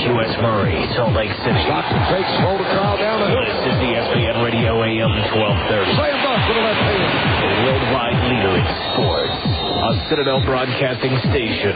Hugh S. Murray, Salt Lake City. Stockton takes slow to crowd down the hill. This is ESPN Radio AM 1230. Slam dunk to the left field. The worldwide leader in sports. A Citadel Broadcasting station.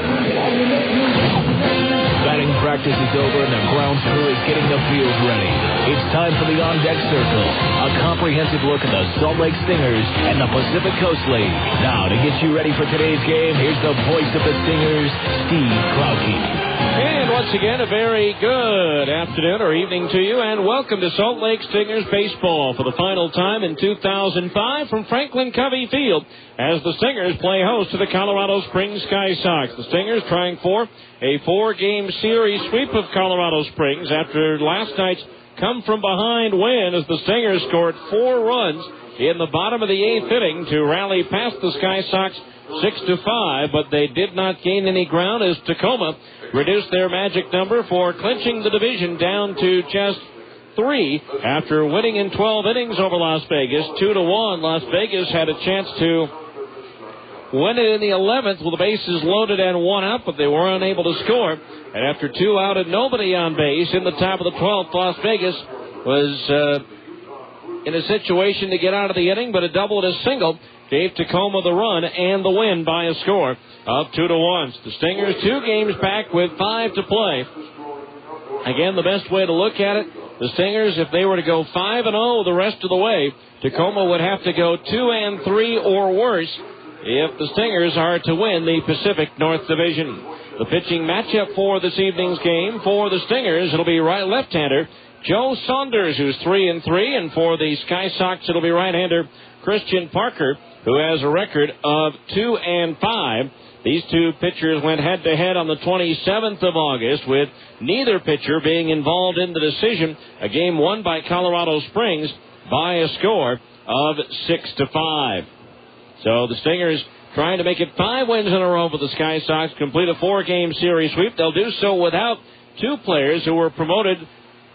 Batting practice is over and the grounds crew is getting the field ready. It's time for the on-deck circle. A comprehensive look at the Salt Lake Stingers and the Pacific Coast League. Now, to get you ready for today's game, here's the voice of the Stingers, Steve Krauke. And once again, a very good afternoon or evening to you, and welcome to Salt Lake Stingers baseball for the final time in 2005 from Franklin Covey Field as the Stingers play host to the Colorado Springs Sky Sox. The Stingers trying for a 4-game series sweep of Colorado Springs after last night's come-from-behind win as the Stingers scored 4 runs in the bottom of the 8th inning to rally past the Sky Sox 6-5, but they did not gain any ground as Tacoma reduced their magic number for clinching the division down to just 3 after winning in 12 innings over Las Vegas, 2-1. Las Vegas had a chance to win it in the 11th with the bases loaded and 1 out, but they were unable to score. And after 2 out and nobody on base in the top of the 12th, Las Vegas was in a situation to get out of the inning, but a double and a single gave Tacoma the run and the win by a score of 2-1. The Stingers 2 games back with 5 to play. Again, the best way to look at it, the Stingers, if they were to go 5-0 the rest of the way, Tacoma would have to go 2-3 or worse if the Stingers are to win the Pacific North Division. The pitching matchup for this evening's game for the Stingers, it'll be left-hander Joe Saunders, who's 3-3, and for the Sky Sox, it'll be right-hander Christian Parker, who has a record of 2-5. These two pitchers went head-to-head on the 27th of August, with neither pitcher being involved in the decision, a game won by Colorado Springs by a score of 6-5. So the Stingers trying to make it 5 wins in a row for the Sky Sox, complete a 4-game series sweep. They'll do so without 2 players who were promoted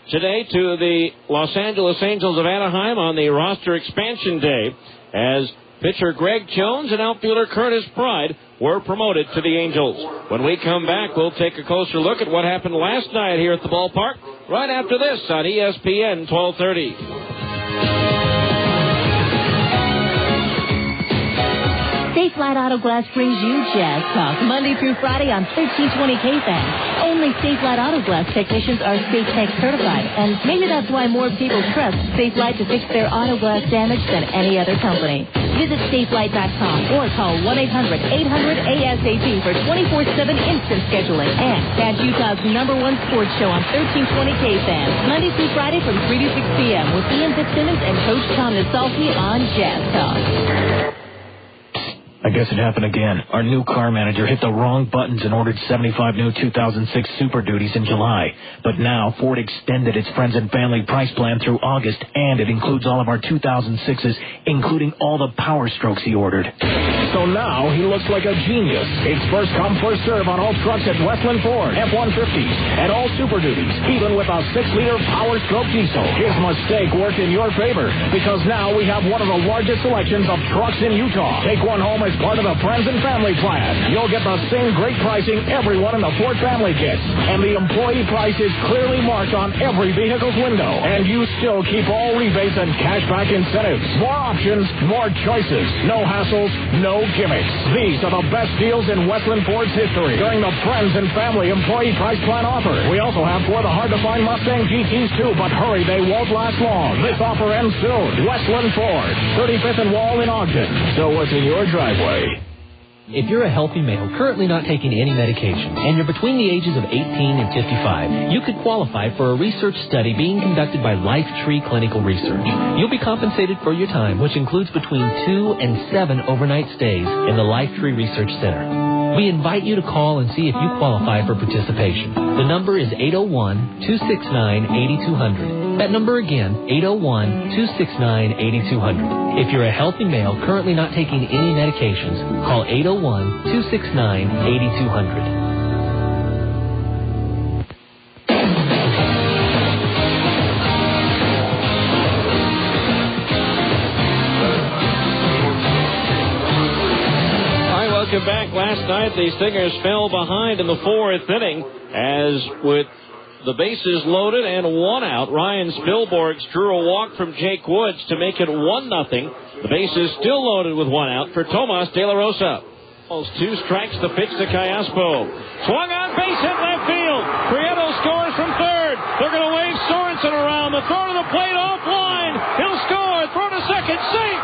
today to the Los Angeles Angels of Anaheim on the roster expansion day, as pitcher Greg Jones and outfielder Curtis Pride were promoted to the Angels. When we come back, we'll take a closer look at what happened last night here at the ballpark right after this on ESPN 1230. Flat Auto Glass brings you Jazz Talk Monday through Friday on 1320 KFAN. Only Stay Flat Auto Glass technicians are Safe Tech certified, and maybe that's why more people trust Stay Flat to fix their auto glass damage than any other company. Visit StayFlight.com or call 1-800-800-ASAP for 24/7 instant scheduling. And catch Utah's #1 sports show on 1320 KFAN Monday through Friday from 3 to 6 p.m. with Ian Fitzsimmons and Coach Tom Nisalki on Jazz Talk. I guess it happened again. Our new car manager hit the wrong buttons and ordered 75 new 2006 Super Duties in July. But now, Ford extended its friends and family price plan through August, and it includes all of our 2006s, including all the Power Strokes he ordered. So now, he looks like a genius. It's first come, first serve on all trucks at Westland Ford, F-150s, and all Super Duties, even with a 6-liter Power Stroke diesel. His mistake worked in your favor, because now we have one of the largest selections of trucks in Utah. Take one home as part of the Friends and Family plan. You'll get the same great pricing everyone in the Ford family gets. And the employee price is clearly marked on every vehicle's window. And you still keep all rebates and cashback incentives. More options, more choices. No hassles, no gimmicks. These are the best deals in Westland Ford's history during the Friends and Family employee price plan offer. We also have 4 of the hard-to-find Mustang GTs too, but hurry, they won't last long. This offer ends soon. Westland Ford, 35th and Wall in Ogden. So what's in your driveway? If you're a healthy male currently not taking any medication and you're between the ages of 18 and 55, you could qualify for a research study being conducted by LifeTree Clinical Research. You'll be compensated for your time, which includes between 2 and 7 overnight stays in the LifeTree Research Center. We invite you to call and see if you qualify for participation. The number is 801-269-8200. That number again, 801-269-8200. If you're a healthy male currently not taking any medications, call 801-269-8200. Back last night, the Stingers fell behind in the 4th inning, as with the bases loaded and 1 out. Ryan Spilborghs drew a walk from Jake Woods to make it 1-0. The bases still loaded with 1 out for Tomas De La Rosa. 2 strikes, the pitch to Callaspo. Swung on, base hit left field. Prieto scores from third. They're going to wave Sorensen around. The throw to the plate offline. He'll score. Throw to second, safe.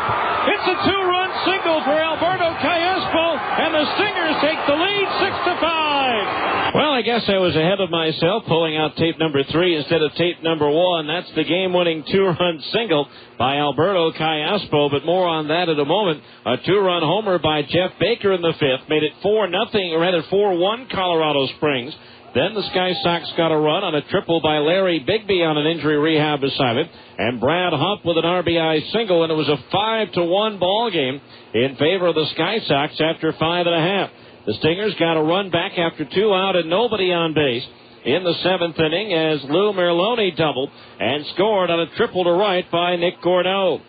It's a 2-run single for Alberto Callaspo, and the Stingers take the lead 6-5. Well, I guess I was ahead of myself, pulling out tape number 3 instead of tape number 1. That's the game-winning 2-run single by Alberto Callaspo, but more on that in a moment. A 2-run homer by Jeff Baker in the 5th made it 4-1 Colorado Springs. Then the Sky Sox got a run on a triple by Larry Bigby on an injury rehab assignment, and Brad Huff with an RBI single, and it was a 5-1 ball game in favor of the Sky Sox after 5.5. The Stingers got a run back after 2 out and nobody on base in the 7th inning as Lou Merlone doubled and scored on a triple to right by Nick Gordeau.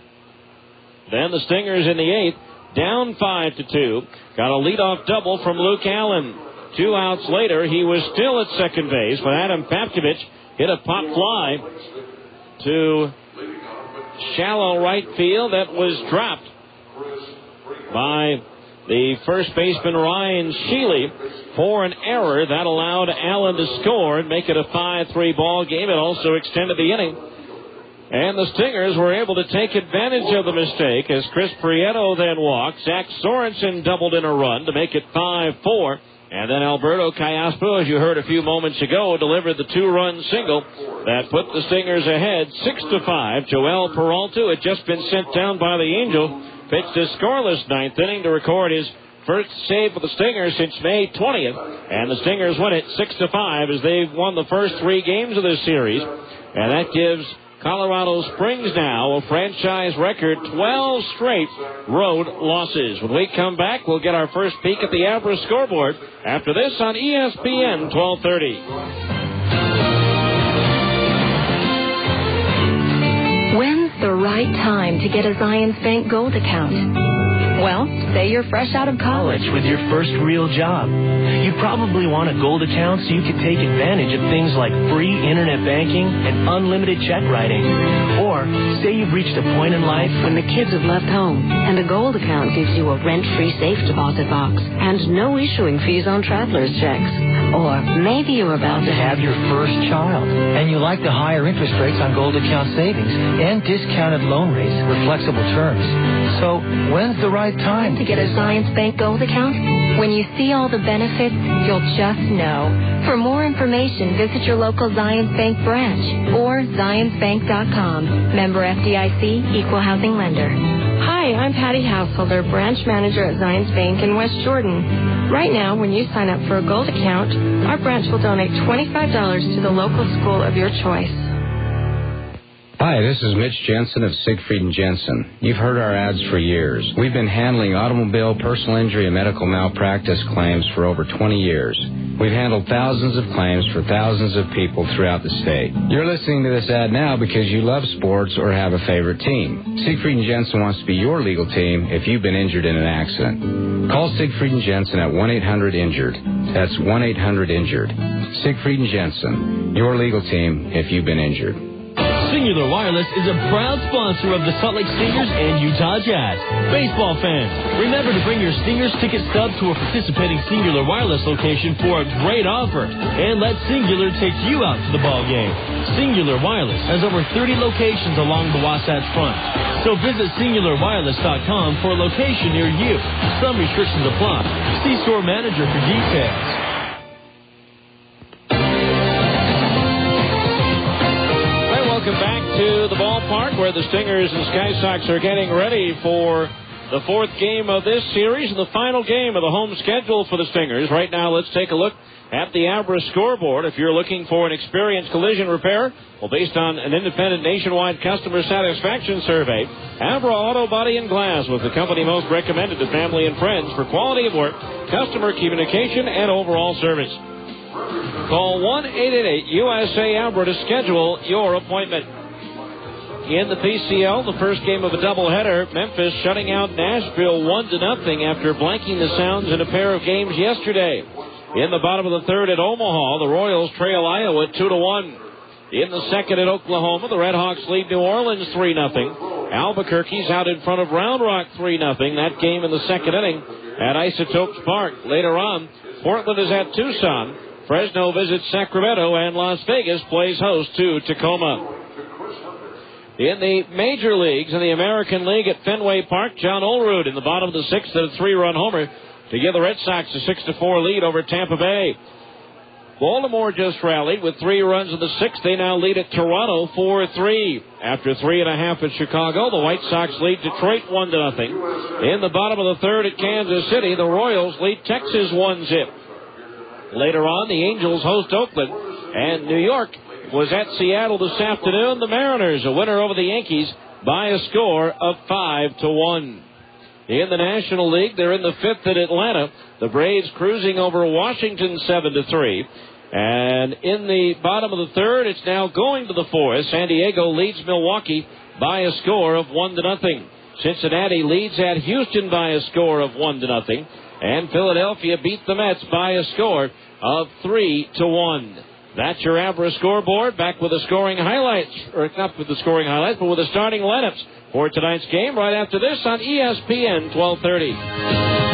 Then the Stingers in the 8th, down 5-2, got a leadoff double from Luke Allen. 2 outs later, he was still at second base, but Adam Paptovich hit a pop fly to shallow right field that was dropped by the first baseman Ryan Sheely for an error that allowed Allen to score and make it a 5-3 ball game. It also extended the inning. And the Stingers were able to take advantage of the mistake as Chris Prieto then walked. Zach Sorensen doubled in a run to make it 5-4. And then Alberto Callaspo, as you heard a few moments ago, delivered the 2-run single that put the Stingers ahead 6-5. Joel Peralta had just been sent down by the Angels, pitched a scoreless 9th inning to record his first save for the Stingers since May 20th. And the Stingers win it 6-5 as they've won the first 3 games of this series. And that gives Colorado Springs now a franchise record 12 straight road losses. When we come back, we'll get our first peek at the Abra scoreboard after this on ESPN 1230. When's the right time to get a Zions Bank Gold account? Well, say you're fresh out of college with your first real job. You probably want a gold account so you can take advantage of things like free internet banking and unlimited check writing. Or say you've reached a point in life when the kids have left home and a gold account gives you a rent-free safe deposit box and no issuing fees on traveler's checks. Or maybe you're about to have your first child and you like the higher interest rates on gold account savings and discounted loan rates with flexible terms. So when's the right time to get a Zions Bank Gold account? When you see all the benefits, you'll just know. For more information, visit your local Zions Bank branch or zionsbank.com. Member FDIC, Equal Housing Lender. Hi, I'm Patty Householder, branch manager at Zions Bank in West Jordan. Right now, when you sign up for a gold account, our branch will donate $25 to the local school of your choice. Hi, this is Mitch Jensen of Siegfried & Jensen. You've heard our ads for years. We've been handling automobile, personal injury, and medical malpractice claims for over 20 years. We've handled thousands of claims for thousands of people throughout the state. You're listening to this ad now because you love sports or have a favorite team. Siegfried & Jensen wants to be your legal team if you've been injured in an accident. Call Siegfried & Jensen at 1-800-INJURED. That's 1-800-INJURED. Siegfried & Jensen, your legal team if you've been injured. Cingular Wireless is a proud sponsor of the Salt Lake Stingers and Utah Jazz. Baseball fans, remember to bring your Stingers ticket stub to a participating Cingular Wireless location for a great offer. And let Cingular take you out to the ball game. Cingular Wireless has over 30 locations along the Wasatch Front. So visit CingularWireless.com for a location near you. Some restrictions apply. See store manager for details. Welcome back to the ballpark where the Stingers and Sky Sox are getting ready for the 4th game of this series and the final game of the home schedule for the Stingers. Right now, let's take a look at the Abra scoreboard. If you're looking for an experienced collision repair, well, based on an independent nationwide customer satisfaction survey, Abra Auto Body and Glass was the company most recommended to family and friends for quality of work, customer communication, and overall service. Call 1-888-USA-ABRA to schedule your appointment. In the PCL, the first game of a doubleheader, Memphis shutting out Nashville 1-0 after blanking the Sounds in a pair of games yesterday. In the bottom of the third at Omaha, the Royals trail Iowa 2-1. In the second at Oklahoma, the Red Hawks lead New Orleans 3-0. Albuquerque's out in front of Round Rock 3-0. That game in the second inning at Isotopes Park. Later on, Portland is at Tucson. Fresno visits Sacramento, and Las Vegas plays host to Tacoma. In the major leagues, in the American League at Fenway Park, John Olerud in the bottom of the sixth at a 3-run homer to give the Red Sox a 6-4 lead over Tampa Bay. Baltimore just rallied with 3 runs in the sixth. They now lead at Toronto 4-3. After 3.5 at Chicago, the White Sox lead Detroit 1-0. In the bottom of the third at Kansas City, the Royals lead Texas 1-0. Later on, the Angels host Oakland, and New York was at Seattle this afternoon. The Mariners a winner over the Yankees by a score of 5-1. In the National League, they're in the fifth at Atlanta. The Braves cruising over Washington 7-3. And in the bottom of the third, it's now going to the fourth. San Diego leads Milwaukee by a score of 1-0. Cincinnati leads at Houston by a score of 1-0. And Philadelphia beat the Mets by a score of 3-1. That's your Abra scoreboard. Back with the scoring highlights, or not with the scoring highlights, but with the starting lineups for tonight's game right after this on ESPN 1230.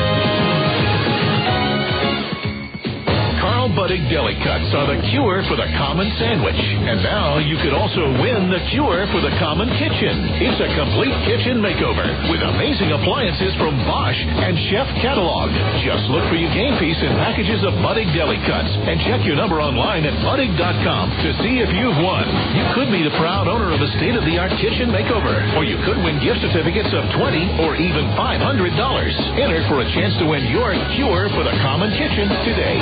Carl Buddig Deli Cuts are the cure for the common sandwich. And now you could also win the cure for the common kitchen. It's a complete kitchen makeover with amazing appliances from Bosch and Chef Catalog. Just look for your game piece in packages of Buddig Deli Cuts and check your number online at Buddig.com to see if you've won. You could be the proud owner of a state-of-the-art kitchen makeover, or you could win gift certificates of $20 or even $500. Enter for a chance to win your cure for the common kitchen today.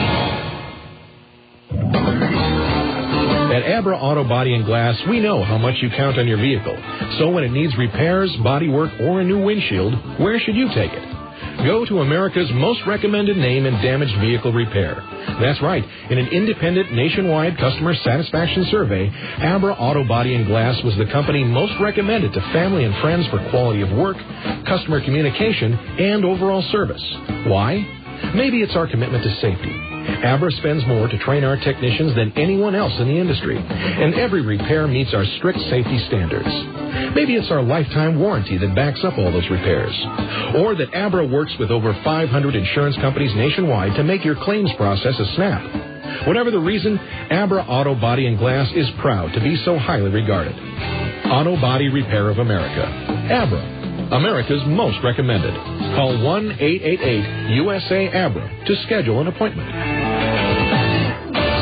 At Abra Auto Body and Glass, we know how much you count on your vehicle. So when it needs repairs, body work, or a new windshield, where should you take it? Go to America's most recommended name in damaged vehicle repair. That's right. In an independent nationwide customer satisfaction survey, Abra Auto Body and Glass was the company most recommended to family and friends for quality of work, customer communication, and overall service. Why? Maybe it's our commitment to safety. Abra spends more to train our technicians than anyone else in the industry, and every repair meets our strict safety standards. Maybe it's our lifetime warranty that backs up all those repairs, or that Abra works with over 500 insurance companies nationwide to make your claims process a snap. Whatever the reason, Abra Auto Body and Glass is proud to be so highly regarded. Auto Body Repair of America. Abra. America's most recommended. Call 1-888-USA-ABRA to schedule an appointment.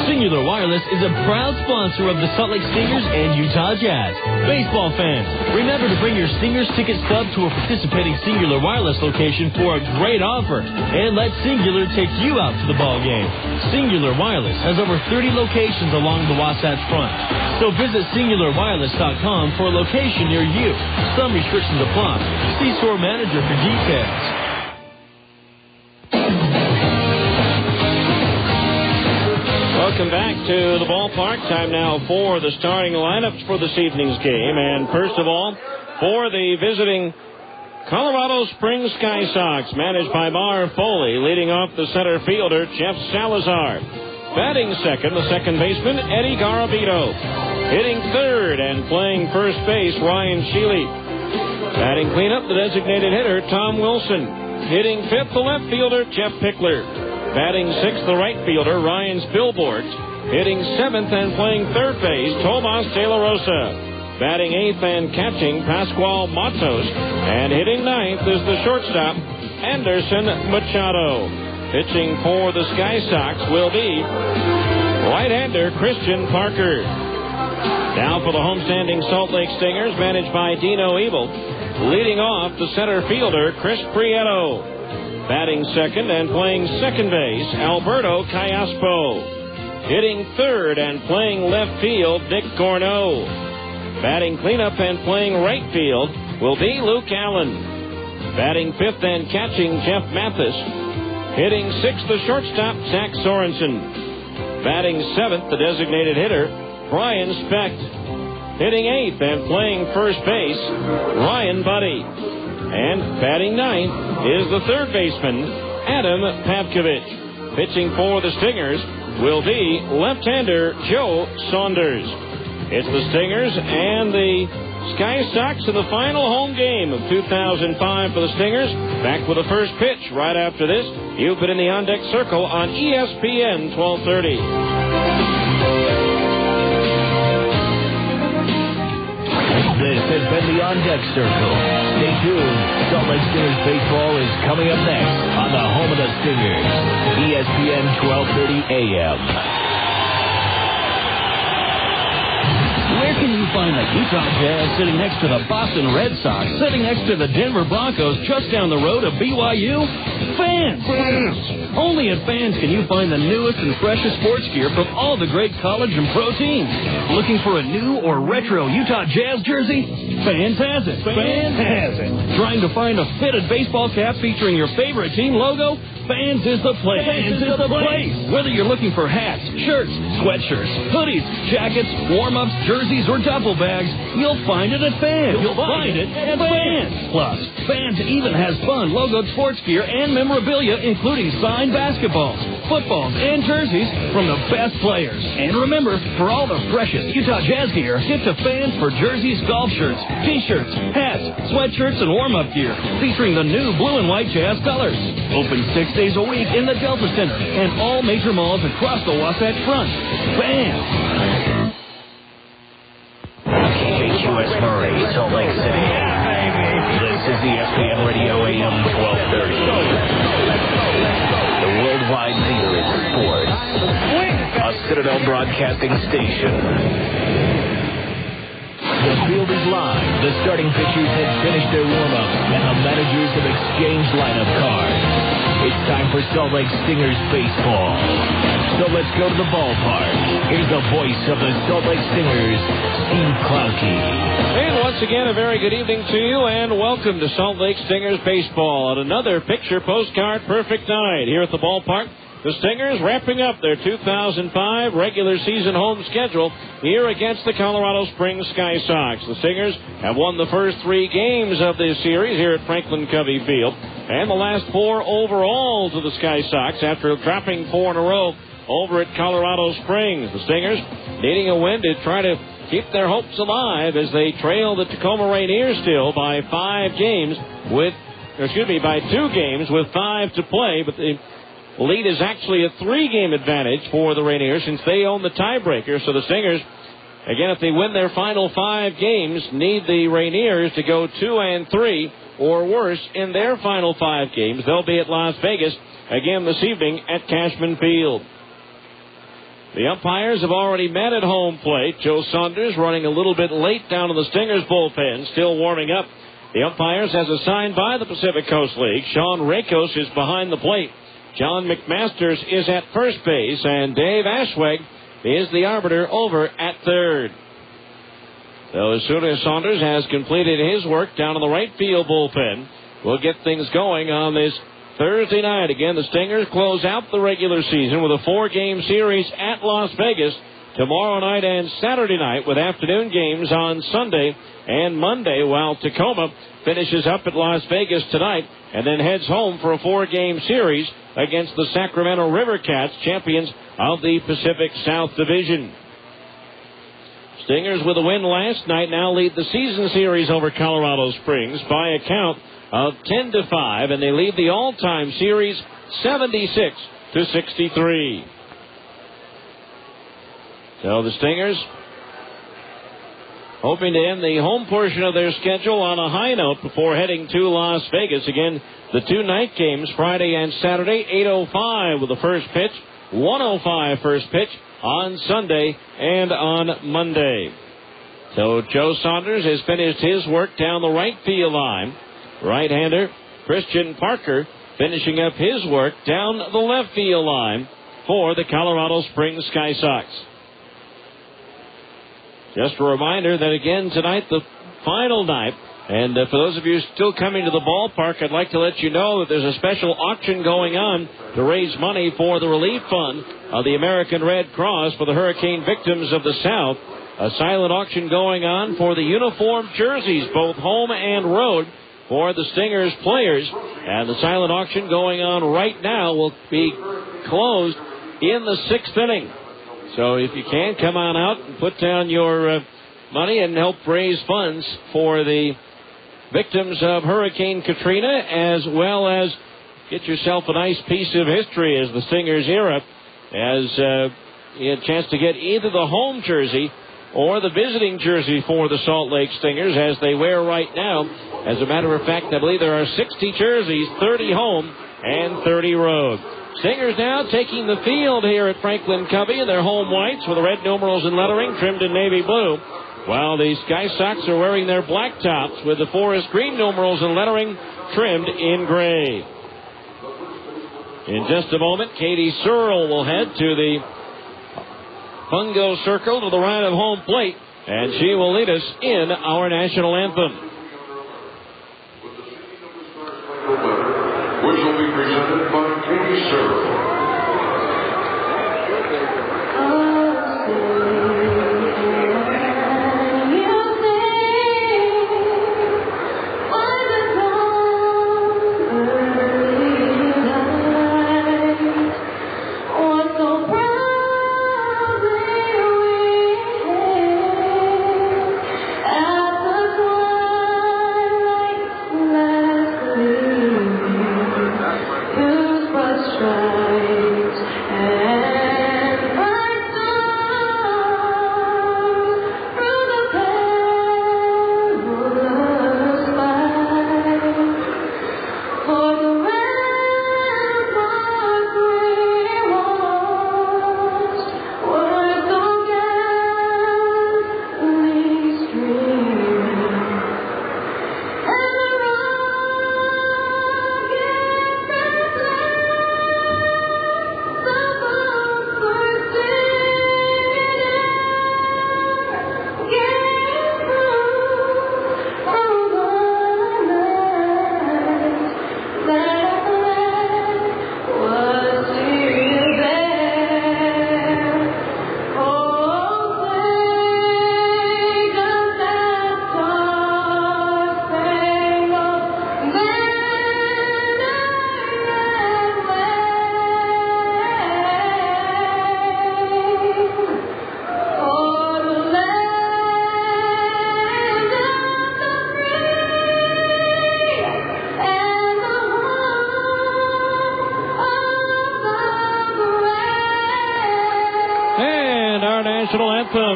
Singular Wireless is a proud sponsor of the Salt Lake Stingers and Utah Jazz. Baseball fans, remember to bring your Stingers ticket stub to a participating Singular Wireless location for a great offer. And let Singular take you out to the ball game. Singular Wireless has over 30 locations along the Wasatch Front. So visit SingularWireless.com for a location near you. Some restrictions apply. See store manager for details. Welcome back to the ballpark. Time now for the starting lineups for this evening's game. And first of all, for the visiting Colorado Springs Sky Sox, managed by Mar Foley, leading off the center fielder, Jeff Salazar. Batting second, the second baseman, Eddie Garavito. Hitting third and playing first base, Ryan Sheely. Batting cleanup, the designated hitter, Tom Wilson. Hitting fifth, the left fielder, Jeff Pickler. Batting sixth, the right fielder, Ryan Spilborg. Hitting seventh and playing third base, Tomas De La Rosa. Batting eighth and catching, Pascual Matos. And hitting ninth is the shortstop, Anderson Machado. Pitching for the Sky Sox will be right-hander Christian Parker. Now for the homestanding Salt Lake Stingers, managed by Dino Ebel. Leading off, the center fielder, Chris Prieto. Batting second and playing second base, Alberto Callaspo. Hitting third and playing left field, Nick Gorneau. Batting cleanup and playing right field will be Luke Allen. Batting fifth and catching, Jeff Mathis. Hitting sixth, the shortstop, Zach Sorensen. Batting seventh, the designated hitter, Brian Specht. Hitting eighth and playing first base, Ryan Buddy. And batting ninth is the third baseman, Adam Pavkovich. Pitching for the Stingers will be left-hander Joe Saunders. It's the Stingers and the Sky Sox in the final home game of 2005 for the Stingers. Back with the first pitch right after this. You've been in the On Deck Circle on ESPN 1230. This has been the On Deck Circle. Stay tuned. Salt Lake Stingers baseball is coming up next on the home of the Stingers, ESPN 1230 AM. Where can you find the Utah Jazz sitting next to the Boston Red Sox, sitting next to the Denver Broncos, just down the road of BYU? Fans! Only at Fans can you find the newest and freshest sports gear from all the great college and pro teams. Looking for a new or retro Utah Jazz jersey? Fans has it. Fans has it. Trying to find a fitted baseball cap featuring your favorite team logo? Fans is the place. Fans is the place. Whether you're looking for hats, shirts, sweatshirts, hoodies, jackets, warm-ups, jerseys, or duffel bags, you'll find it at Fans. You'll find it at Fans. Plus, Fans even has fun logoed sports gear and memorabilia, including signed basketballs, footballs, and jerseys from the best players. And remember, for all the freshest Utah Jazz gear, get to Fans for jerseys, golf shirts, t-shirts, hats, sweatshirts, and warm-up gear, featuring the new blue and white Jazz colors. Open 6 days a week in the Delta Center and all major malls across the Wasatch Front. Fans. KQS Murray, Salt Lake City. This is ESPN Radio AM 1230. The worldwide leader in sports. A Citadel Broadcasting station. The field is live. The starting pitchers have finished their warm-ups, and the managers have exchanged lineup cards. It's time for Salt Lake Stingers baseball. So let's go to the ballpark. Here's the voice of the Salt Lake Stingers, Steve Klauke. And once again, a very good evening to you, and welcome to Salt Lake Stingers baseball on another picture postcard perfect night here at the ballpark. The Stingers wrapping up their 2005 regular season home schedule here against the Colorado Springs Sky Sox. The Stingers have won the first 3 games of this series here at Franklin Covey Field, and the last 4 overall to the Sky Sox after dropping 4 in a row over at Colorado Springs. The Stingers needing a win to try to keep their hopes alive as they trail the Tacoma Rainiers still by 2 games with 5 to play, but the lead is actually a 3-game advantage for the Rainiers since they own the tiebreaker. So the Stingers, again, if they win their final 5 games, need the Rainiers to go 2-3 or worse in their final 5 games. They'll be at Las Vegas again this evening at Cashman Field. The umpires have already met at home plate. Joe Saunders running a little bit late down in the Stingers bullpen, still warming up. The umpires, as assigned by the Pacific Coast League, Sean Rakos is behind the plate. John McMasters is at first base, and Dave Ashweg is the arbiter over at third. So as soon as Saunders has completed his work down in the right field bullpen, we'll get things going on this Thursday night. Again, the Stingers close out the regular season with a 4-game series at Las Vegas tomorrow night and Saturday night, with afternoon games on Sunday and Monday, while Tacoma finishes up at Las Vegas tonight and then heads home for a 4-game series against the Sacramento River Cats, champions of the Pacific South Division. Stingers, with a win last night, now lead the season series over Colorado Springs by a count of 10-5, and they lead the all-time series 76-63. So the Stingers hoping to end the home portion of their schedule on a high note before heading to Las Vegas. Again, the 2 night games, Friday and Saturday, 8:05 with the first pitch, 1:05 first pitch on Sunday and on Monday. So Joe Saunders has finished his work down the right field line. Right-hander Christian Parker finishing up his work down the left field line for the Colorado Springs Sky Sox. Just a reminder that, again, tonight, the final night. And for those of you still coming to the ballpark, I'd like to let you know that there's a special auction going on to raise money for the relief fund of the American Red Cross for the hurricane victims of the South. A silent auction going on for the uniform jerseys, both home and road, for the Stingers players. And the silent auction going on right now will be closed in the 6th inning. So if you can, come on out and put down your money and help raise funds for the victims of Hurricane Katrina, as well as get yourself a nice piece of history as the Stingers era, as you had a chance to get either the home jersey or the visiting jersey for the Salt Lake Stingers, as they wear right now. As a matter of fact, I believe there are 60 jerseys, 30 home and 30 road. Stingers now taking the field here at Franklin Covey in their home whites with the red numerals and lettering trimmed in navy blue, while the Sky Sox are wearing their black tops with the forest green numerals and lettering trimmed in gray. In just a moment, Katie Searle will head to the Fungo Circle to the right of home plate, and she will lead us in our national anthem, which will be presented by Katie Searle.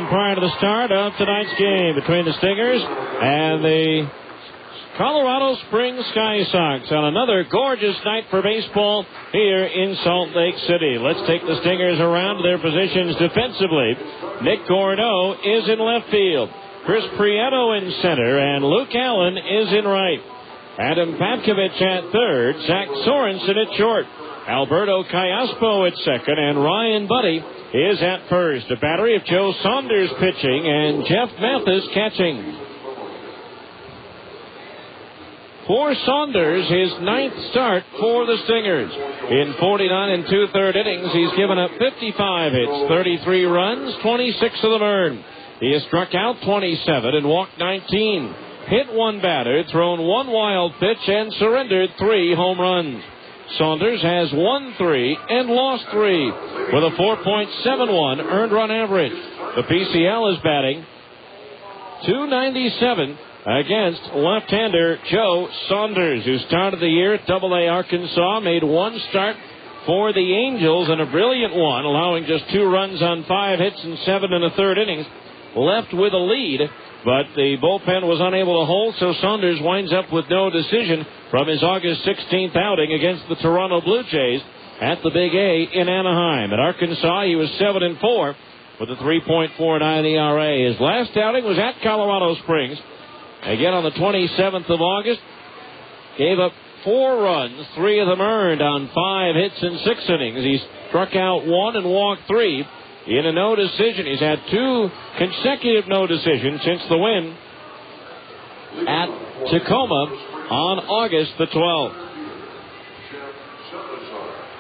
Prior to the start of tonight's game between the Stingers and the Colorado Springs Sky Sox on another gorgeous night for baseball here in Salt Lake City. Let's take the Stingers around to their positions defensively. Nick Gordeau is in left field, Chris Prieto in center, and Luke Allen is in right. Adam Papkovich at third, Zach Sorensen at short, Alberto Callaspo at second, and Ryan Buddy is at first. A battery of Joe Saunders pitching and Jeff Mathis catching. For Saunders, his 9th start for the Stingers. In 49 and 2/3 innings, he's given up 55 hits, 33 runs, 26 of them earned. He has struck out 27 and walked 19, hit one batter, thrown one wild pitch, and surrendered 3 home runs. Saunders has won 3 and lost 3 with a 4.71 earned run average. The PCL is batting .297 against left-hander Joe Saunders, who started the year at AA Arkansas, made one start for the Angels and a brilliant one, allowing just 2 runs on 5 hits and 7 1/3 innings, left with a lead. But the bullpen was unable to hold, so Saunders winds up with no decision from his August 16th outing against the Toronto Blue Jays at the Big A in Anaheim. At Arkansas, he was 7-4 with a 3.49 ERA. His last outing was at Colorado Springs, again on the 27th of August. Gave up 4 runs, 3 of them earned on 5 hits and 6 innings. He struck out 1 and walked 3. In a no decision. He's had 2 consecutive no decisions since the win at Tacoma on August the 12th.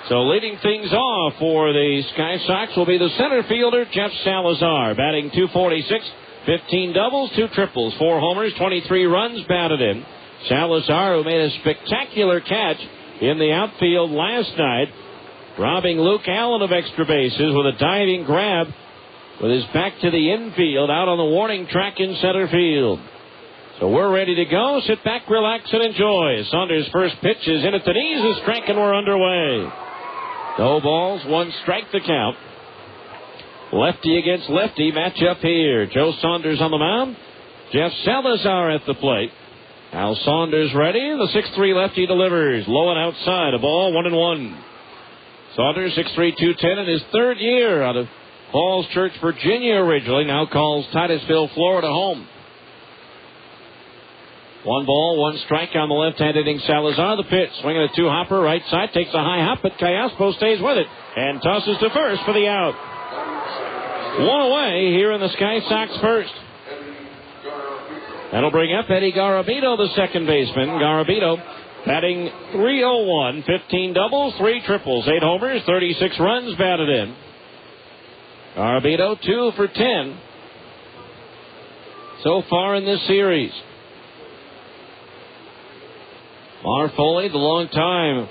So leading things off for the Sky Sox will be the center fielder, Jeff Salazar, batting .246, 15 doubles, 2 triples, 4 homers, 23 runs batted in. Salazar, who made a spectacular catch in the outfield last night, robbing Luke Allen of extra bases with a diving grab with his back to the infield out on the warning track in center field. So we're ready to go. Sit back, relax, and enjoy. Saunders' first pitch is in at the knees. A strike, and we're underway. No balls, 1 strike the count. Lefty against lefty matchup here. Joe Saunders on the mound. Jeff Salazar at the plate. Al Saunders ready. The 6'3 lefty delivers. Low and outside. A ball, 1-1. Saunders, 6'3", 210 in his 3rd year out of Falls Church, Virginia originally. Now calls Titusville, Florida home. 1 ball, 1 strike on the left-hand hitting Salazar. The pitch, swinging a 2-hopper, right side, takes a high hop, but Callaspo stays with it and tosses to first for the out. 1 away here in the Sky Sox first. That'll bring up Eddie Garabito, the second baseman. Garabito batting .301, 15 doubles, 3 triples, 8 homers, 36 runs batted in. Garabito 2 for 10 so far in this series. Marv Foley, the long-time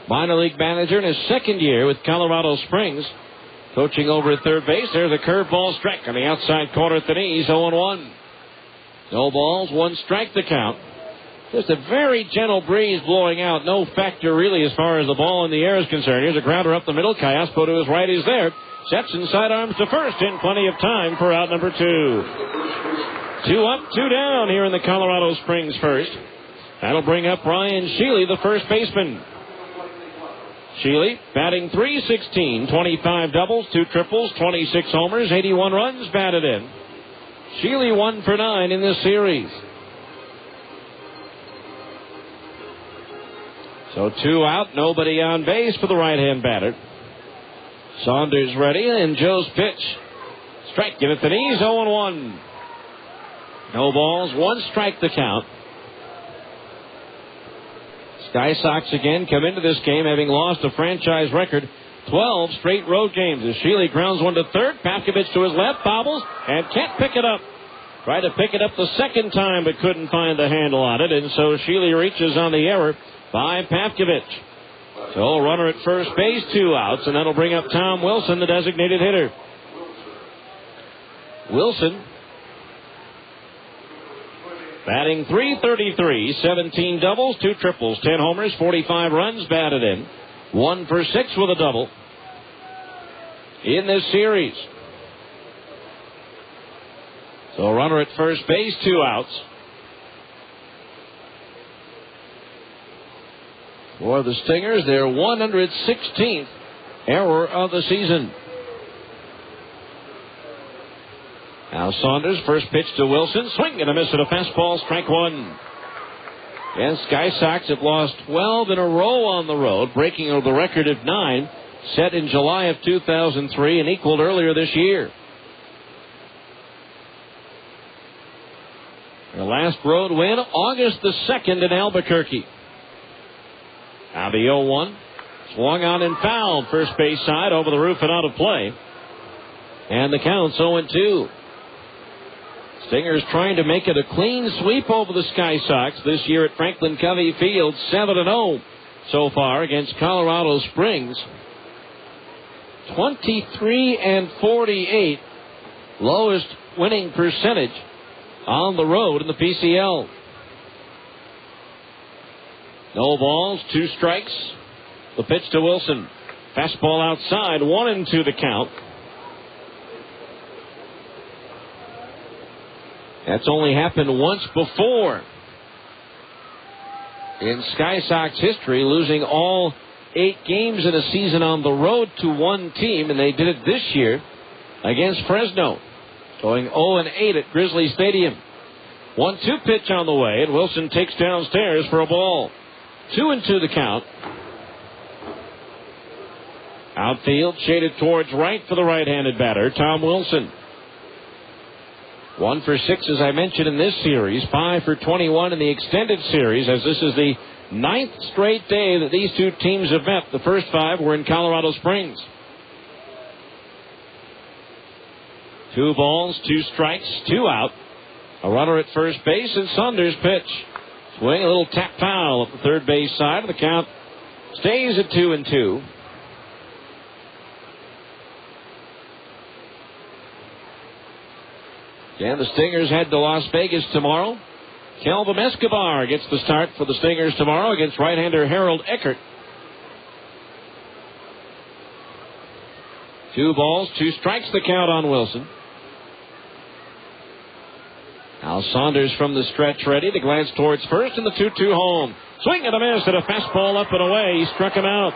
minor league manager in his 2nd year with Colorado Springs, coaching over at third base. There's a curveball strike on the outside corner at the knees, 0-1. No balls, 1 strike the count. Just a very gentle breeze blowing out. No factor really as far as the ball in the air is concerned. Here's a grounder up the middle. Callaspo to his right is there. Sets and sidearms to first in plenty of time for out number 2. 2 up, 2 down here in the Colorado Springs first. That'll bring up Ryan Sheely, the first baseman. Sheely batting .316, 25 doubles, 2 triples, 26 homers, 81 runs batted in. Sheely 1 for 9 in this series. So 2 out, nobody on base for the right-hand batter. Saunders ready, and Joe's pitch. Strike, give it the knees, 0-1. No balls, 1 strike the count. Sky Sox again come into this game having lost a franchise record 12 straight road games. As Sheely grounds one to third, Pavkovich to his left, bobbles, and can't pick it up. Tried to pick it up the second time, but couldn't find the handle on it, and so Sheely reaches on the error by Pavkovich. So runner at first base, 2 outs, and that'll bring up Tom Wilson, the designated hitter. Wilson batting .333, 17 doubles, 2 triples, 10 homers, 45 runs batted in. 1 for 6 with a double in this series. So runner at first base, 2 outs. For the Stingers, their 116th error of the season. Now Saunders, first pitch to Wilson. Swing and a miss at a fastball, strike 1. And Sky Sox have lost 12 in a row on the road, breaking the record of 9, set in July of 2003 and equaled earlier this year. Their last road win, August the 2nd in Albuquerque. Now the 0-1. Swung on and fouled, first base side, over the roof and out of play. And the count's 0-2. Stingers trying to make it a clean sweep over the Sky Sox this year at Franklin Covey Field, 7-0 so far against Colorado Springs. 23-48, lowest winning percentage on the road in the PCL. No balls, 2 strikes. The pitch to Wilson. Fastball outside, 1-2 the count. That's only happened once before in Sky Sox history, losing all 8 games in a season on the road to one team, and they did it this year against Fresno, going 0-8 at Grizzly Stadium. 1-2 pitch on the way, and Wilson takes downstairs for a ball. 2-2 the count. Outfield shaded towards right for the right-handed batter, Tom Wilson. 1 for 6, as I mentioned, in this series. 5 for 21 in the extended series, as this is the 9th straight day that these two teams have met. The first 5 were in Colorado Springs. 2 balls, 2 strikes, 2 out. A runner at first base, and Saunders' pitch. Swing, a little tap foul at the third base side. The count stays at 2-2. And the Stingers head to Las Vegas tomorrow. Kelvin Escobar gets the start for the Stingers tomorrow against right-hander Harold Eckert. 2 balls, 2 strikes the count on Wilson. Al Saunders from the stretch ready to glance towards first and the 2-2 home. Swing and a miss at a fastball up and away. He struck him out.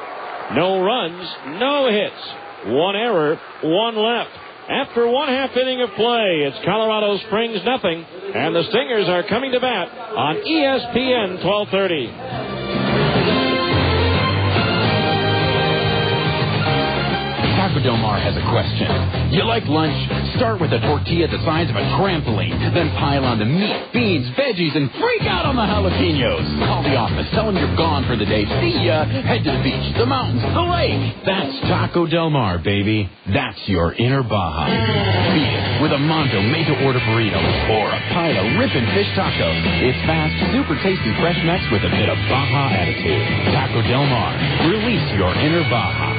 No runs, no hits. 1 error, 1 left. After 1/2 inning of play, it's Colorado Springs nothing, and the Stingers are coming to bat on ESPN 1230. Taco Del Mar has a question. You like lunch? Start with a tortilla the size of a trampoline. Then pile on the meat, beans, veggies, and freak out on the jalapenos. Call the office. Tell them you're gone for the day. See ya. Head to the beach, the mountains, the lake. That's Taco Del Mar, baby. That's your inner Baja. Beat it with a Mondo made-to-order burrito or a pile of ripping fish tacos. It's fast, super tasty fresh mix with a bit of Baja attitude. Taco Del Mar. Release your inner Baja.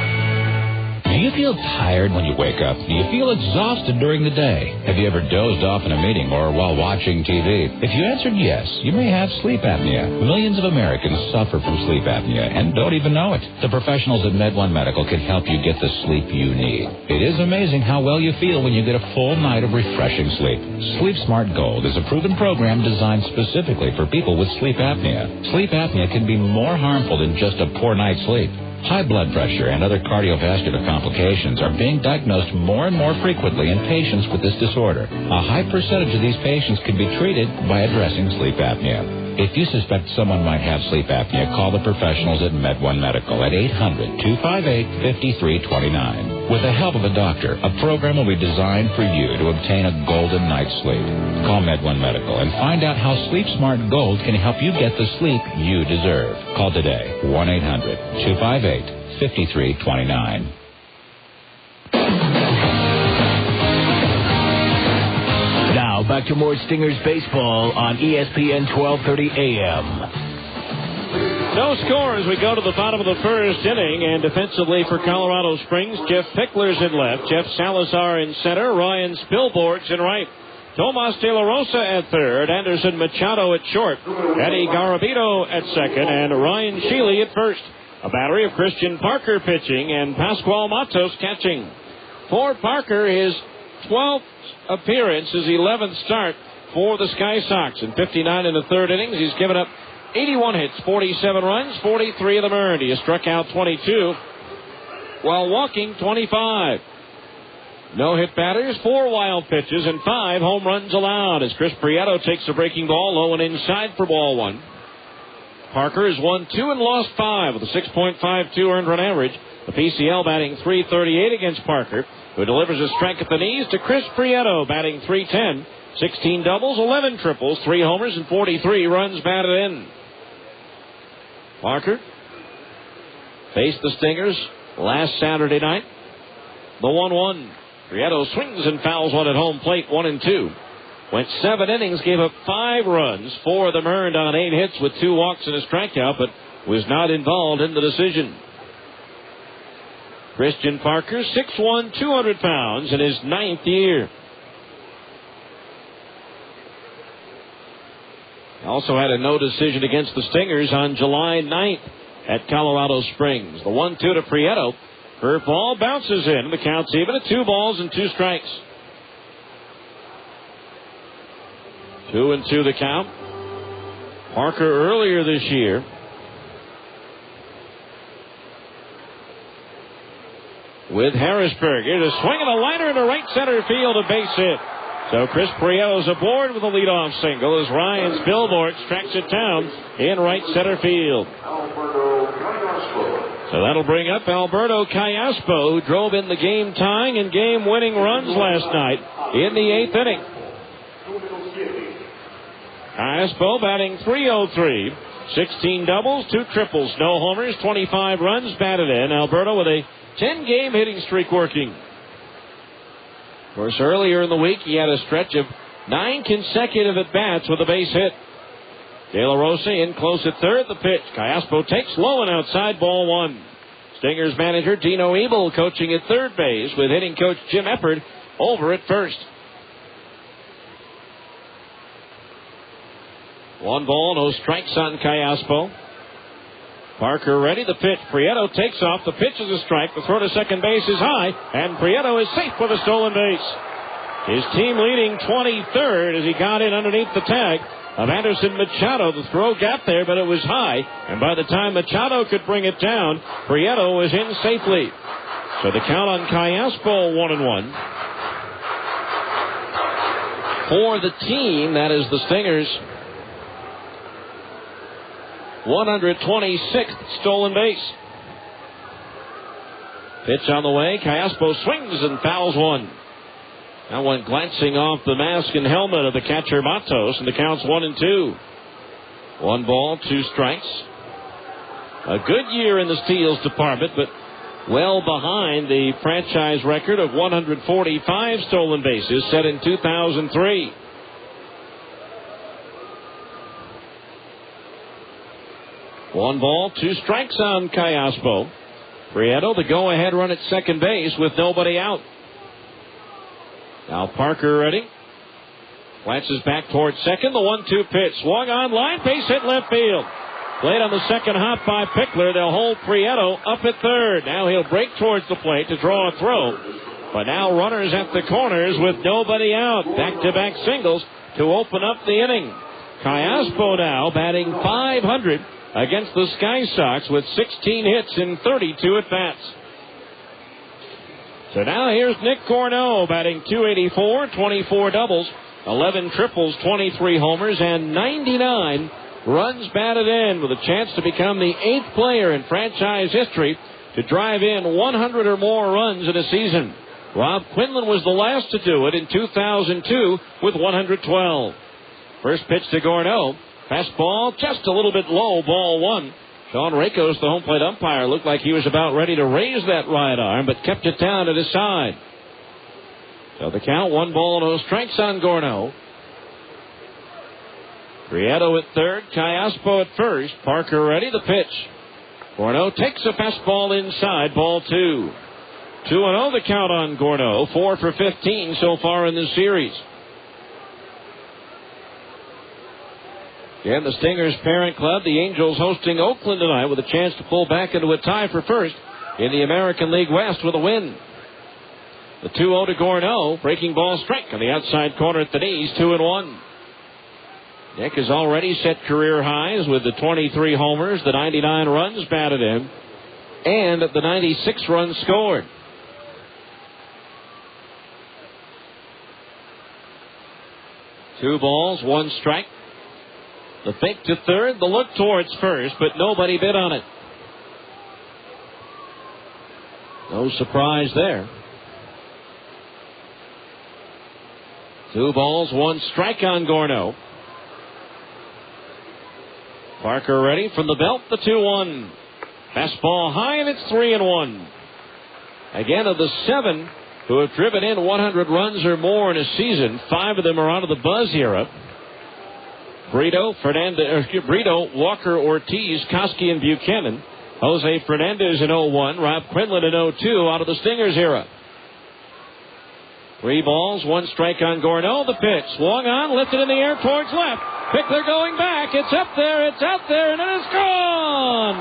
Do you feel tired when you wake up? Do you feel exhausted during the day? Have you ever dozed off in a meeting or while watching TV? If you answered yes, you may have sleep apnea. Millions of Americans suffer from sleep apnea and don't even know it. The professionals at MedOne Medical can help you get the sleep you need. It is amazing how well you feel when you get a full night of refreshing sleep. Sleep Smart Gold is a proven program designed specifically for people with sleep apnea. Sleep apnea can be more harmful than just a poor night's sleep. High blood pressure and other cardiovascular complications are being diagnosed more and more frequently in patients with this disorder. A high percentage of these patients can be treated by addressing sleep apnea. If you suspect someone might have sleep apnea, call the professionals at MedOne Medical at 800-258-5329. With the help of a doctor, a program will be designed for you to obtain a golden night's sleep. Call MedOne Medical and find out how Sleep Smart Gold can help you get the sleep you deserve. Call today, 1-800-258-5329. Now, back to more Stingers baseball on ESPN 1230 AM. No score as we go to the bottom of the first inning, and defensively for Colorado Springs, Jeff Pickler's in left, Jeff Salazar in center, Ryan Spilborg's in right, Tomas De La Rosa at third, Anderson Machado at short, Eddie Garabito at second, and Ryan Sheely at first. A battery of Christian Parker pitching and Pascual Matos catching. For Parker, his 12th appearance, his 11th start for the Sky Sox. In 59 in the third innings, he's given up 81 hits, 47 runs, 43 of them earned. He has struck out 22 while walking 25. No-hit batters, 4 wild pitches, and 5 home runs allowed as Chris Prieto takes a breaking ball low and inside for ball 1. Parker has won 2 and lost 5 with a 6.52 earned run average. The PCL batting .338 against Parker, who delivers a strike at the knees to Chris Prieto, batting .310. 16 doubles, 11 triples, 3 homers, and 43 runs batted in. Parker faced the Stingers last Saturday night. The 1-1. Prieto swings and fouls one at home plate, 1-2. Went 7 innings, gave up 5 runs, 4 of them earned on 8 hits with 2 walks and a strikeout, but was not involved in the decision. Christian Parker, 6'1", 200 pounds, in his 9th year. Also had a no decision against the Stingers on July 9th at Colorado Springs. The 1-2 to Prieto. Curveball bounces in. The count's even at 2 balls and 2 strikes. 2-2 the count. Parker earlier this year with Harrisburg. Here's a swing and a liner into right center field, a base hit. So Chris Prieto's aboard with a leadoff single as Ryan Spilborg tracks it down in right center field. So that'll bring up Alberto Callaspo, who drove in the game-tying and game-winning runs last night in the 8th inning. Callaspo batting .303, 16 doubles, 2 triples, no homers, 25 runs batted in. Alberto with a 10-game hitting streak working. Of course, earlier in the week, he had a stretch of 9 consecutive at-bats with a base hit. De La Rosa in close at third. The pitch. Callaspo takes low and outside, ball 1. Stingers manager Dino Ebel coaching at third base with hitting coach Jim Eppard over at first. 1 ball, no strikes on Callaspo. Parker ready, the pitch. Prieto takes off. The pitch is a strike. The throw to second base is high, and Prieto is safe with a stolen base. His team leading 23rd as he got in underneath the tag of Anderson Machado. The throw got there, but it was high, and by the time Machado could bring it down, Prieto was in safely. So the count on Callaspo, 1-1. For the team, that is the Stingers' 126th stolen base. Pitch on the way. Callaspo swings and fouls one. That one glancing off the mask and helmet of the catcher Matos, and the count's 1-2. 1 ball, 2 strikes. A good year in the steals department, but well behind the franchise record of 145 stolen bases set in 2003. One ball, 2 strikes on Callaspo. Prieto, the go-ahead run at second base with nobody out. Now Parker ready. Glances back towards second. The 1-2 pitch. Swung on line. Base hit left field. Played on the second hop by Pickler. They'll hold Prieto up at third. Now he'll break towards the plate to draw a throw. But now runners at the corners with nobody out. Back-to-back singles to open up the inning. Callaspo now batting .500 against the Sky Sox with 16 hits in 32 at-bats. So now here's Nick Corneau batting .284, 24 doubles, 11 triples, 23 homers, and 99 runs batted in, with a chance to become the 8th player in franchise history to drive in 100 or more runs in a season. Rob Quinlan was the last to do it in 2002 with 112. First pitch to Corneau. Fastball just a little bit low, ball 1. Sean Rakos, the home plate umpire, looked like he was about ready to raise that right arm, but kept it down at his side. So the count, 1 ball, no strikes on Corneau. Prieto at third, Callaspo at first. Parker ready, the pitch. Corneau takes a fastball inside, ball 2. 2-0 the count on Corneau, 4 for 15 so far in this series. Again, the Stingers' parent club, the Angels, hosting Oakland tonight with a chance to pull back into a tie for first in the American League West with a win. The 2-0 to Corneau. Breaking ball strike on the outside corner at the knees, 2-1. Nick has already set career highs with the 23 homers, the 99 runs batted in, and the 96 runs scored. Two balls, 1 strike. The fake to third, the look towards first, but nobody bid on it. No surprise there. 2 balls, 1 strike on Corneau. Parker ready from the belt, the 2-1. Fastball high, and it's 3-1. Again, of the 7 who have driven in 100 runs or more in a season, 5 of them are out of the Buzz era. Brito, Walker, Ortiz, Koski, and Buchanan. Jose Fernandez in 01. Rob Quinlan in 02 out of the Stingers era. 3 balls, 1 strike on Corneau. The pitch. Swung on, lifted in the air towards left. Pickler going back. It's up there, it's out there, and it is gone.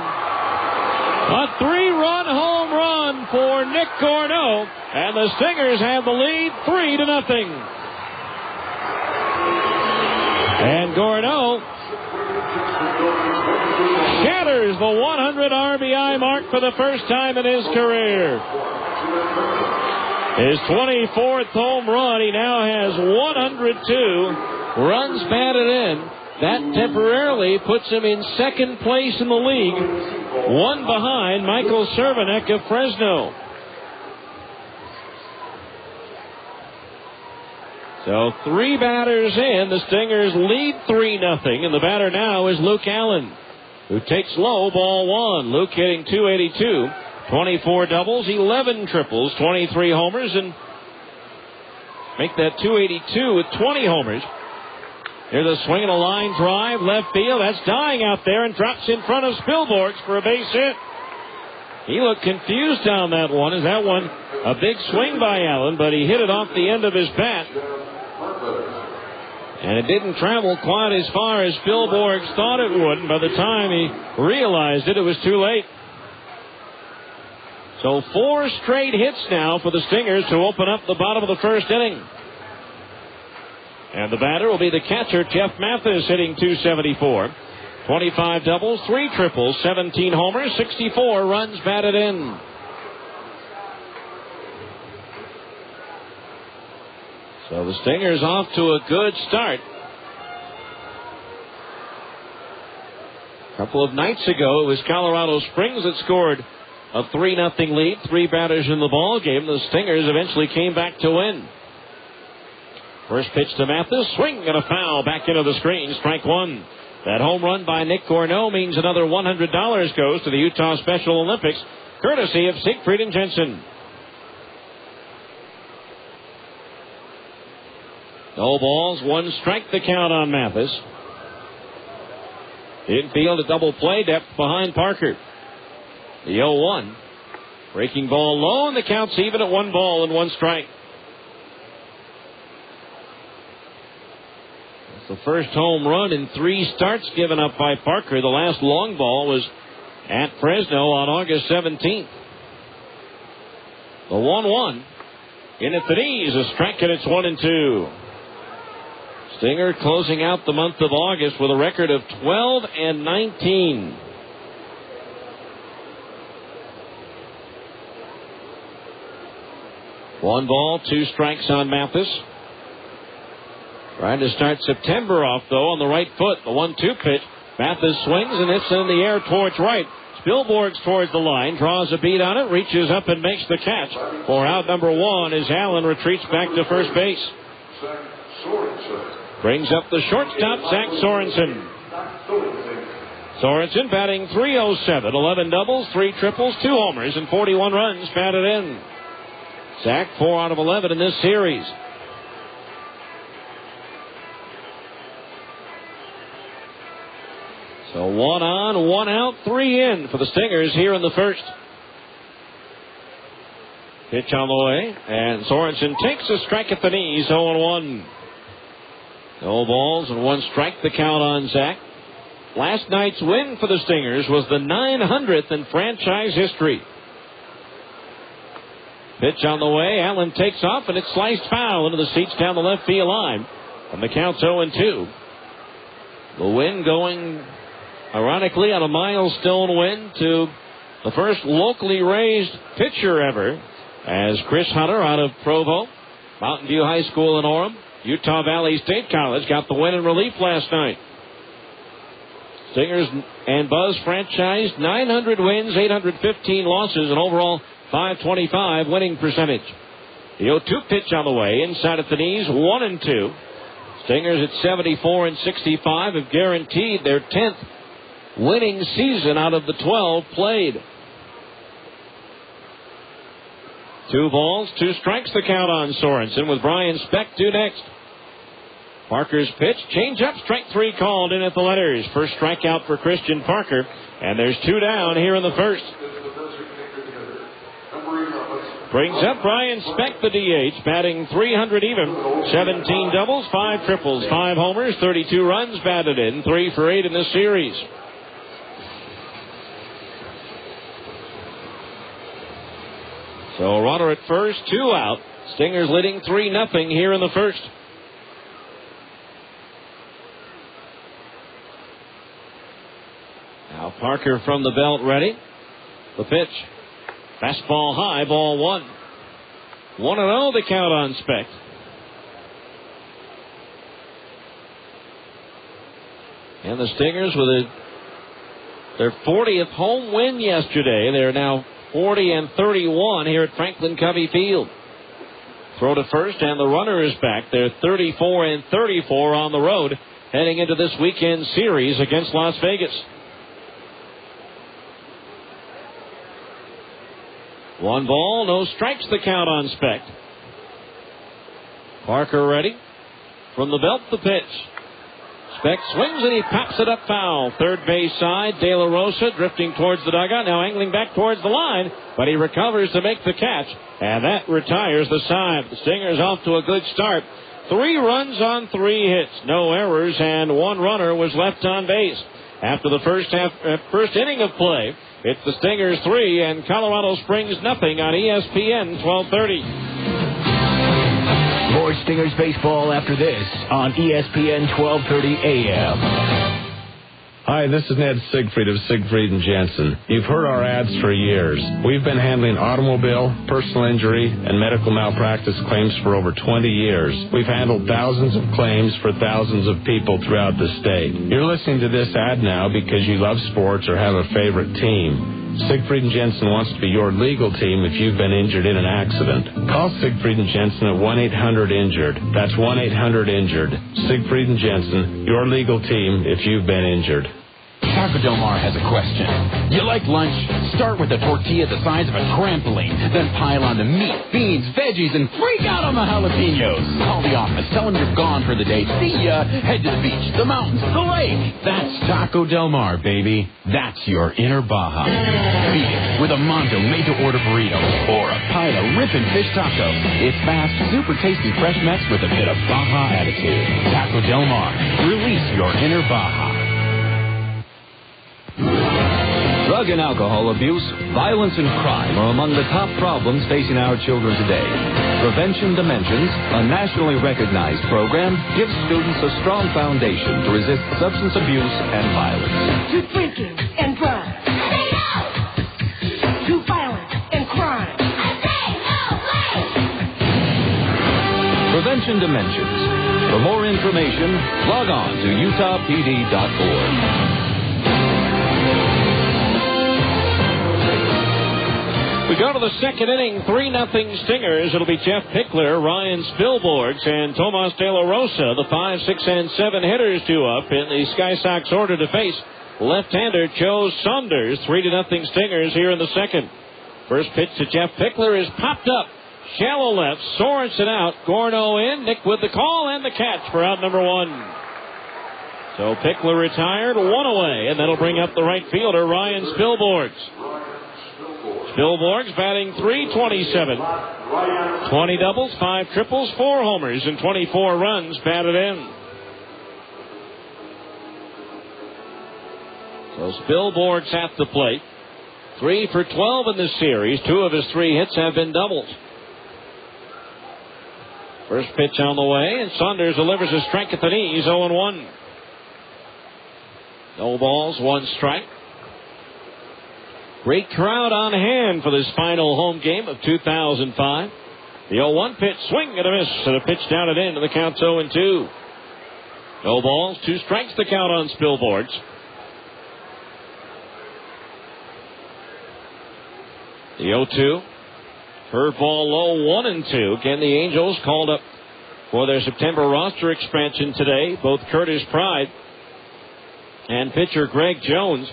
A 3-run home run for Nick Corneau. And the Stingers have the lead 3-0. And Corneau shatters the 100 RBI mark for the first time in his career. His 24th home run. He now has 102 runs batted in. That temporarily puts him in second place in the league, 1 behind Michael Cervenek of Fresno. So 3 batters in. The Stingers lead 3-0. And the batter now is Luke Allen, who takes low, ball 1. Luke hitting .282. 24 doubles, 11 triples, 23 homers, and make that .282 with 20 homers. Here's a swing and a line drive, left field. That's dying out there and drops in front of Spilborghs for a base hit. He looked confused on that one. Is that one a big swing by Allen, but he hit it off the end of his bat. And it didn't travel quite as far as Phil Borgs thought it would. And by the time he realized it, it was too late. So 4 straight hits now for the Stingers to open up the bottom of the first inning. And the batter will be the catcher, Jeff Mathis, hitting .274. 25 doubles, 3 triples, 17 homers, 64 runs batted in. So the Stingers off to a good start. A couple of nights ago, it was Colorado Springs that scored a 3-0 lead. 3 batters in the ball game. The Stingers eventually came back to win. First pitch to Mathis, swing and a foul back into the screen. Strike 1. That home run by Nick Corneau means another $100 goes to the Utah Special Olympics, courtesy of Siegfried and Jensen. No balls, 1 strike the count on Mathis. Infield a double play, depth behind Parker. The 0-1. Breaking ball low, and the count's even at 1 ball and 1 strike. That's the first home run in 3 starts given up by Parker. The last long ball was at Fresno on August 17th. The 1-1. In at the knees, a strike, and it's 1-2. Stinger closing out the month of August with a record of 12-19. One ball, 2 strikes on Mathis. Trying to start September off, though, on the right foot. The 1-2 pitch. Mathis swings, and it's in the air towards right. Spielborgs towards the line, draws a beat on it, reaches up and makes the catch. For out number 1 as Allen retreats back to first base. Brings up the shortstop, Zach Sorensen. Sorensen batting .307, 11 doubles, 3 triples, 2 homers, and 41 runs batted in. Zach 4 out of 11 in this series. So 1 on, 1 out, 3 in for the Stingers here in the first. Pitch on the way, and Sorensen takes a strike at the knees, 0-1. No balls and 1 strike the count on Zach. Last night's win for the Stingers was the 900th in franchise history. Pitch on the way. Allen takes off, and it's sliced foul into the seats down the left field line. And the count's 0-2. The win going, ironically, on a milestone win to the first locally raised pitcher ever, as Chris Hunter out of Provo, Mountain View High School in Orem, Utah Valley State College got the win in relief last night. Stingers and Buzz franchise, 900 wins, 815 losses, and overall .525 winning percentage. The 0-2 pitch on the way, inside at the knees, 1-2. Stingers at 74-65 have guaranteed their 10th winning season out of the 12 played. 2 balls, 2 strikes the count on Sorensen, with Brian Speck due next. Parker's pitch, changeup, strike 3 called in at the letters. First strikeout for Christian Parker, and there's 2 down here in the first. Brings up Brian Speck, the DH, batting .300 even. 17 doubles, 5 triples, 5 homers, 32 runs batted in, 3 for 8 in this series. So runner at first, 2 out. Stingers leading 3-0 here in the first. Now Parker from the belt ready. The pitch. Fastball high, ball 1. 1-0 the count on Speck. And the Stingers with their 40th home win yesterday. They're now 40-31 here at Franklin Covey Field. Throw to first, and the runner is back. They're 34-34 on the road, heading into this weekend series against Las Vegas. 1 ball, no strikes the count on Speck. Parker ready. From the belt, the pitch. Speck swings and he pops it up foul. Third base side, De La Rosa drifting towards the dugout, now angling back towards the line, but he recovers to make the catch, and that retires the side. The Stingers off to a good start. 3 runs on 3 hits, no errors, and 1 runner was left on base. After the first inning of play, it's the Stingers 3 and Colorado Springs nothing on ESPN 1230. More Stingers baseball after this on ESPN 1230 AM. Hi, this is Ned Siegfried of Siegfried & Jensen. You've heard our ads for years. We've been handling automobile, personal injury, and medical malpractice claims for over 20 years. We've handled thousands of claims for thousands of people throughout the state. You're listening to this ad now because you love sports or have a favorite team. Siegfried & Jensen wants to be your legal team if you've been injured in an accident. Call Siegfried & Jensen at 1-800-INJURED. That's 1-800-INJURED. Siegfried & Jensen, your legal team if you've been injured. Taco Del Mar has a question. You like lunch? Start with a tortilla the size of a trampoline, then pile on the meat, beans, veggies, and freak out on the jalapenos. Call the office, tell them you're gone for the day. See ya. Head to the beach, the mountains, the lake. That's Taco Del Mar, baby. That's your inner Baja. Beat it with a Mondo made-to-order burrito or a pile of ripping fish taco. It's fast, super tasty fresh Mex with a bit of Baja attitude. Taco Del Mar. Release your inner Baja. Drug and alcohol abuse, violence, and crime are among the top problems facing our children today. Prevention Dimensions, a nationally recognized program, gives students a strong foundation to resist substance abuse and violence. To drinking and drugs. I say no! To violence and crime. I say no way! Prevention Dimensions. For more information, log on to utahpd.org. We go to the second inning, 3-0 Stingers. It'll be Jeff Pickler, Ryan Spilborghs, and Tomas De La Rosa, the 5, 6, and 7 hitters due up in the Sky Sox order to face left-hander Joe Saunders. 3-0 Stingers here in the second. First pitch to Jeff Pickler is popped up. Shallow left, Sorensen out, Gorno in, Nick with the call and the catch for out number 1. So Pickler retired, 1 away, and that'll bring up the right fielder, Ryan Spilborghs. Spilborghs batting .327. 20 doubles, 5 triples, 4 homers, and 24 runs batted in. So Spilborghs at the plate. 3 for 12 in this series. 2 of his 3 hits have been doubles. First pitch on the way, and Saunders delivers a strike at the knees, 0-1. No balls, 1 strike. Great crowd on hand for this final home game of 2005. The 0-1 pitch, swing and a miss, and a pitch down and in, and the count's 0-2. No balls, 2 strikes the count on Spilborghs. The 0-2. Curveball low, 1-2. Again, the Angels called up for their September roster expansion today. Both Curtis Pride and pitcher Greg Jones.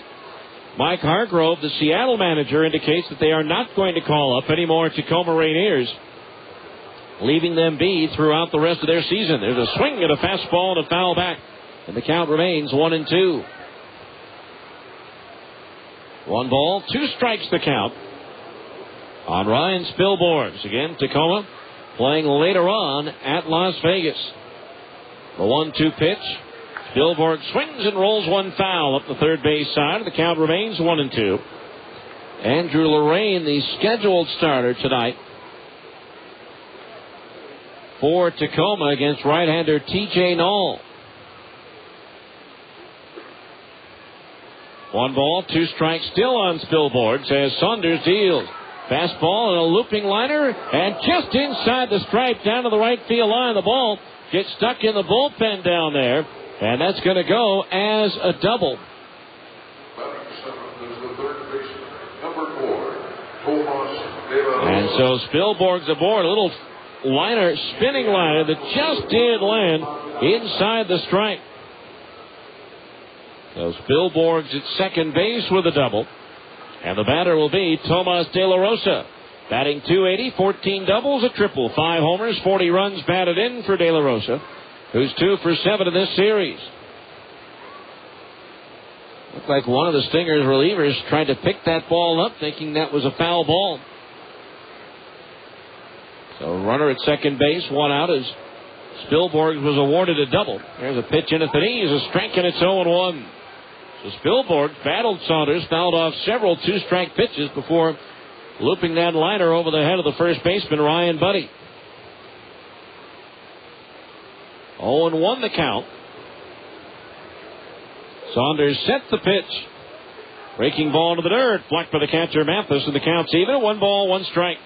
Mike Hargrove, the Seattle manager, indicates that they are not going to call up any more Tacoma Rainiers, leaving them be throughout the rest of their season. There's a swing and a fastball and a foul back, and the count remains 1-2. 1 ball, 2 strikes the count on Ryan Spilborghs. Again, Tacoma playing later on at Las Vegas. The 1-2 pitch. Spilborghs swings and rolls 1 foul up the third base side. The count remains 1-2. Andrew Lorraine, the scheduled starter tonight for Tacoma against right-hander T.J. Knoll. 1 ball, 2 strikes still on Spilborghs as Saunders deals. Fastball and a looping liner, and just inside the stripe down to the right field line. The ball gets stuck in the bullpen down there. And that's going to go as a double. And so Spilborghs aboard. A little liner, spinning liner that just did land inside the stripe. So Spilborghs at second base with a double. And the batter will be Tomas De La Rosa. Batting .280, 14 doubles, a triple, 5 homers, 40 runs batted in for De La Rosa, who's 2 for 7 in this series. Looked like one of the Stingers relievers tried to pick that ball up, thinking that was a foul ball. So runner at second base, 1 out as Spilborg was awarded a double. There's a pitch in at the knees, a strike, and it's 0-1. So Spilborg battled Saunders, fouled off several two-strike pitches before looping that liner over the head of the first baseman, Ryan Budde. 0-1 the count. Saunders set the pitch. Breaking ball to the dirt, blocked by the catcher Mathis, and the count's even. 1 ball, 1 strike.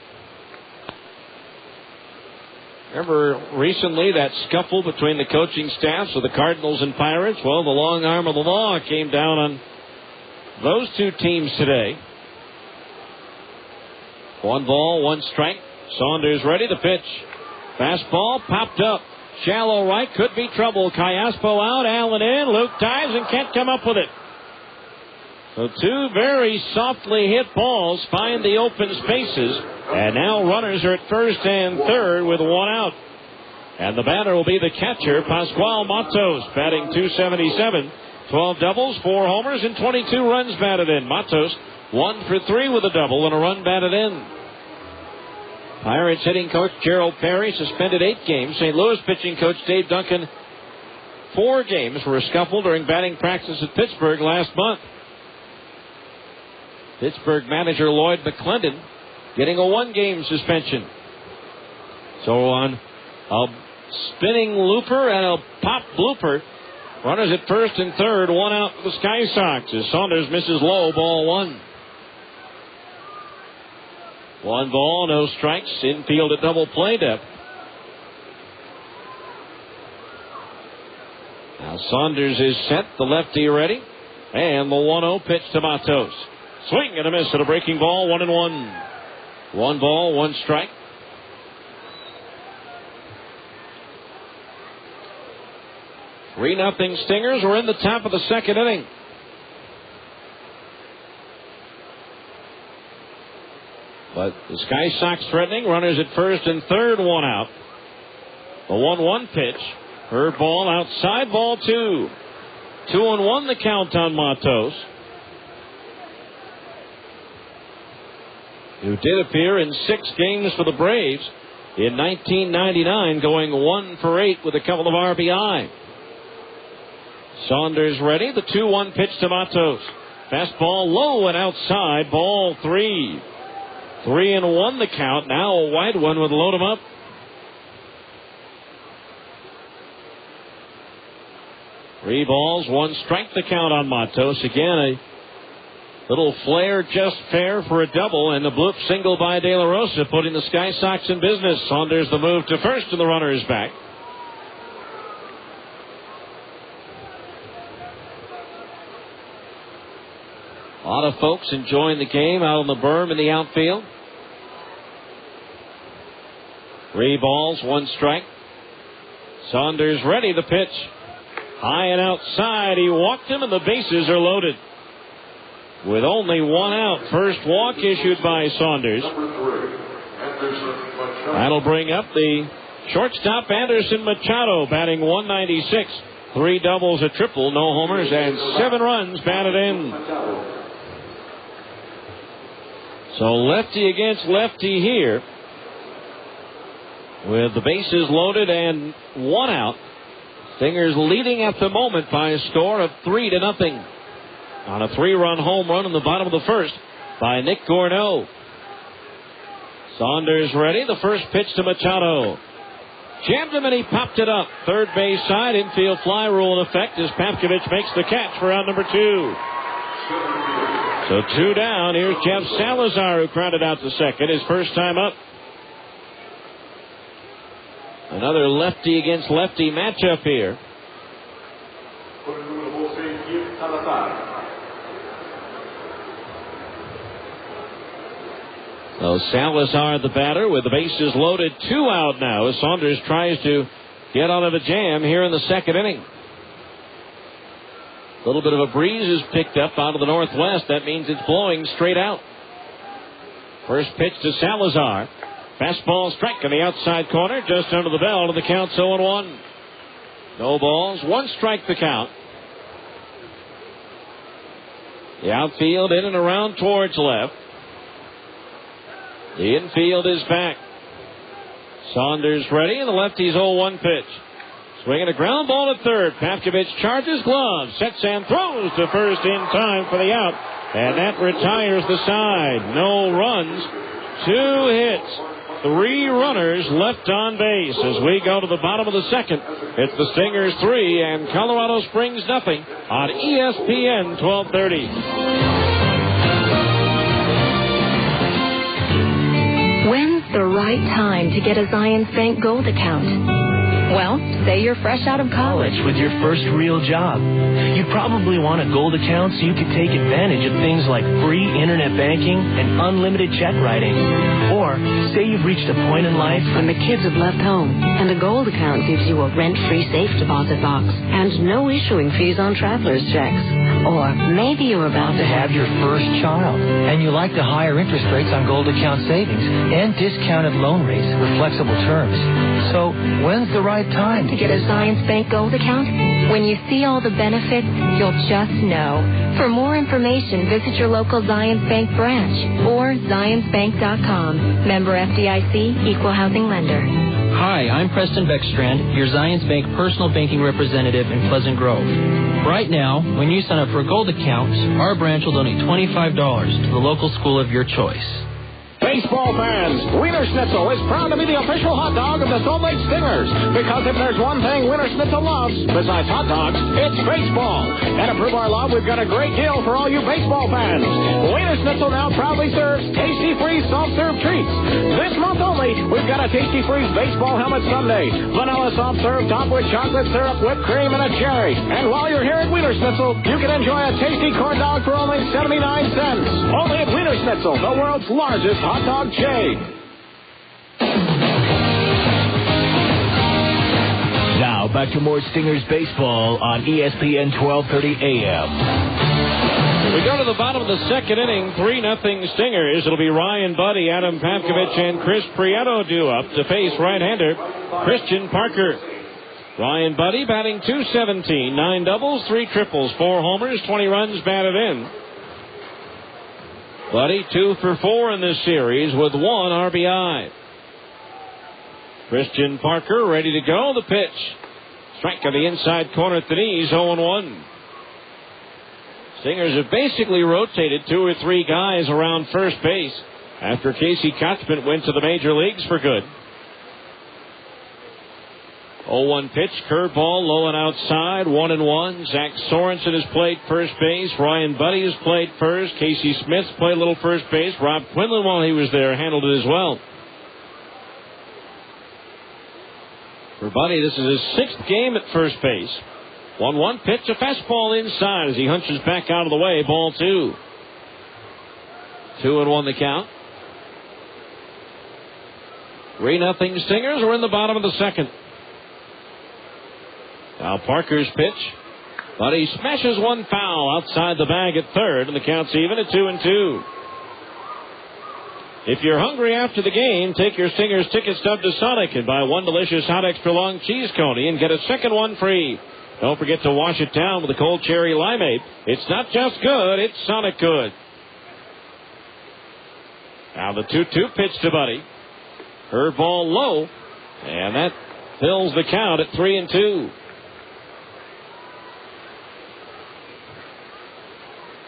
Remember recently that scuffle between the coaching staffs of the Cardinals and Pirates? Well, the long arm of the law came down on those two teams today. 1 ball, 1 strike. Saunders ready to pitch. Fastball popped up. Shallow right, could be trouble. Callaspo out, Allen in. Luke dives and can't come up with it. So 2 very softly hit balls find the open spaces. And now runners are at first and third with 1 out. And the batter will be the catcher, Pascual Matos, batting .277. 12 doubles, 4 homers, and 22 runs batted in. Matos 1 for 3 with a double and a run batted in. Pirates hitting coach Gerald Perry suspended 8 games. St. Louis pitching coach Dave Duncan 4 games for a scuffle during batting practice at Pittsburgh last month. Pittsburgh manager Lloyd McClendon getting a 1-game suspension. So on a spinning looper and a pop blooper, runners at first and third, 1 out for the Sky Sox as Saunders misses low, ball 1. 1 ball, no strikes, infield at double play depth. Now Saunders is set, the lefty ready, and the 1-0 pitch to Matos. Swing and a miss at a breaking ball, 1-1. 1 ball, 1 strike. Three 3-0 Stingers. We're in the top of the second inning. But the Sky Sox threatening. Runners at first and third, 1 out. The 1-1 pitch. Hurt ball outside, ball 2. 2-1 the count on Matos, who did appear in 6 games for the Braves in 1999, going 1 for 8 with a couple of RBI. Saunders ready. The 2-1 pitch to Matos. Fastball low and outside, ball 3. 3-1 the count. Now a wide one would load him up. Three balls, 1 strike the count on Matos. Again, a little flare just fair for a double, and the bloop single by De La Rosa, putting the Sky Sox in business. Saunders the move to first, and the runner is back. A lot of folks enjoying the game out on the berm in the outfield. 3 balls, 1 strike. Saunders ready to pitch. High and outside, he walked him, and the bases are loaded. With only 1 out, first walk issued by Saunders. That'll bring up the shortstop, Anderson Machado, batting .196. 3 doubles, a triple, no homers, and 7 runs batted in. So lefty against lefty here, with the bases loaded and 1 out. Stingers leading at the moment by a score of 3-0 on a 3-run home run in the bottom of the first by Nick Gourneau. Saunders ready. The first pitch to Machado. Jammed him and he popped it up. Third base side, infield fly rule in effect as Papkovich makes the catch for out number 2. So 2 down. Here's Jeff Salazar, who grounded out to second, his first time up. Another lefty against lefty matchup here. So Salazar the batter with the bases loaded, 2 out now as Saunders tries to get out of a jam here in the second inning. A little bit of a breeze is picked up out of the northwest. That means it's blowing straight out. First pitch to Salazar. Fastball strike in the outside corner, just under the bell, and the count's 0-1. No balls, 1 strike the count. The outfield in and around towards left. The infield is back. Saunders ready, and the lefty's 0-1 pitch. Swinging a ground ball to third. Pavkovich charges, glove, sets and throws to first in time for the out. And that retires the side. No runs, 2 hits, 3 runners left on base as we go to the bottom of the second. It's the Stingers 3 and Colorado Springs nothing on ESPN 1230. When's the right time to get a Zions Bank Gold account? Well, say you're fresh out of college with your first real job. You probably want a gold account so you could take advantage of things like free internet banking and unlimited check writing. Or say you've reached a point in life when the kids have left home and a gold account gives you a rent-free safe deposit box and no issuing fees on traveler's checks. Or maybe you're about to have your first child and you like the higher interest rates on gold account savings and discounted loan rates with flexible terms. So when's the right time to get a Zions Bank Gold account? When you see all the benefits, you'll just know. For more information, visit your local Zions Bank branch or zionsbank.com. Member FDIC, Equal Housing Lender. Hi, I'm Preston Beckstrand, your Zions Bank personal banking representative in Pleasant Grove. Right now, when you sign up for a gold account, our branch will donate $25 to the local school of your choice. Baseball fans, Wiener Schnitzel is proud to be the official hot dog of the Salt Lake Stingers. Because if there's one thing Wiener Schnitzel loves, besides hot dogs, it's baseball. And to prove our love, we've got a great deal for all you baseball fans. Wiener Schnitzel now proudly serves Tasty Freeze soft serve treats. This month only, we've got a Tasty Freeze baseball helmet sundae. Vanilla soft serve topped with chocolate syrup, whipped cream, and a cherry. And while you're here at Wiener Schnitzel, you can enjoy a tasty corn dog for only 79 cents. Only at Wiener Schnitzel, the world's largest hot dog chain. Now back to more Stingers baseball on ESPN 1230 AM. We go to the bottom of the second inning, 3-0 Stingers. It'll be Ryan Buddy, Adam Pavkovich, and Chris Prieto due up to face right-hander Christian Parker. Ryan Buddy batting .217, 9 doubles, 3 triples, 4 homers, 20 runs batted in. Buddy 2 for 4 in this series with 1 RBI. Christian Parker ready to go. The pitch. Strike on the inside corner at the knees, 0-1. Stingers have basically rotated 2 or 3 guys around first base after Casey Kotzman went to the major leagues for good. 0-1 pitch, curveball, low and outside, 1-1. Zach Sorensen has played first base. Ryan Buddy has played first. Casey Smith's played a little first base. Rob Quinlan, while he was there, handled it as well. For Buddy, this is his 6th game at first base. 1-1 pitch, a fastball inside as he hunches back out of the way. Ball 2. 2-1 the count. 3-0 Stingers. We're in the bottom of the second. Now Parker's pitch. Buddy smashes one foul outside the bag at third, and the count's even at 2-2. If you're hungry after the game, take your Stingers ticket stub to Sonic and buy 1 delicious hot extra long cheese coney and get a second one free. Don't forget to wash it down with a cold cherry limeade. It's not just good, it's Sonic good. Now the 2-2 pitch to Buddy. Curveball low, and that fills the count at 3-2.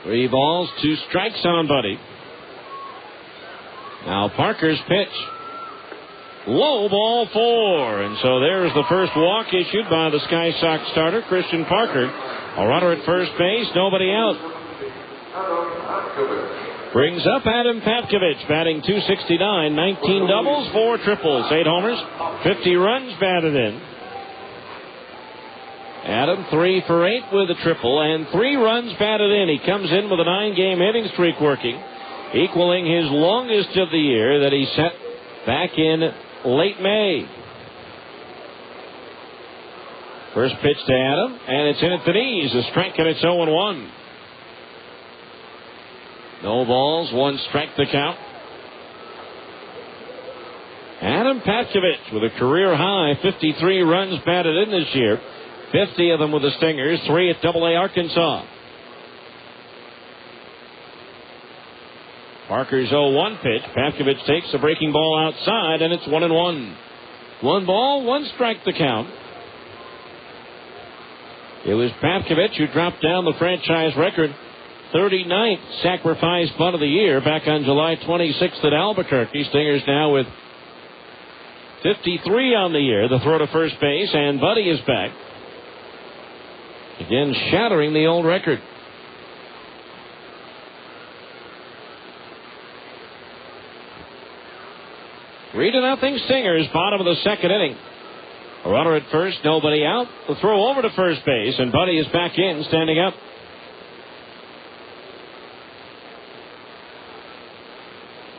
3 balls, 2 strikes on Buddy. Now Parker's pitch. Low, ball 4. And so there's the first walk issued by the Sky Sox starter, Christian Parker. A runner at first base, nobody out. Brings up Adam Pavkovich, batting .269, 19 doubles, 4 triples, 8 homers, 50 runs batted in. Adam 3 for 8 with a triple and 3 runs batted in. He comes in with a 9-game hitting streak working, equaling his longest of the year that he set back in late May. First pitch to Adam, and it's in at the knees. A strike, and it's 0-1. No balls, 1 strike to count. Adam Pavkovich with a career high 53 runs batted in this year. 50 of them with the Stingers, 3 at AA Arkansas. Parker's 0-1 pitch. Pavkovich takes the breaking ball outside, and it's 1-1. 1 ball, 1 strike the count. It was Papkovich who dropped down the franchise record 39th sacrifice bunt of the year back on July 26th at Albuquerque. Stingers now with 53 on the year. The throw to first base, and Buddy is back. Again, shattering the old record. Three to nothing Stingers, bottom of the second inning. A runner at first, nobody out. The throw over to first base, and Buddy is back in, standing up.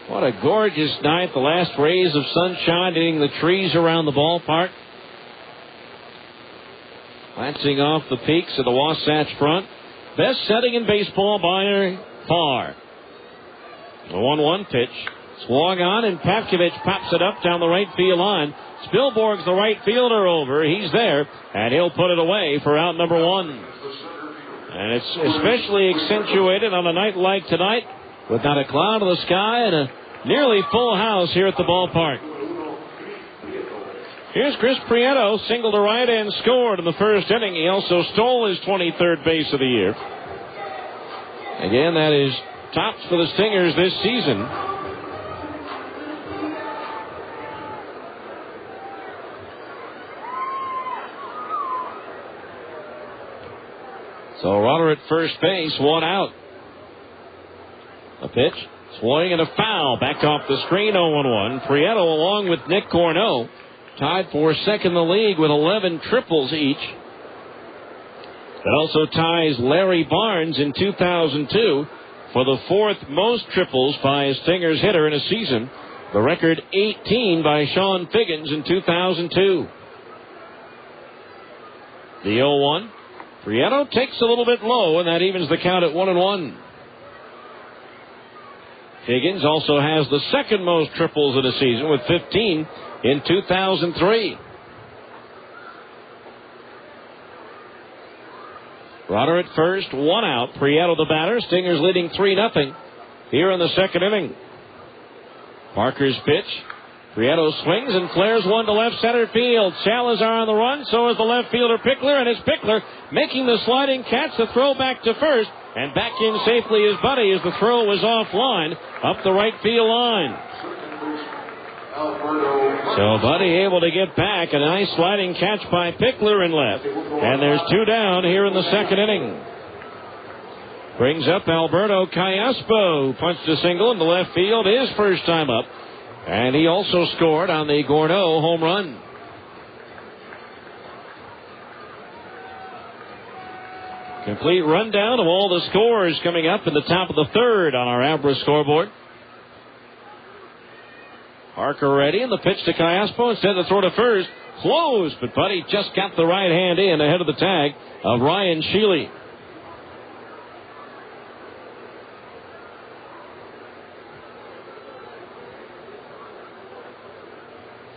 What a gorgeous night. The last rays of sunshine hitting the trees around the ballpark. Glancing off the peaks of the Wasatch Front. Best setting in baseball by far. The 1-1 pitch. Swung on, and Papkovich pops it up down the right field line. Spilborg's the right fielder over. He's there, and he'll put it away for out number 1. And it's especially accentuated on a night like tonight with not a cloud in the sky and a nearly full house here at the ballpark. Here's Chris Prieto, single to right and scored in the first inning. He also stole his 23rd base of the year. Again, that is tops for the Stingers this season. So runner at first base, 1 out. A pitch, swing and a foul. Back off the screen, 0-1. Prieto along with Nick Corneau, tied for second in the league with 11 triples each. That also ties Larry Barnes in 2002 for the 4th most triples by a Stingers hitter in a season. The record 18 by Sean Figgins in 2002. The 0-1. Prieto takes a little bit low, and that evens the count at 1-1. Higgins also has the second most triples in a season with 15 in 2003. Runner at first, 1 out. Prieto the batter. Stingers leading 3-0 here in the second inning. Parker's pitch. Prieto swings and flares one to left center field. Salazar on the run, so is the left fielder Pickler, and it's Pickler making the sliding catch. The throw back to first, and back in safely is Buddy as the throw was offline up the right field line. So Buddy able to get back. A nice sliding catch by Pickler in left. And there's 2 down here in the second inning. Brings up Alberto Callaspo. Punched a single in the left field, his first time up. And he also scored on the Corneau home run. Complete rundown of all the scores coming up in the top of the third on our Abra scoreboard. Parker ready, and the pitch to Callaspo. Instead of the throw to first. Close, but Buddy just got the right hand in ahead of the tag of Ryan Sheely.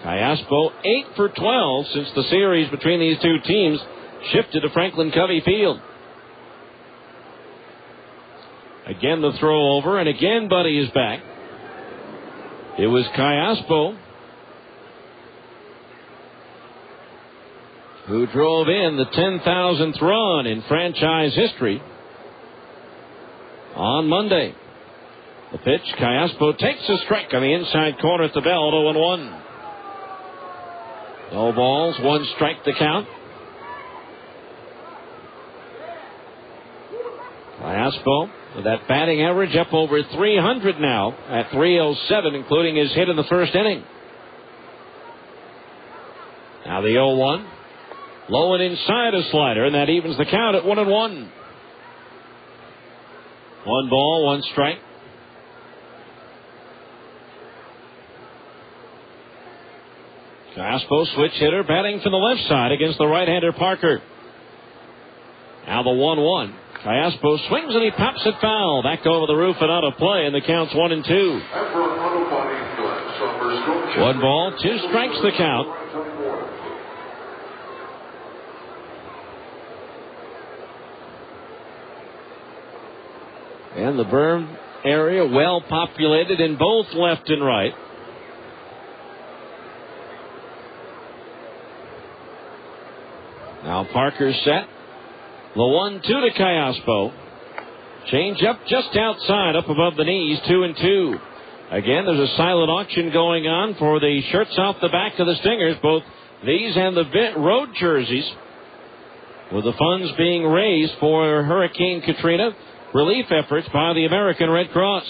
Callaspo 8 for 12 since the series between these two teams shifted to Franklin Covey Field. Again the throw over, and again Buddy is back. It was Callaspo who drove in the 10,000th run in franchise history on Monday. The pitch, Callaspo takes a strike on the inside corner at the belt, 0-1. No balls, 1 strike to count. Callaspo with that batting average up over 300 now at 307, including his hit in the first inning. Now the 0-1. Low and inside a slider, and that evens the count at 1-1. 1 ball, 1 strike. Callaspo, switch hitter, batting from the left side against the right-hander Parker. Now the 1-1. Callaspo swings and he pops it foul. Back over the roof and out of play, and the count's 1-2. 1 ball, 2 strikes the count. And the berm area well populated in both left and right. Now Parker's set. The 1-2 to Cayaspo. Change up just outside, up above the knees, 2-2. Again, there's a silent auction going on for the shirts off the back of the Stingers, both these and the road jerseys, with the funds being raised for Hurricane Katrina relief efforts by the American Red Cross.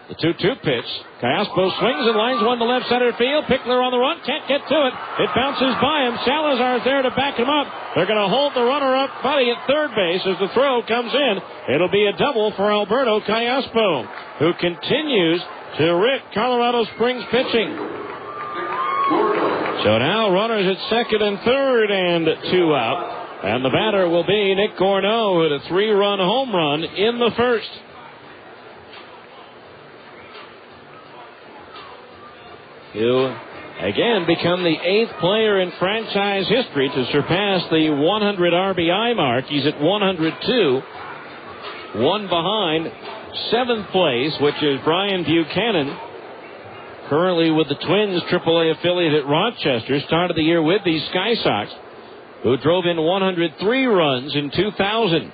The 2-2 pitch. Cayaspo swings and lines one to left center field. Pickler on the run. Can't get to it. It bounces by him. Salazar's there to back him up. They're going to hold the runner up buddy at third base as the throw comes in. It'll be a double for Alberto Cayaspo, who continues to rip Colorado Springs pitching. So now runners at second and third and 2 out. And the batter will be Nick Gorneau, who had a 3-run home run in the first. He'll again become the 8th player in franchise history to surpass the 100 RBI mark. He's at 102. One behind 7th place, which is Brian Buchanan, currently with the Twins AAA affiliate at Rochester. Started the year with the Sky Sox, who drove in 103 runs in 2000.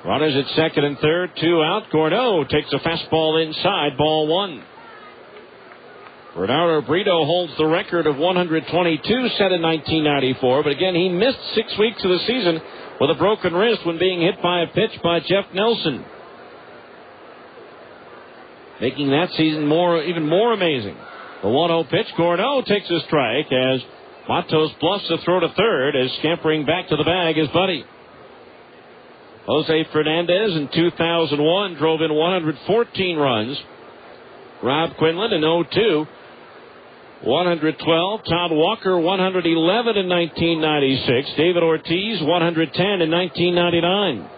Runners at second and third, 2 out. Gorneau takes a fastball inside, ball 1. Bernardo Brito holds the record of 122 set in 1994, but again, he missed 6 weeks of the season with a broken wrist when being hit by a pitch by Jeff Nelson, making that season even more amazing. The 1-0 pitch, Gorneau takes a strike as Matos bluffs the throw to third, as scampering back to the bag is Buddy. Jose Fernandez in 2001 drove in 114 runs. Rob Quinlan in 02, 112. Todd Walker, 111 in 1996. David Ortiz, 110 in 1999.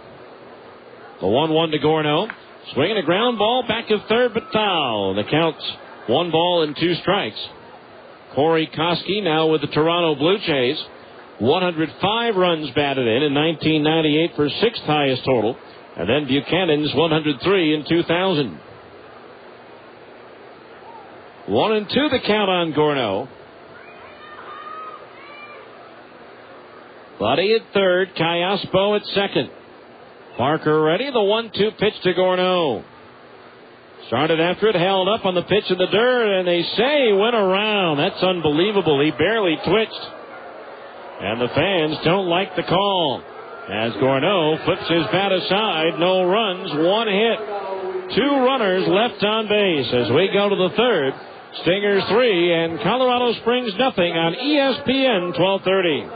The 1-1 to Gorneau. Swinging a ground ball back of third, but foul. The count's 1 ball and 2 strikes. Corey Koski now with the Toronto Blue Jays. 105 runs batted in 1998 for 6th highest total. And then Buchanan's 103 in 2000. 1-2 the count on Gorneau. Buddy at third, Cayaspo at second. Parker ready, the 1-2 pitch to Gorneau. Started after it, held up on the pitch in the dirt, and they say he went around. That's unbelievable. He barely twitched. And the fans don't like the call, as Gorneau flips his bat aside. No runs, 1 hit. 2 runners left on base as we go to the third. Stingers 3 and Colorado Springs nothing on ESPN 1230.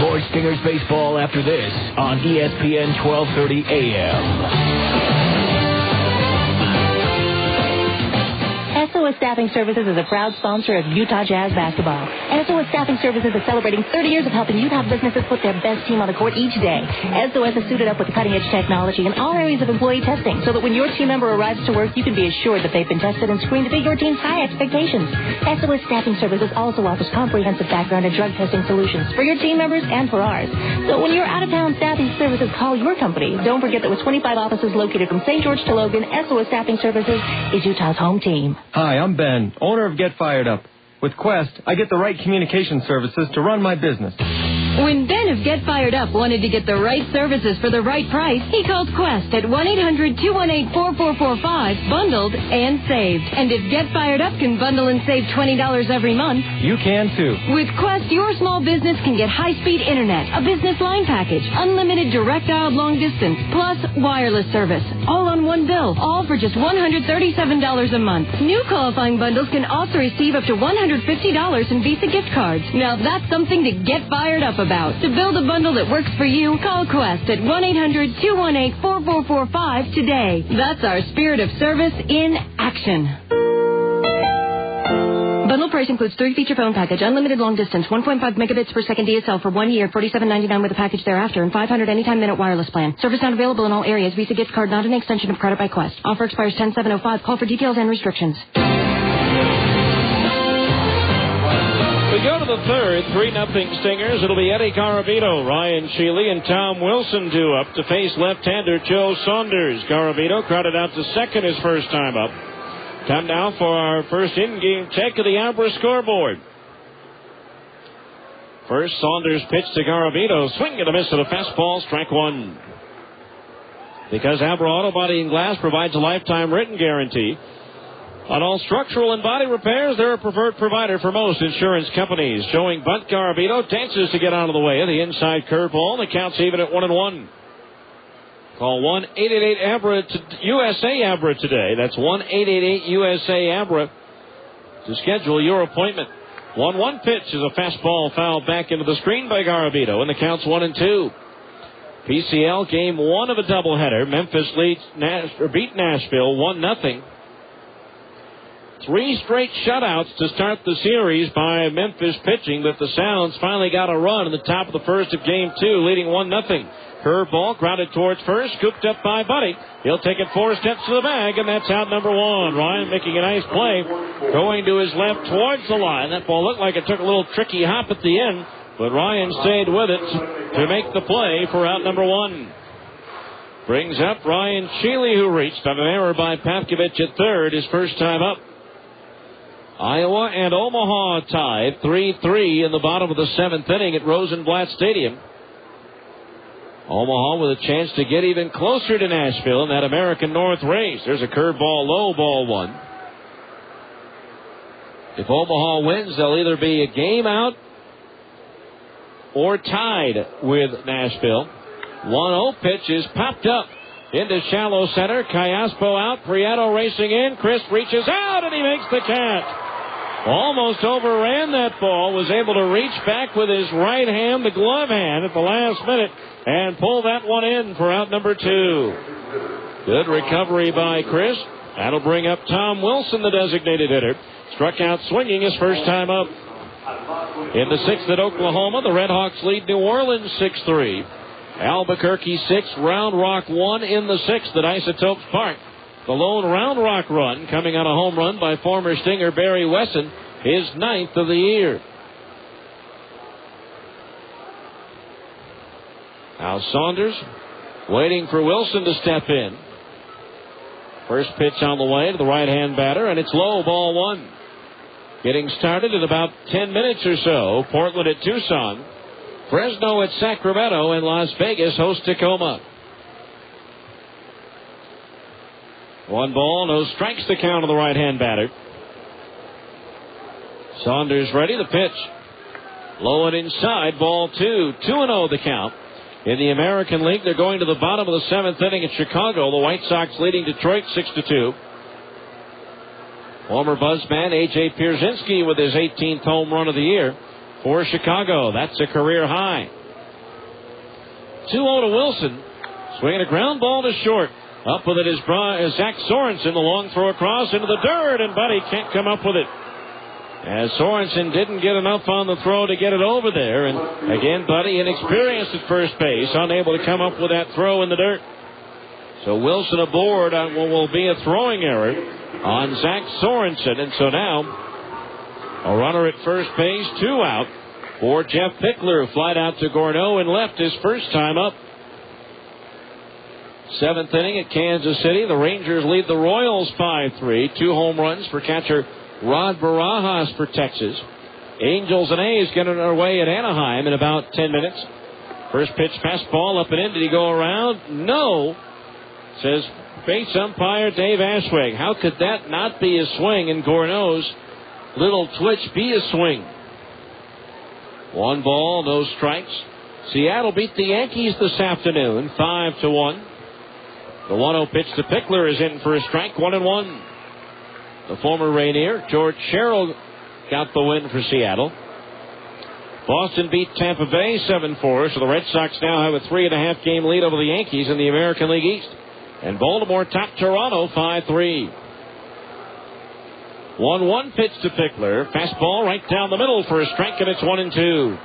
More Stingers baseball after this on ESPN 1230 AM. SOS Staffing Services is a proud sponsor of Utah Jazz basketball. SOS Staffing Services is celebrating 30 years of helping Utah businesses put their best team on the court each day. SOS is suited up with cutting-edge technology in all areas of employee testing, so that when your team member arrives to work, you can be assured that they've been tested and screened to fit your team's high expectations. SOS Staffing Services also offers comprehensive background and drug testing solutions for your team members and for ours. So when your out-of-town staffing services call your company, don't forget that with 25 offices located from St. George to Logan, SOS Staffing Services is Utah's home team. Hi, I'm Ben, owner of Get Fired Up. With Quest, I get the right communication services to run my business. When Ben of Get Fired Up wanted to get the right services for the right price, he called Quest at 1-800-218-4445, bundled and saved. And if Get Fired Up can bundle and save $20 every month, you can too. With Quest, your small business can get high-speed internet, a business line package, unlimited direct-dialed long distance, plus wireless service, all on one bill, all for just $137 a month. New qualifying bundles can also receive up to $150 in Visa gift cards. Now that's something to get fired up about. To build a bundle that works for you, call Quest at 1-800-218-4445 today. That's our spirit of service in action. Bundle price includes 3-feature phone package, unlimited long distance, 1.5 megabits per second DSL for 1 year, $47.99 with a package thereafter, and 500 anytime minute wireless plan. Service not available in all areas. Visa gift card not an extension of credit by Quest. Offer expires 10/7/05. Call for details and restrictions. We go to the third, 3-0 Stingers. It'll be Eddie Garavito, Ryan Sheely, and Tom Wilson due up to face left-hander Joe Saunders. Garavito crowded out to second his first time up. Time now for our first in-game check of the Abra scoreboard. First, Saunders pitch to Garavito. Swing and a miss at a fastball, strike one. Because Abra Auto Body and Glass provides a lifetime written guarantee on all structural and body repairs, they're a preferred provider for most insurance companies. Showing bunt, Garavito dances to get out of the way of the inside curveball. The count's even at 1-1. Call 1-888-ABRA USA Abra today. That's 1-888 USA Abra to schedule your appointment. 1-1 pitch is a fastball fouled back into the screen by Garavito, and the count's 1-2. PCL game 1 of a doubleheader. Memphis beat Nashville 1-0. 3 straight shutouts to start the series by Memphis pitching, but the Sounds finally got a run in the top of the first of game 2, leading 1-0. Curveball grounded towards first, scooped up by Buddy. He'll take it 4 steps to the bag, and that's out number 1. Ryan making a nice play, going to his left towards the line. That ball looked like it took a little tricky hop at the end, but Ryan stayed with it to make the play for out number 1. Brings up Ryan Sheely, who reached on an error by Pavkovich at third, his first time up. Iowa and Omaha tied 3-3 in the bottom of the 7th inning at Rosenblatt Stadium. Omaha with a chance to get even closer to Nashville in that American North race. There's a curveball, low, ball 1. If Omaha wins, they'll either be a game out or tied with Nashville. 1-0 pitch is popped up into shallow center. Cayaspo out. Prieto racing in. Chris reaches out, and he makes the catch. Almost overran that ball. Was able to reach back with his right hand, the glove hand, at the last minute, and pull that one in for out number 2. Good recovery by Chris. That'll bring up Tom Wilson, the designated hitter. Struck out swinging his first time up. In the 6th at Oklahoma, the Red Hawks lead New Orleans 6-3. Albuquerque 6, Round Rock 1 in the 6th at Isotopes Park. The lone Round Rock run coming on a home run by former Stinger Barry Wesson, his 9th of the year. Now Saunders waiting for Wilson to step in. First pitch on the way to the right-hand batter, and it's low, ball 1. Getting started in about 10 minutes or so. Portland at Tucson. Fresno at Sacramento, and Las Vegas hosts Tacoma. 1 ball, no strikes to count on the right-hand batter. Saunders ready, the pitch. Low and inside, ball 2. 2-0 the count. In the American League, they're going to the bottom of the 7th inning at Chicago. The White Sox leading Detroit 6-2. Former Buzzman A.J. Pierzynski with his 18th home run of the year for Chicago. That's a career high. 2-0 to Wilson. Swinging a ground ball to short. Up with it is Zach Sorensen. The long throw across into the dirt, and Buddy can't come up with it. As Sorensen didn't get enough on the throw to get it over there. And again, Buddy, inexperienced at first base, unable to come up with that throw in the dirt. So Wilson aboard on what will be a throwing error on Zach Sorensen. And so now a runner at first base, 2 out for Jeff Pickler. Flied out to Gorneau and left his first time up. 7th inning at Kansas City. The Rangers lead the Royals 5-3. 2 home runs for catcher Rod Barajas for Texas. Angels and A's getting their way at Anaheim in about 10 minutes. First pitch fastball up and in. Did he go around? No, says base umpire Dave Ashwig. How could that not be a swing and Gorneau's little twitch be a swing? 1 ball, no strikes. Seattle beat the Yankees this afternoon 5-1. The 1-0 pitch to Pickler is in for a strike, 1-1. The former Rainier, George Sherrill, got the win for Seattle. Boston beat Tampa Bay 7-4, so the Red Sox now have a 3.5 game lead over the Yankees in the American League East. And Baltimore topped Toronto 5-3. 1-1 pitch to Pickler. Fastball right down the middle for a strike, and it's 1-2.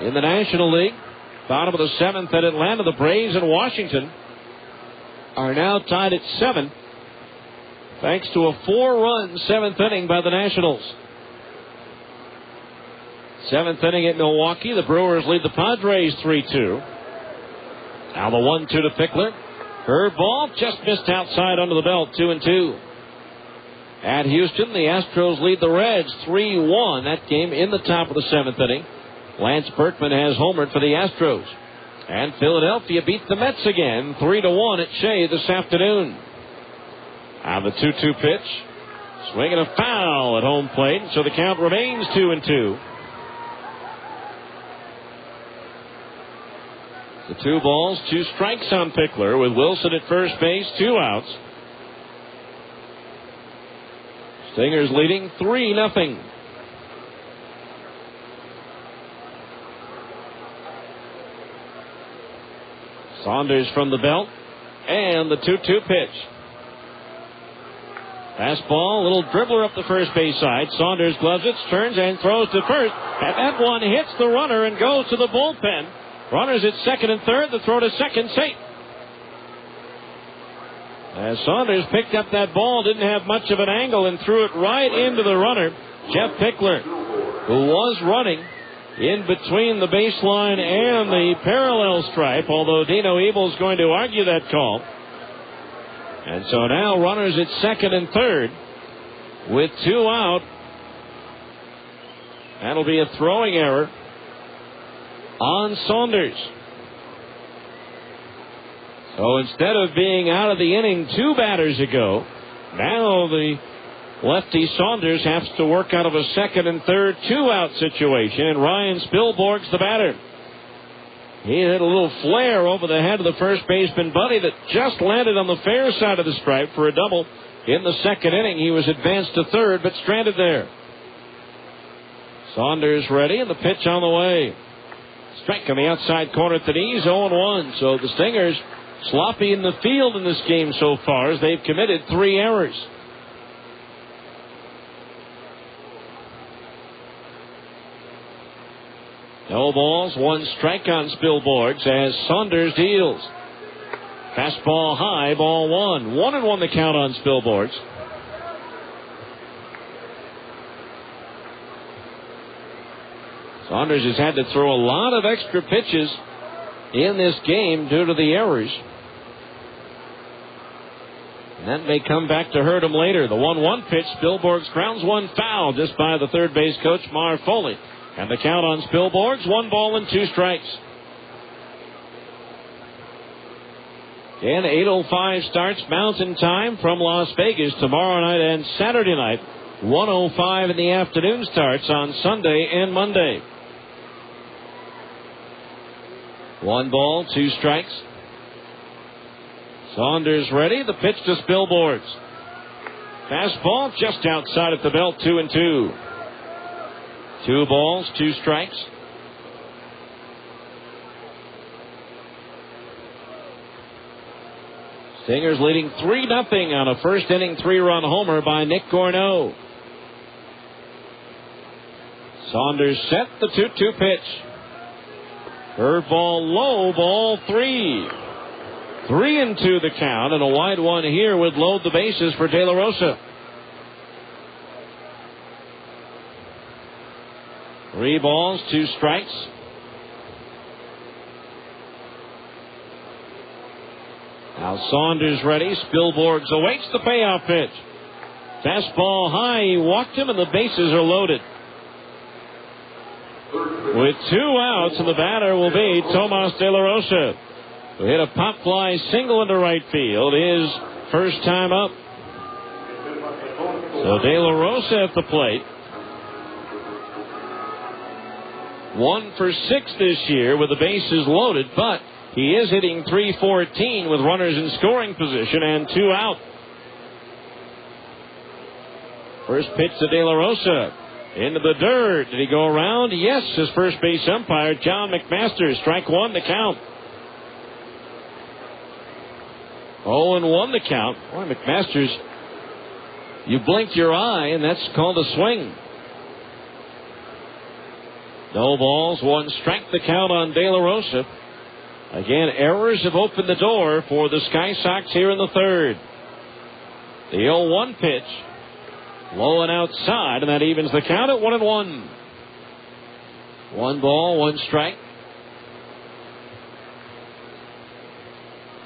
In the National League, bottom of the 7th at Atlanta, the Braves and Washington are now tied at 7, thanks to a 4-run 7th inning by the Nationals. 7th inning at Milwaukee. The Brewers lead the Padres 3-2. Now the 1-2 to Pickler. Curveball just missed outside under the belt, 2-2. at Houston. The Astros lead the Reds 3-1. That game in the top of the 7th inning. Lance Berkman has homered for the Astros. And Philadelphia beat the Mets again 3-1 at Shea this afternoon. On the 2-2 pitch. Swinging a foul at home plate. So the count remains 2-2. The 2 balls, 2 strikes on Pickler with Wilson at first base, 2 outs. Stingers leading 3-0. Saunders from the belt, and the 2-2 pitch. Fastball, a little dribbler up the first base side. Saunders gloves it, turns and throws to first. And that one hits the runner and goes to the bullpen. Runners at second and third. The throw to second, safe. As Saunders picked up that ball, didn't have much of an angle and threw it right into the runner, Jeff Pickler, who was running in between the baseline and the parallel stripe, although Dino Ebel's going to argue that call. And so now runners at second and third with 2 out. That'll be a throwing error on Saunders. So instead of being out of the inning 2 batters ago, now the lefty Saunders has to work out of a second and third 2-out situation, and Ryan Spilborgh's the batter. He hit a little flare over the head of the first baseman, Buddy, that just landed on the fair side of the stripe for a double in the second inning. He was advanced to third, but stranded there. Saunders ready, and the pitch on the way. Strike on the outside corner at the knees, 0-1. So the Stingers sloppy in the field in this game so far as they've committed 3 errors. No balls, 1 strike on Spilborghs as Saunders deals. Fastball high, ball 1. 1-1 the count on Spilborghs. Saunders has had to throw a lot of extra pitches in this game due to the errors. And that may come back to hurt him later. The 1-1 pitch, Spilborghs grounds one foul just by the third base coach, Mar Foley. And the count on Spilborghs, 1 ball and 2 strikes. And 8:05 starts Mountain Time from Las Vegas tomorrow night and Saturday night. 1:05 in the afternoon starts on Sunday and Monday. 1 ball, 2 strikes. Saunders ready. The pitch to Spilborghs. Fastball just outside at the belt, 2-2. 2 balls, 2 strikes. Stingers leading 3-0 on a first inning 3-run homer by Nick Gorneau. Saunders set, the 2-2 pitch. Curveball low, ball 3. 3-2 the count, and a wide one here would load the bases for De La Rosa. 3 balls, 2 strikes. Now Saunders ready. Spilborghs awaits the payoff pitch. Fastball high. He walked him, and the bases are loaded. With 2 outs, and the batter will be Tomas De La Rosa, who hit a pop fly single into right field, his first time up. So De La Rosa at the plate. 1 for 6 this year with the bases loaded, but he is hitting .314 with runners in scoring position and 2 out. First pitch to De La Rosa. Into the dirt. Did he go around? Yes, his first base umpire, John McMaster. Strike 1 to count. 0-1 the count. Boy, McMaster's, you blink your eye, and that's called a swing. No balls, 1 strike the count on De La Rosa. Again, errors have opened the door for the Sky Sox here in the third. The 0-1 pitch. Low and outside, and that evens the count at 1-1. 1 ball, 1 strike.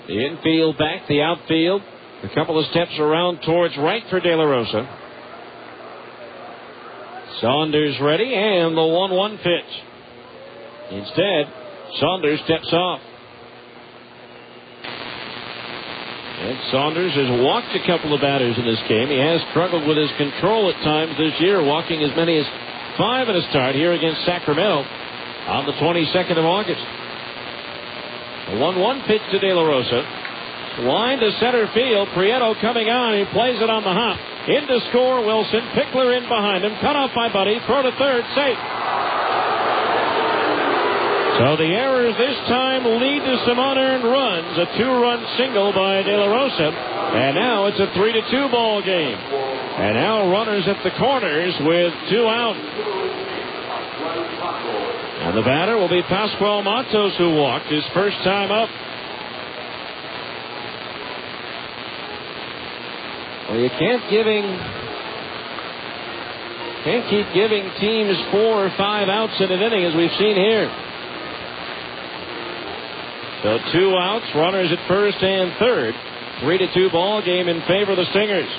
The infield back, the outfield. A couple of steps around towards right for De La Rosa. Saunders ready, and the 1-1 pitch. Instead, Saunders steps off. And Saunders has walked a couple of batters in this game. He has struggled with his control at times this year, walking as many as 5 in a start here against Sacramento on the 22nd of August. The 1-1 pitch to De La Rosa. Line to center field. Prieto coming on. He plays it on the hop. In to score, Wilson. Pickler in behind him. Cut off by Buddy. Throw to third. Safe. So the errors this time lead to some unearned runs. A 2-run single by De La Rosa. And now it's a 3-2 ball game. And now runners at the corners with 2 out. And the batter will be Pascual Matos, who walked his first time up. Well, you can't keep giving teams 4 or 5 outs in an inning, as we've seen here. So 2 outs, runners at first and third. 3-2 ball game in favor of the Stingers.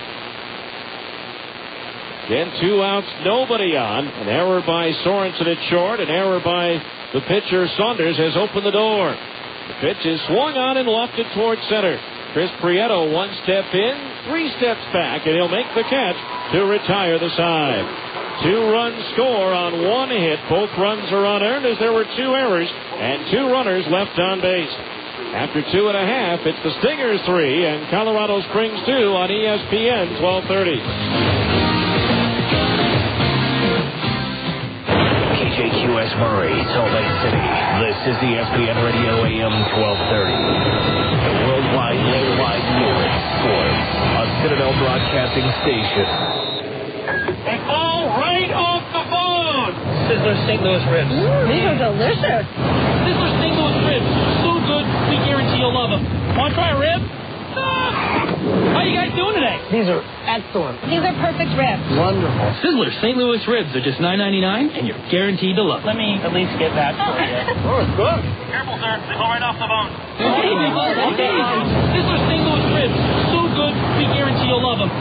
Again, 2 outs, nobody on. An error by Sorensen at short. An error by the pitcher Saunders has opened the door. The pitch is swung on and lofted towards center. Chris Prieto 1 step in, 3 steps back, and he'll make the catch to retire the side. 2-run score on 1 hit. Both runs are unearned as there were 2 errors and 2 runners left on base. After 2.5, it's the Stingers 3 and Colorado Springs 2 on ESPN 1230. KJQS Murray, Salt Lake City. This is ESPN Radio AM 1230. The worldwide news sports. A Citadel Broadcasting Station. They fall right off the bone. Sizzler St. Louis ribs. These are delicious. Sizzler St. Louis ribs. So good, we guarantee you'll love them. Want to try a rib? How you guys doing today? These are excellent. These are perfect ribs. Wonderful. Sizzler St. Louis ribs are just $9.99, and you're guaranteed to love them. Let me at least get that for you. Oh, it's good. Careful, sir. They fall right off the bone. Sizzler St. Louis ribs. So good, we guarantee you'll love them.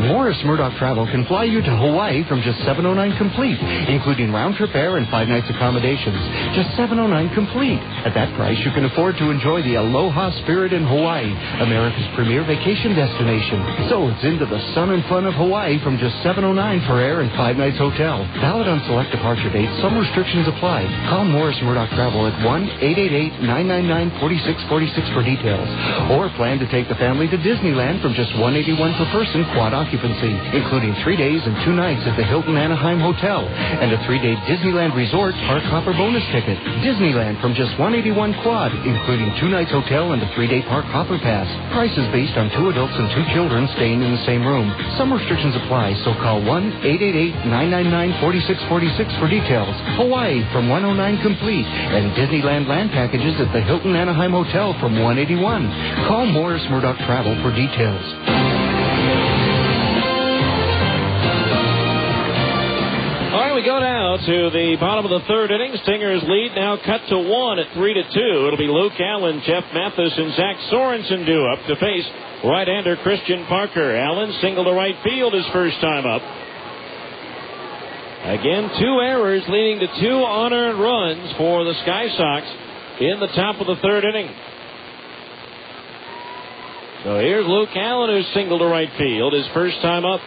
Morris Murdoch Travel can fly you to Hawaii from just $709 complete, including round-trip air and 5 nights accommodations. Just $709 complete. At that price, you can afford to enjoy the aloha spirit in Hawaii, America's premier vacation destination. So it's into the sun and fun of Hawaii from just $709 for air and 5 nights hotel. Valid on select departure dates. Some restrictions apply. Call Morris Murdoch Travel at 1-888-999-4646 for details. Or plan to take the family to Disneyland from just $181 per person, quad occupancy, including 3 days and 2 nights at the Hilton Anaheim Hotel and a 3-day Disneyland Resort Park Hopper bonus ticket. Disneyland from just $181 quad, including 2 nights hotel and a 3-day Park Hopper pass. Prices based on 2 adults and 2 children staying in the same room. Some restrictions apply, so call 1-888-999-4646 for details. Hawaii from $109 complete and Disneyland land packages at the Hilton Anaheim Hotel from $181. Call Morris Murdoch Travel for details. All right, we go now to the bottom of the third inning. Stingers lead now cut to 1 at 3-2. It'll be Luke Allen, Jeff Mathis, and Zach Sorensen due up to face right-hander Christian Parker. Allen single to right field his first time up. Again, 2 errors leading to 2 unearned runs for the Sky Sox in the top of the third inning. So here's Luke Allen, who's single to right field his first time up.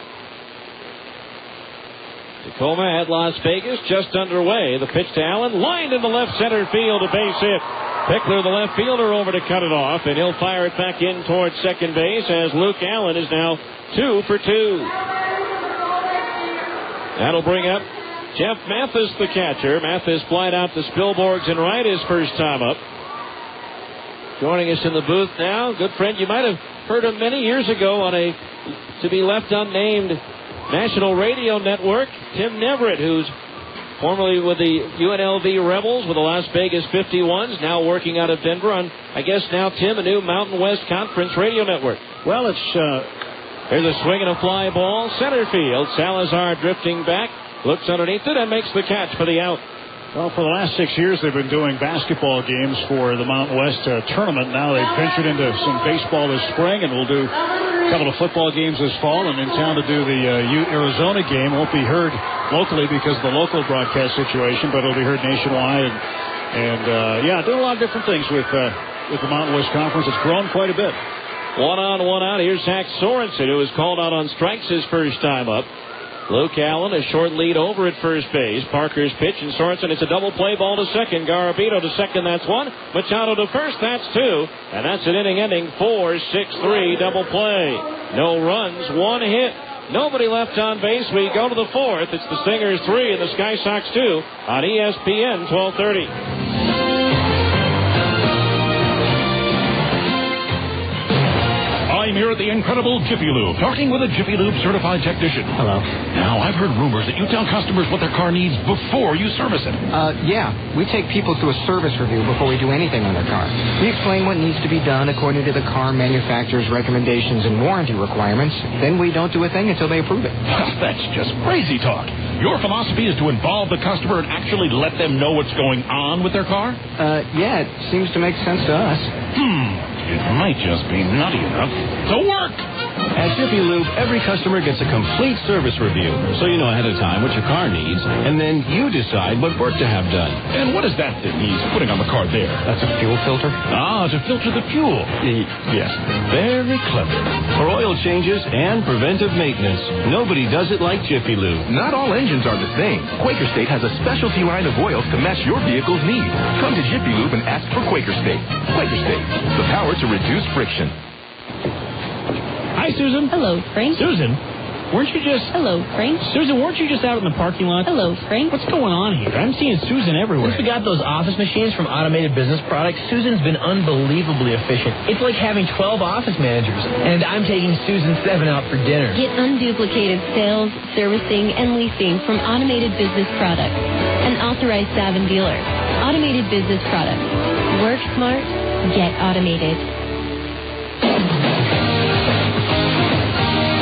Tacoma at Las Vegas just underway. The pitch to Allen, lined in the left center field, a base hit. Pickler, the left fielder, over to cut it off, and he'll fire it back in towards second base as Luke Allen is now 2 for 2. That'll bring up Jeff Mathis, the catcher. Mathis flied out to Spilborghs and right his first time up. Joining us in the booth now, good friend. You might have heard him many years ago on a to be left unnamed national radio network. Tim Neverett, who's formerly with the UNLV Rebels with the Las Vegas 51s, now working out of Denver on, I guess now, Tim, a new Mountain West Conference radio network. Well, it's here's a swing and a fly ball, center field. Salazar drifting back, looks underneath it and makes the catch for the out. Well, for the last 6 years, they've been doing basketball games for the Mountain West tournament. Now they've ventured into some baseball this spring, and will do a couple of football games this fall and in town to do the Ute-Arizona game. Won't be heard locally because of the local broadcast situation, but it'll be heard nationwide. And doing a lot of different things with the Mountain West Conference. It's grown quite a bit. 1 on, 1 out. Here's Zach Sorensen, who was called out on strikes his first time up. Luke Allen, a short lead over at first base. Parker's pitch, and Sorensen, it's a double play ball to second. Garabito to second, that's 1. Machado to first, that's 2. And that's an inning-ending 4-6-3 double play. No runs, 1 hit. Nobody left on base. We go to the 4th. It's the Stingers 3 and the Sky Sox 2 on ESPN 1230. I'm here at the incredible Jiffy Lube, talking with a Jiffy Lube certified technician. Hello. Now, I've heard rumors that you tell customers what their car needs before you service it. Yeah. We take people through a service review before we do anything on their car. We explain what needs to be done according to the car manufacturer's recommendations and warranty requirements. Then we don't do a thing until they approve it. That's just crazy talk. Your philosophy is to involve the customer and actually let them know what's going on with their car? Yeah, it seems to make sense to us. It might just be nutty enough to work. At Jiffy Lube, every customer gets a complete service review, so you know ahead of time what your car needs, and then you decide what work to have done. And what is that thing he's putting on the car there? That's a fuel filter. Ah, to filter the fuel. Yes, very clever. For oil changes and preventive maintenance, nobody does it like Jiffy Lube. Not all engines are the same. Quaker State has a specialty line of oils to match your vehicle's needs. Come to Jiffy Lube and ask for Quaker State. Quaker State, the power to reduce friction. Hi, Susan. Hello, Frank. Susan, weren't you just... Hello, Frank. Susan, weren't you just out in the parking lot? Hello, Frank. What's going on here? I'm seeing Susan everywhere. Since we got those office machines from Automated Business Products, Susan's been unbelievably efficient. It's like having 12 office managers. And I'm taking Susan 7 out for dinner. Get unduplicated sales, servicing, and leasing from Automated Business Products, an authorized Savin dealer. Automated Business Products. Work smart, get automated.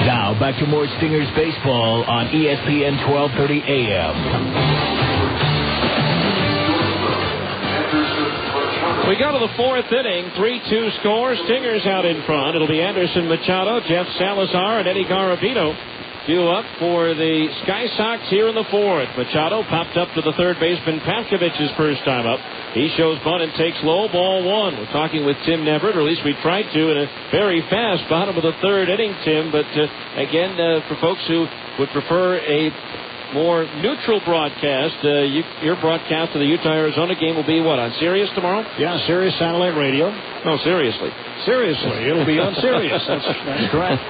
Now, back to more Stingers baseball on ESPN 1230 AM. We go to the 4th inning, 3-2 score. Stingers out in front. It'll be Anderson Machado, Jeff Salazar, and Eddie Garabito due up for the Sky Sox here in the 4th. Machado popped up to the third baseman Pavkovich's first time up. He shows bunt and takes low, ball 1. We're talking with Tim Neverett, or at least we tried to, in a very fast bottom of the 3rd inning, Tim. But again, for folks who would prefer a more neutral broadcast, your broadcast of the Utah-Arizona game will be what, on Sirius tomorrow? Yeah, Sirius Satellite Radio. No, seriously. Seriously, it'll be on Sirius. That's correct.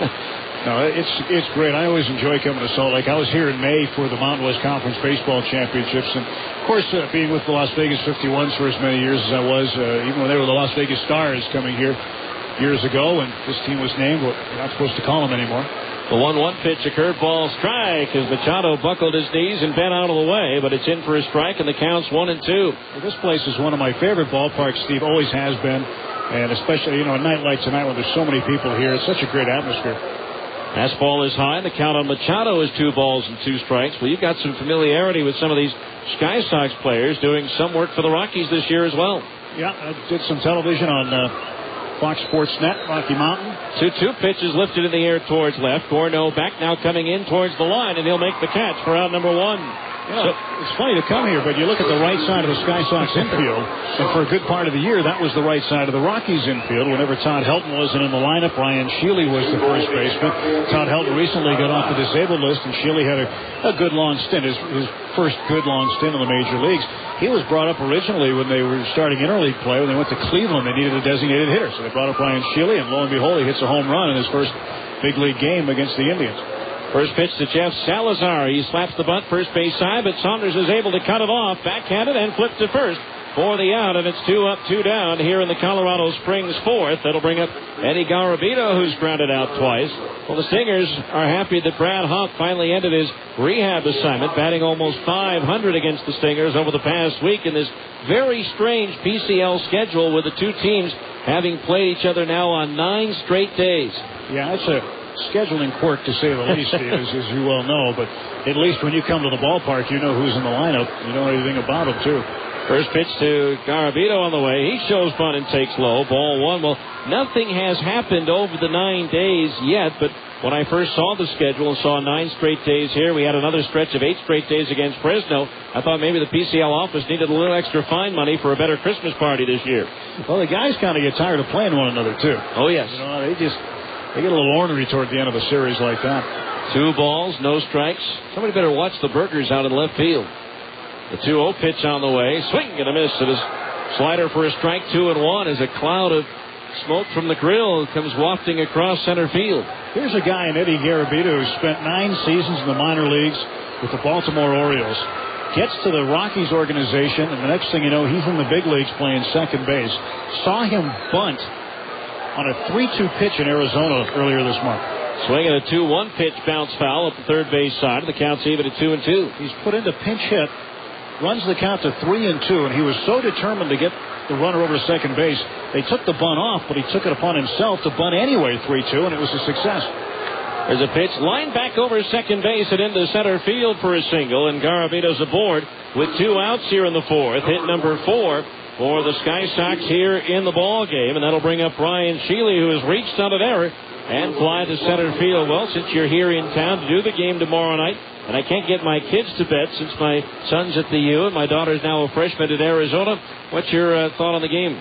No, it's great. I always enjoy coming to Salt Lake. I was here in May for the Mountain West Conference Baseball Championships. And, of course, being with the Las Vegas 51s for as many years as I was, even when they were the Las Vegas Stars coming here years ago, and this team was named what you're not supposed to call them anymore. The 1-1 pitch, a curveball strike as Machado buckled his knees and bent out of the way, but it's in for a strike, and the count's 1-2. Well, this place is one of my favorite ballparks, Steve, always has been, and especially, a night like tonight when there's so many people here. It's such a great atmosphere. Fastball is high. The count on Machado is 2 balls and 2 strikes. Well, you've got some familiarity with some of these Sky Sox players doing some work for the Rockies this year as well. Yeah, I did some television on Fox Sports Net, Rocky Mountain. 2-2 pitches lifted in the air towards left. Gorno back now coming in towards the line, and he'll make the catch for out number 1. It's funny to come here, but you look at the right side of the Sky Sox infield, and for a good part of the year, that was the right side of the Rockies infield. Whenever Todd Helton wasn't in the lineup, Ryan Sheely was the first baseman. Todd Helton recently got off the disabled list, and Sheely had a good long stint, his first good long stint in the major leagues. He was brought up originally when they were starting interleague play. When they went to Cleveland, they needed a designated hitter, so they brought up Ryan Sheely, and lo and behold, he hits a home run in his first big league game against the Indians. First pitch to Jeff Salazar. He slaps the bunt first base side, but Saunders is able to cut it off, backhanded, and flip to first for the out, and it's 2 up, 2 down here in the Colorado Springs 4th. That'll bring up Eddie Garabito, who's grounded out twice. Well, the Stingers are happy that Brad Hawk finally ended his rehab assignment, batting almost .500 against the Stingers over the past week in this very strange PCL schedule with the two teams having played each other now on 9 straight days. Yeah, scheduling quirk, to say the least, Steve, as you well know. But at least when you come to the ballpark, you know who's in the lineup. You know everything about them, too. First pitch to Garabito on the way. He shows bunt and takes low. Ball one. Well, nothing has happened over the 9 days yet, but when I first saw the schedule and saw 9 straight days here, we had another stretch of 8 straight days against Fresno. I thought maybe the PCL office needed a little extra fine money for a better Christmas party this year. Well, the guys kind of get tired of playing one another, too. Oh, yes. You know, they get a little ornery toward the end of a series like that. 2 balls, no strikes. Somebody better watch the Burgers out in left field. The 2-0 pitch on the way. Swing and a miss. It is slider for a strike. 2-1 as a cloud of smoke from the grill comes wafting across center field. Here's a guy in Eddie Garabito who spent 9 seasons in the minor leagues with the Baltimore Orioles. Gets to the Rockies organization, and the next thing you know, he's in the big leagues playing second base. Saw him bunt on a 3-2 pitch in Arizona earlier this month. Swinging a 2-1 pitch, bounce foul up the third base side. The count's even at 2-2. He's put into pinch hit. Runs the count to 3-2, and he was so determined to get the runner over to second base. They took the bunt off, but he took it upon himself to bunt anyway 3-2, and it was a success. There's a pitch, line back over second base and into center field for a single, and Garabito's aboard with 2 outs here in the 4th. Hit number 4 for the Sky Sox here in the ball game, and that'll bring up Ryan Sheely, who has reached on an error and fly to center field. Well, since you're here in town to do the game tomorrow night, and I can't get my kids to bed since my son's at the U and my daughter's now a freshman at Arizona, what's your thought on the game?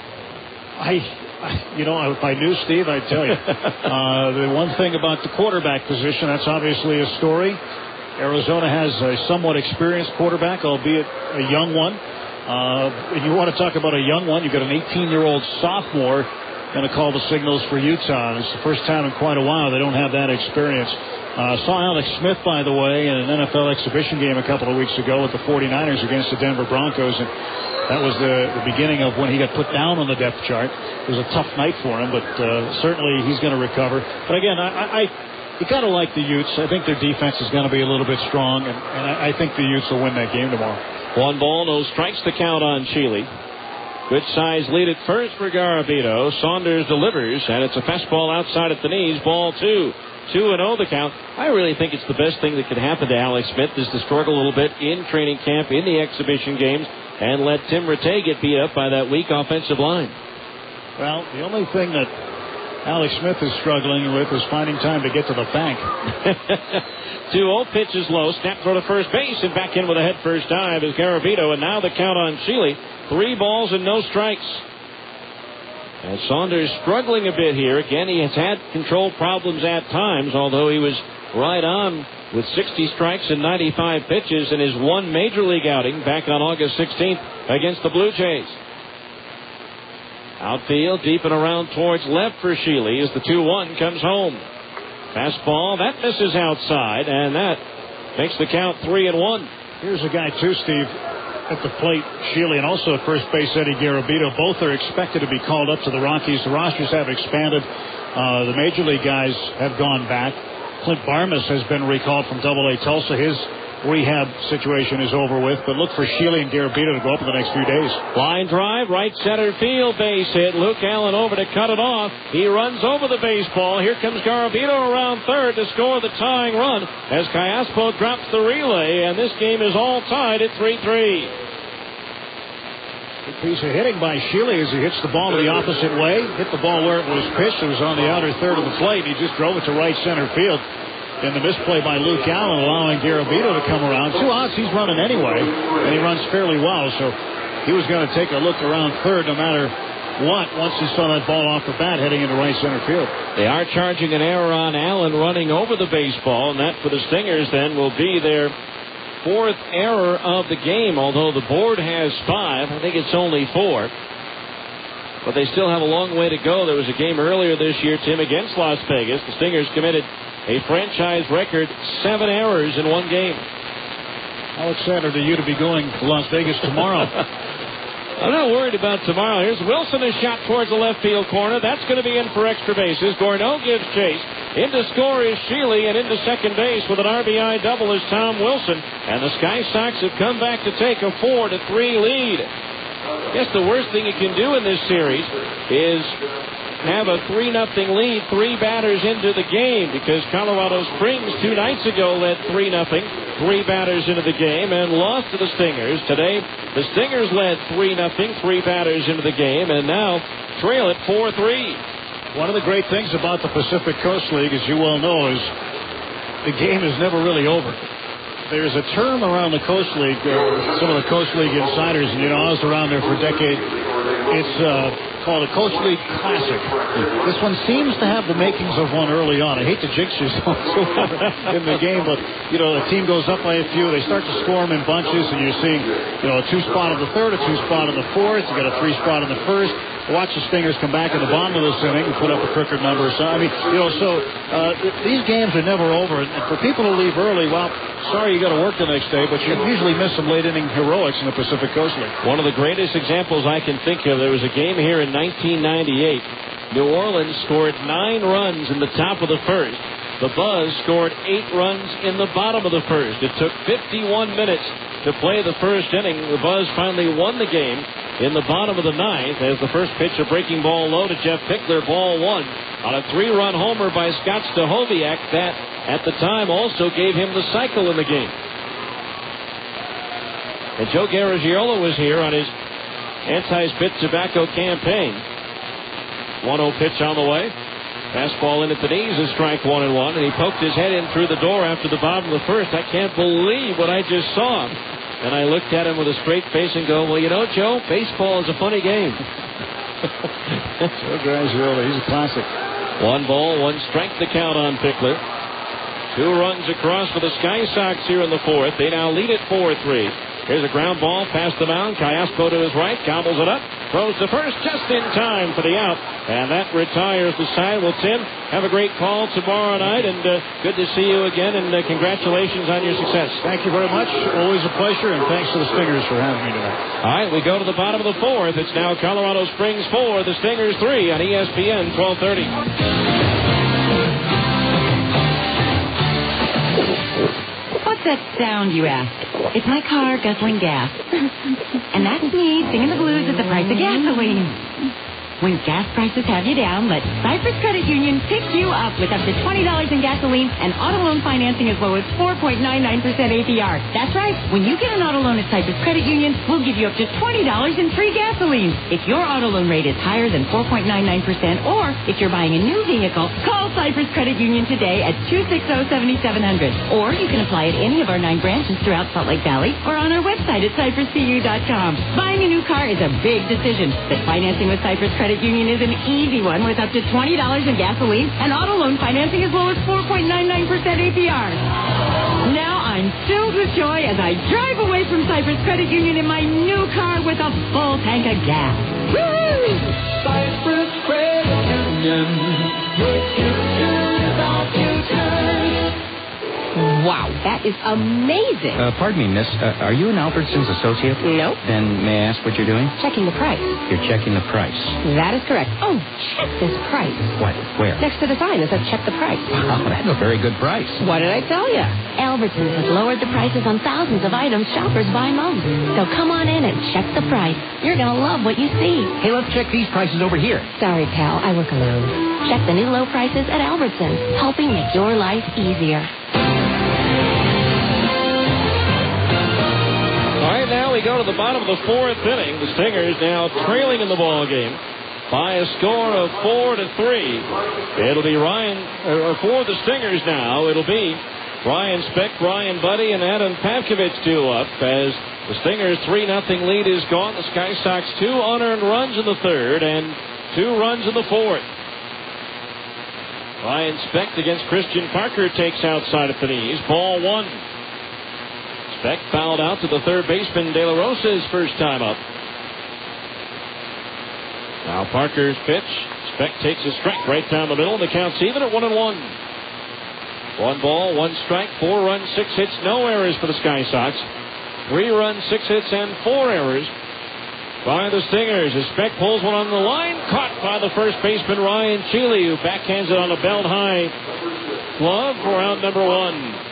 If I knew Steve, I'd tell you. The one thing about the quarterback position, that's obviously a story. Arizona has a somewhat experienced quarterback, albeit a young one. If you want to talk about a young one, you've got an 18-year-old sophomore going to call the signals for Utah. It's the first time in quite a while they don't have that experience. Saw Alex Smith, by the way, in an NFL exhibition game a couple of weeks ago with the 49ers against the Denver Broncos, and that was the beginning of when he got put down on the depth chart. It was a tough night for him, but certainly he's going to recover. But again, you got to like the Utes. I think their defense is going to be a little bit strong, and I think the Utes will win that game tomorrow. 1 ball, no strikes to count on Sheely. Good size lead at first for Garabito. Saunders delivers, and it's a fastball outside at the knees. Ball 2. 2-0 the count. I really think it's the best thing that could happen to Alex Smith is to struggle a little bit in training camp, in the exhibition games, and let Tim Rattay get beat up by that weak offensive line. Well, the only thing that Alex Smith is struggling with is finding time to get to the bank. 2-0 pitch is low. Snap throw to first base and back in with a head first dive is Garabito, and now the count on Sheely. 3 balls and no strikes. And Saunders struggling a bit here. Again, he has had control problems at times, although he was right on with 60 strikes and 95 pitches in his 1 major league outing back on August 16th against the Blue Jays. Outfield, deep and around towards left for Sheely as the 2-1 comes home. Fastball, that misses outside, and that makes the count 3-1. Here's a guy, too, Steve, at the plate, Sheely, and also at first base, Eddie Garabito. Both are expected to be called up to the Rockies. The rosters have expanded. The major league guys have gone back. Clint Barmas has been recalled from AA Tulsa. His rehab situation is over with, but look for Sheely and Garabito to go up in the next few days. Line drive, right center field, base hit. Luke Allen over to cut it off. He runs over the baseball. Here comes Garabito around third to score the tying run as Callaspo drops the relay, and this game is all tied at 3-3. Good piece of hitting by Sheely as he hits the ball the opposite way. Hit the ball where it was pitched. It was on the outer third of the plate. He just drove it to right center field. And the misplay by Luke Allen allowing Garabito to come around. 2 outs, he's running anyway, and he runs fairly well. So he was going to take a look around third no matter what once he saw that ball off the bat heading into right center field. They are charging an error on Allen running over the baseball, and that for the Stingers then will be their 4th error of the game, although the board has 5. I think it's only 4. But they still have a long way to go. There was a game earlier this year, Tim, against Las Vegas. The Stingers committed a franchise record 7 errors in 1 game. How excited are you to be going to Las Vegas tomorrow? I'm not worried about tomorrow. Here's Wilson, a shot towards the left field corner. That's going to be in for extra bases. Gorneau gives chase. In to score is Sheely, and into second base with an RBI double is Tom Wilson. And the Sky Sox have come back to take a 4-3 lead. I guess the worst thing you can do in this series is have a 3-0 lead 3 batters into the game, because Colorado Springs 2 nights ago led 3-0, 3 batters into the game, and lost to the Stingers. Today, the Stingers led 3-0, 3 batters into the game, and now trail it 4-3. One of the great things about the Pacific Coast League, as you well know, is the game is never really over. There's a term around the Coast League, some of the Coast League insiders, and I was around there for a decade. It's called a Coast League Classic. This one seems to have the makings of one early on. I hate to jinx yourself in the game, but the team goes up by a few. They start to score them in bunches, and you're seeing a 2-spot in the third, a 2-spot in the fourth. You got a 3-spot in the first. Watch the Stingers come back in the bottom of this inning and put up a crooked number. So these games are never over. And for people to leave early, well, sorry you got to work the next day, but you usually miss some late inning heroics in the Pacific Coast League. One of the greatest examples I can think of, there was a game here in 1998. New Orleans scored 9 runs in the top of the first. The Buzz scored 8 runs in the bottom of the first. It took 51 minutes to play the first inning. The Buzz finally won the game in the bottom of the 9th as the first pitch, a breaking ball low to Jeff Pickler, ball 1 on a 3-run homer by Scott Stahoviak. That, at the time, also gave him the cycle in the game. And Joe Garagiola was here on his anti-spit tobacco campaign. 1-0 pitch on the way. Fastball in at the knees is strike 1-1, and he poked his head in through the door after the bottom of the first. I can't believe what I just saw. And I looked at him with a straight face and go, well, Joe, baseball is a funny game. Joe Garagiola, he's a classic. 1 ball, 1 strike the count on Pickler. 2 runs across for the Sky Sox here in the 4th. They now lead it 4-3. Here's a ground ball past the mound. Cayasco to his right, gobbles it up, throws to first just in time for the out. And that retires the side. Well, Tim, have a great call tomorrow night, and good to see you again, and congratulations on your success. Thank you very much. Always a pleasure, and thanks to the Stingers for having me tonight. All right, we go to the bottom of the 4th. It's now Colorado Springs 4, the Stingers 3 on ESPN 1230. What's that sound, you ask? It's my car guzzling gas. And that's me singing the blues at the price of gasoline. When gas prices have you down, let Cypress Credit Union pick you up with up to $20 in gasoline and auto loan financing as low as 4.99% APR. That's right. When you get an auto loan at Cypress Credit Union, we'll give you up to $20 in free gasoline. If your auto loan rate is higher than 4.99%, or if you're buying a new vehicle, call Cypress Credit Union today at 260-7700. Or you can apply at any of our 9 branches throughout Salt Lake Valley or on our website at cypresscu.com. Buying a new car is a big decision, but financing with Cypress Credit Union is an easy one with up to $20 in gasoline and auto loan financing as low as 4.99% APR. Now I'm filled with joy as I drive away from Cypress Credit Union in my new car with a full tank of gas. Woo! Cypress Credit Union. Your future is our future. Wow, that is amazing. Pardon me, miss. Are you an Albertsons associate? No. Then may I ask what you're doing? Checking the price. You're checking the price. That is correct. Oh, check this price. What? Where? Next to the sign that says check the price. Wow, that's a very good price. What did I tell you? Albertsons has lowered the prices on thousands of items shoppers buy most. So come on in and check the price. You're going to love what you see. Hey, let's check these prices over here. Sorry, pal. I work alone. Check the new low prices at Albertsons, helping make your life easier. All right, now we go to the bottom of the 4th inning. The Stingers now trailing in the ball game by a score of 4-3. It'll be for the Stingers now. It'll be Ryan Speck, Brian Buddy, and Adam Pavkovich due up as the Stingers' 3-0 lead is gone. The Sky Sox 2 unearned runs in the 3rd and 2 runs in the 4th. Ryan Speck against Christian Parker takes outside at the knees. Ball 1. Speck fouled out to the third baseman, De La Rosa's first time up. Now Parker's pitch. Speck takes a strike right down the middle, and the count's even at 1-1. 1 ball, 1 strike, 4 runs, 6 hits, no errors for the Sky Sox. 3 runs, 6 hits, and 4 errors by the Stingers. As Speck pulls one on the line, caught by the first baseman, Ryan Sheely, who backhands it on a belt high glove for out number 1.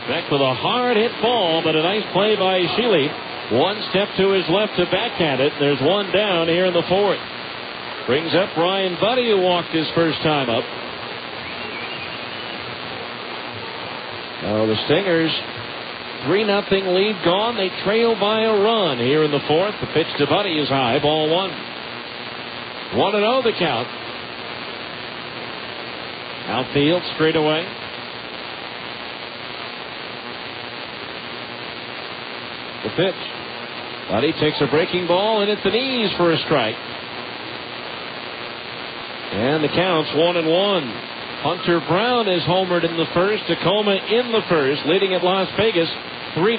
Speck with a hard hit ball, but a nice play by Sheely. 1 step to his left to backhand it. There's 1 down here in the 4th. brings up Ryan Buddy, who walked his first time up. The Stingers, 3-0 lead gone. They trail by a run here in the fourth. The pitch to Buddy is high, ball one. 1-0 the count. Outfield straight away. The pitch. Buddy takes a breaking ball and at the knees for a strike. And the count's 1-1. Hunter Brown is homered in the first. Tacoma in the first, leading at Las Vegas 3-0.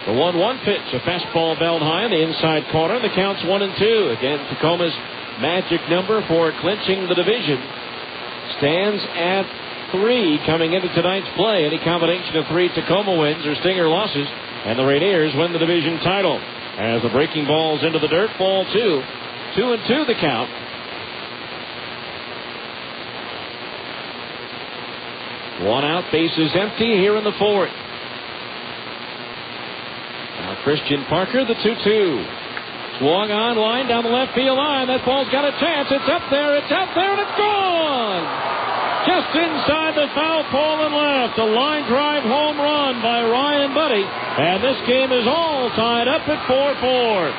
The 1-1 pitch, a fastball belled high in the inside corner. The count's 1-2. Again, Tacoma's magic number for clinching the division stands at 3 coming into tonight's play. Any combination of 3 Tacoma wins or Stinger losses, and the Rainiers win the division title. As the breaking ball's into the dirt, ball 2. 2-2 the count. One out, bases empty here in the fourth. Now Christian Parker, the 2-2. Swung on, line down the left field line. That ball's got a chance. It's up there, and it's gone! Just inside the foul pole and left. A line drive home run by Ryan Buddy. And this game is all tied up at 4-4.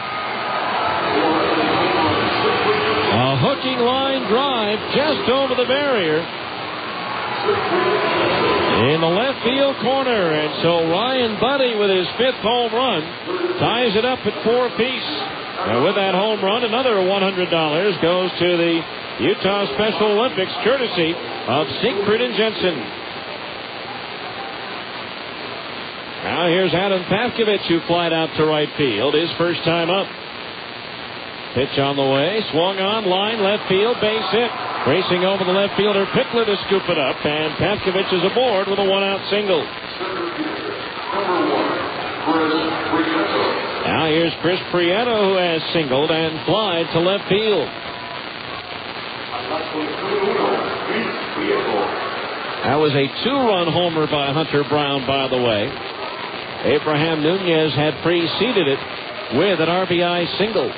A hooking line drive just over the barrier in the left field corner, and so Ryan Buddy with his 5th home run ties it up at 4 apiece. And with that home run, another $100 goes to the Utah Special Olympics, courtesy of Siegfried and Jensen. Now here's Adam Pavkovich, who flied out to right field, his first time up. Pitch on the way, swung on, line, left field, base hit. Racing over the left fielder, Pickler to scoop it up, and Pavkovich is aboard with a 1-out single. Now here's Chris Prieto, who has singled and flied to left field. That was a 2-run homer by Hunter Brown, by the way. Abraham Nunez had preceded it with an RBI single.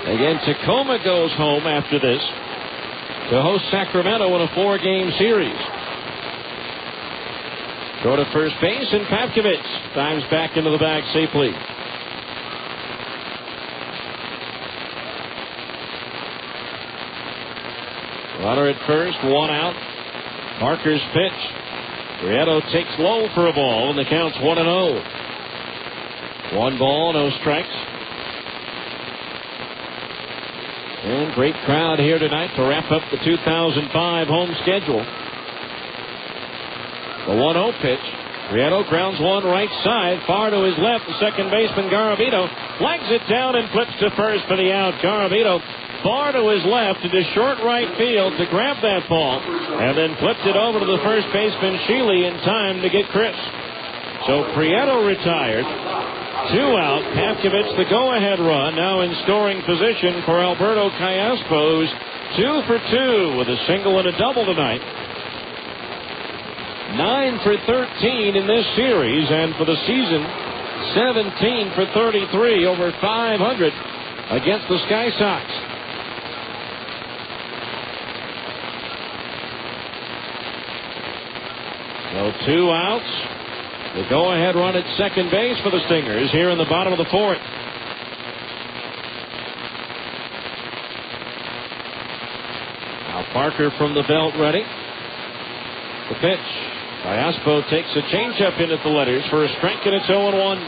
Again, Tacoma goes home after this to host Sacramento in a 4-game series. Go to first base, and Pavkovich dives back into the bag safely. Runner at first, 1 out. Parker's pitch. Prieto takes low for a ball, and the count's 1-0. 1 ball, no strikes. And great crowd here tonight to wrap up the 2005 home schedule. The 1-0 pitch. Prieto grounds one right side, far to his left. The second baseman, Garavito, flags it down and flips to first for the out. Garavito far to his left into short right field to grab that ball, and then flipped it over to the first baseman, Sheely, in time to get Chris. So Prieto retired. 2 out. Pavkovich, the go-ahead run, now in scoring position for Alberto Callaspo, who's 2 for 2 with a single and a double tonight. 9 for 13 in this series, and for the season, 17 for 33, over 500 against the Sky Sox. So 2 outs. The go-ahead run at second base for the Stingers here in the bottom of the fourth. Now Parker from the belt ready. The pitch. Callaspo takes a changeup in at the letters for a strike, and it's 0-1.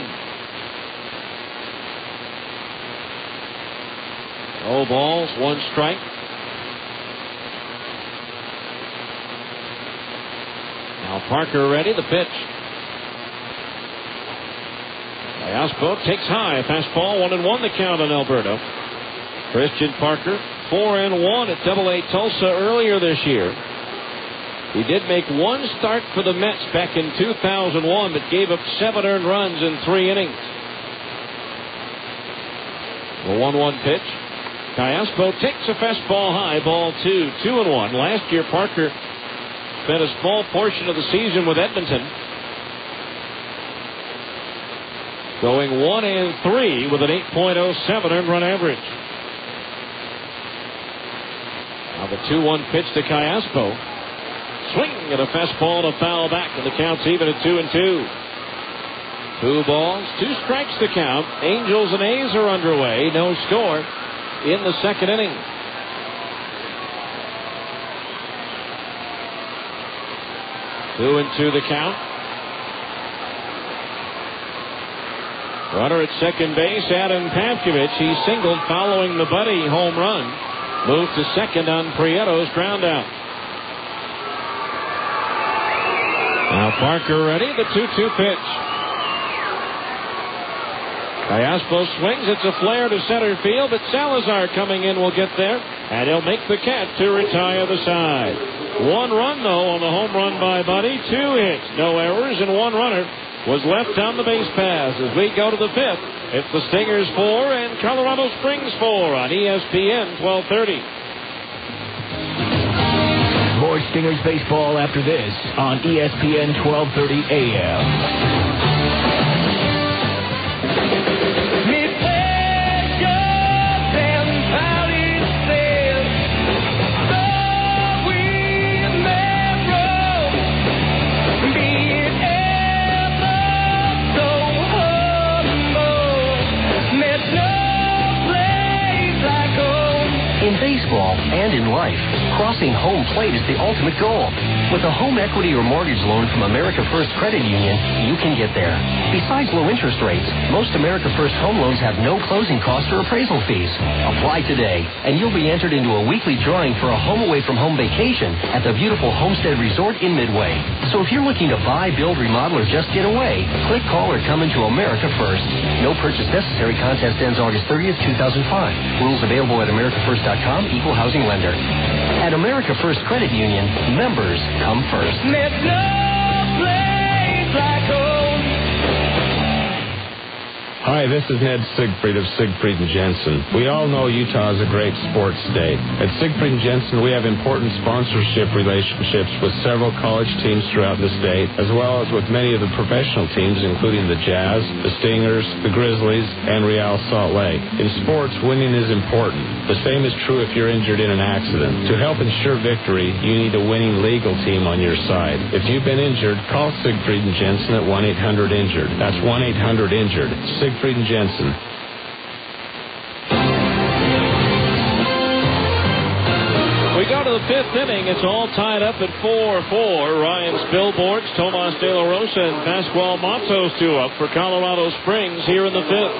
0 balls, 1 strike. Now Parker ready. The pitch. Callaspo takes high. Fastball, 1-1 the count on Alberto. Christian Parker, 4-1 at Double-A Tulsa earlier this year. He did make 1 start for the Mets back in 2001, but gave up 7 earned runs in 3 innings. The 1-1 pitch. Callaspo takes a fastball high, ball 2, 2-1. Last year, Parker spent a small portion of the season with Edmonton. going 1-3 with an 8.07 earned run average. Now the 2-1 pitch to Callaspo. Swing and a fastball to foul back, and the count's even at 2-2. 2 balls, 2 strikes to count. Angels and A's are underway. No score in the second inning. Two and two the count. Runner at second base, Adam Pavkovich. He singled following the Buddy home run. Moved to second on Prieto's ground out. Now Parker ready. The 2-2 pitch. Callaspo swings. It's a flare to center field, but Salazar coming in will get there, and he'll make the catch to retire the side. 1 run, though, on the home run by Buddy. 2 hits, no errors, and 1 runner was left on the base paths. As we go to the 5th, it's the Stingers 4 and Colorado Springs 4 on ESPN 1230. More Stingers baseball after this on ESPN 1230 AM. In baseball and in life, crossing home plate is the ultimate goal. With a home equity or mortgage loan from America First Credit Union, you can get there. Besides low interest rates, most America First home loans have no closing costs or appraisal fees. Apply today, and you'll be entered into a weekly drawing for a home away from home vacation at the beautiful Homestead Resort in Midway. So if you're looking to buy, build, remodel, or just get away, click, call, or come into America First. No purchase necessary. Contest ends August 30th, 2005. Rules available at AmericaFirst.com. Equal housing lender. At America First Credit Union, members come first. There's no place like home. Hi, this is Ned Siegfried of Siegfried & Jensen. We all know Utah is a great sports state. At Siegfried & Jensen, we have important sponsorship relationships with several college teams throughout the state, as well as with many of the professional teams, including the Jazz, the Stingers, the Grizzlies, and Real Salt Lake. In sports, winning is important. The same is true if you're injured in an accident. To help ensure victory, you need a winning legal team on your side. If you've been injured, call Siegfried & Jensen at 1-800-INJURED. That's 1-800-INJURED. Siegfried & Jensen. We go to the 5th inning. It's all tied up at 4-4. Ryan Spilborghs, Tomas De La Rosa, and Pascual Matos 2 up for Colorado Springs here in the 5th.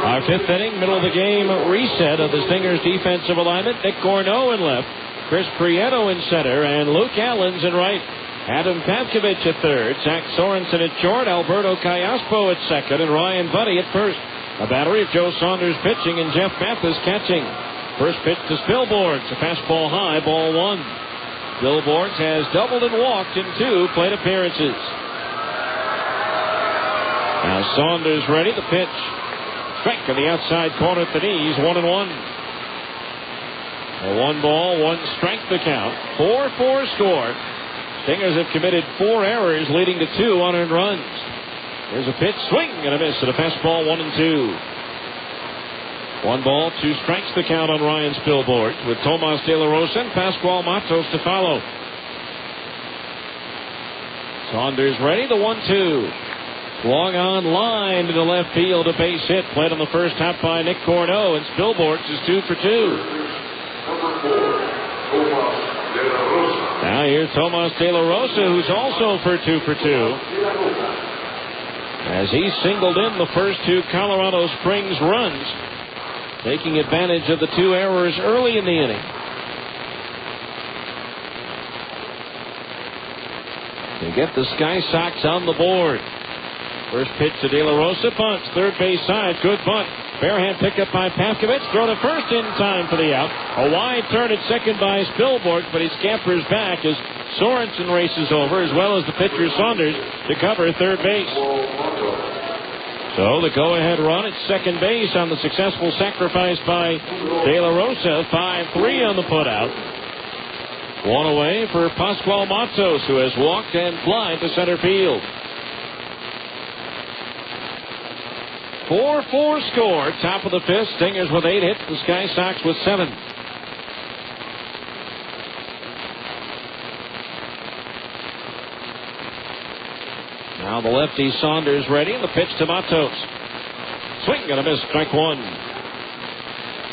Our 5th inning, middle of the game reset of the Stingers' defensive alignment. Nick Gorneau in left, Chris Prieto in center, and Luke Allens in right. Adam Pavkovich at third, Zach Sorensen at short, Alberto Callaspo at second, and Ryan Buddy at first. A battery of Joe Saunders pitching and Jeff Mathis catching. First pitch to Spilborghs, a fastball high, ball 1. Spilborghs has doubled and walked in 2 plate appearances. Now Saunders ready, the pitch. Strike on the outside corner at the knees, 1-1. A 1 ball, 1 strike the count. 4-4 score. Stingers have committed 4 errors, leading to 2 unearned runs. There's a pitch, swing and a miss, at a fastball, 1-2. 1 ball, 2 strikes the count on Ryan Spilborghs, with Tomas De La Rosa and Pascual Matos to follow. Saunders ready, the 1-2. Long on line to the left field, a base hit, played on the first half by Nick Gorneau, and Spilborghs is 2 for 2. Now here's Tomas De La Rosa, who's also for 2 for 2. As he singled in the first 2 Colorado Springs runs, taking advantage of the 2 errors early in the inning. They get the Sky Sox on the board. First pitch to De La Rosa, bunts, third base side, good bunt. Barehand pickup by Pavkovich, throw to first in time for the out. A wide turn at second by Spilborghs, but he scampers back as Sorensen races over, as well as the pitcher Saunders to cover third base. So the go-ahead run at second base on the successful sacrifice by De La Rosa, 5-3 on the putout. 1 away for Pascual Matos, who has walked and flied to center field. 4-4 score. Top of the fifth. Stingers with 8 hits. The Sky Sox with 7. Now the lefty Saunders ready. The pitch to Matos. Swing and a miss. Strike 1.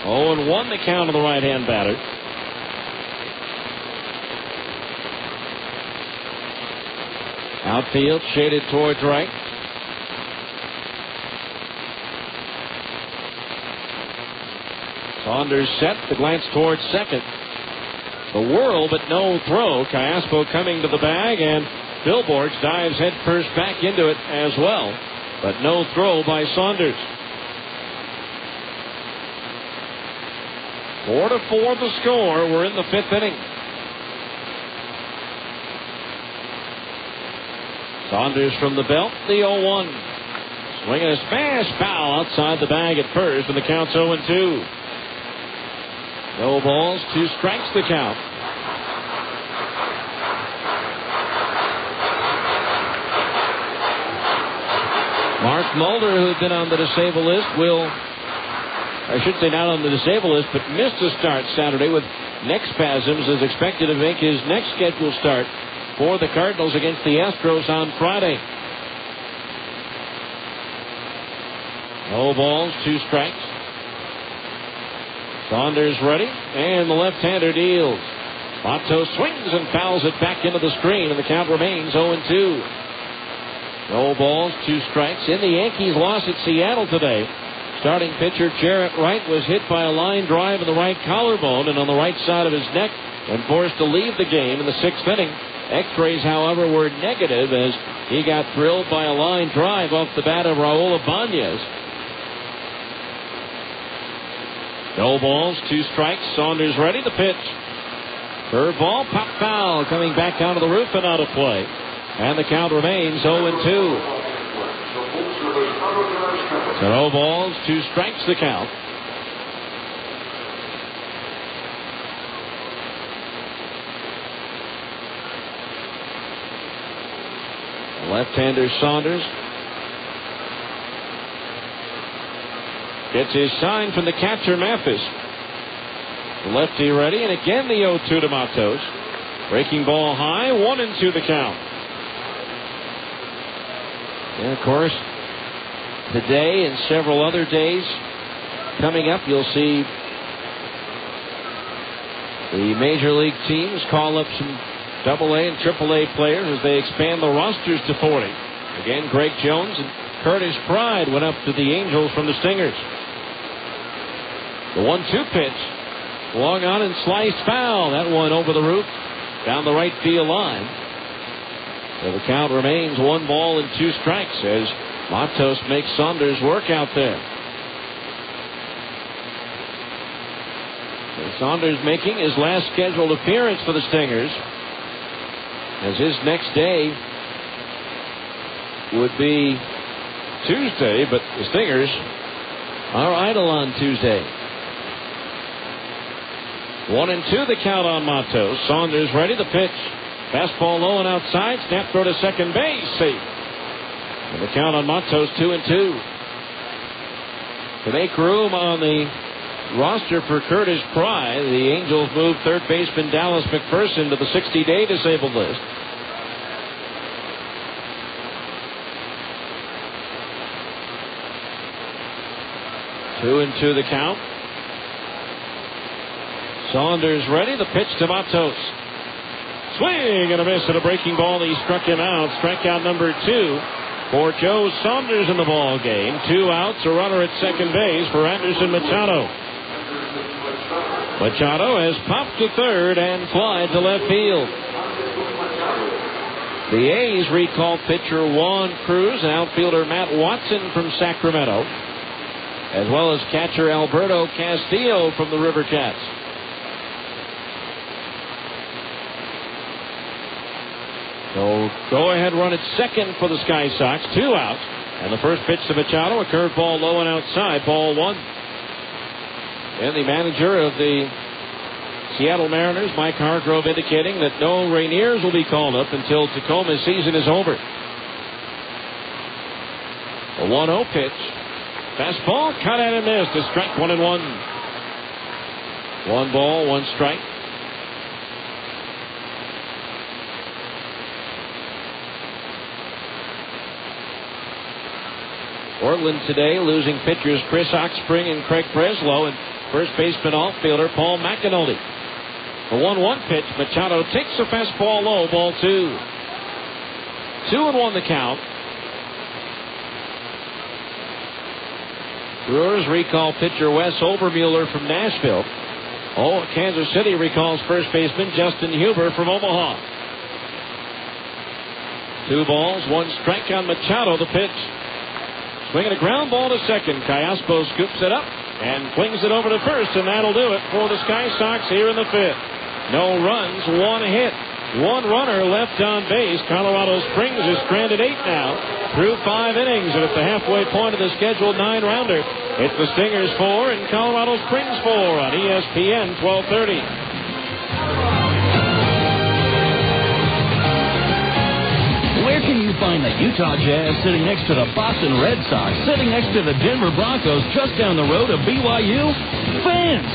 0-1 the count of the right-hand batter. Outfield shaded towards right. Saunders set. The glance towards second. The whirl, but no throw. Callaspo coming to the bag, and Billboards dives head first back into it as well. But no throw by Saunders. 4-4 the score. We're in the 5th inning. Saunders from the belt, the 0-1. Swing and a smash foul outside the bag at first, and the count's 0-2. No balls, 2 strikes the count. Mark Mulder, who had been on the disabled list, I should say not on the disabled list, but missed a start Saturday with neck spasms, is expected to make his next scheduled start for the Cardinals against the Astros on Friday. No balls, 2 strikes. Saunders ready, and the left-hander deals. Matos swings and fouls it back into the screen, and the count remains 0-2. No balls, 2 strikes. In the Yankees' loss at Seattle today, starting pitcher Jarrett Wright was hit by a line drive in the right collarbone and on the right side of his neck and forced to leave the game in the 6th inning. X-rays, however, were negative as he got thrilled by a line drive off the bat of Raul Ibanez. No balls, 2 strikes. Saunders ready. The pitch. Curveball, pop foul, coming back down to the roof and out of play. And the count remains 0-2. So no balls, 2 strikes the count. Left-hander Saunders gets his sign from the catcher Mathis. The lefty ready, and again the 0-2 to Matos. Breaking ball high, 1-2 the count. And of course, today and several other days coming up, you'll see the major league teams call up some AA and AAA players as they expand the rosters to 40. Again, Greg Jones and Curtis Pride went up to the Angels from the Stingers. The 1-2 pitch, long on and sliced foul. That one over the roof, down the right field line. So the count remains 1 ball and 2 strikes as Matos makes Saunders work out there. And Saunders making his last scheduled appearance for the Stingers, as his next day would be Tuesday, but the Stingers are idle on Tuesday. 1-2 the count on Matos. Saunders ready. The pitch. Fastball low and outside. Snap throw to second base. Safe. And the count on Matos 2-2. To make room on the roster for Curtis Pride, the Angels moved third baseman Dallas McPherson to the 60-day disabled list. Two and two the count. Saunders ready. The pitch to Matos. Swing and a miss at a breaking ball. He struck him out. Strikeout number 2 for Joe Saunders in the ball game. 2 outs, a runner at second base for Anderson Machado. Machado has popped to third and fly to left field. The A's recalled pitcher Juan Cruz and outfielder Matt Watson from Sacramento, as well as catcher Alberto Castillo from the River Cats. So go-ahead run at second for the Sky Sox. 2 outs. And the first pitch to Machado, a curveball low and outside, ball 1. And the manager of the Seattle Mariners, Mike Hargrove, indicating that no Rainiers will be called up until Tacoma's season is over. A 1-0 pitch. Fastball cut and missed. A strike, 1-1. 1 ball, 1 strike. Portland today losing pitchers Chris Oxspring and Craig Breslow, and first baseman outfielder Paul McAnulty. The 1-1 pitch, Machado takes a fastball low, ball 2. 2-1 the count. Brewers recall pitcher Wes Obermueller from Nashville. Kansas City recalls first baseman Justin Huber from Omaha. 2 balls, 1 strike on Machado, the pitch. Swinging a ground ball to second. Callaspo scoops it up and flings it over to first, and that'll do it for the Sky Sox here in the 5th. No runs, 1 hit. 1 runner left on base. Colorado Springs is stranded 8 now through 5 innings, and at the halfway point of the scheduled 9-rounder, it's the Stingers 4 and Colorado Springs 4 on ESPN 1230. Where can you find the Utah Jazz sitting next to the Boston Red Sox, sitting next to the Denver Broncos, just down the road of BYU? Fans!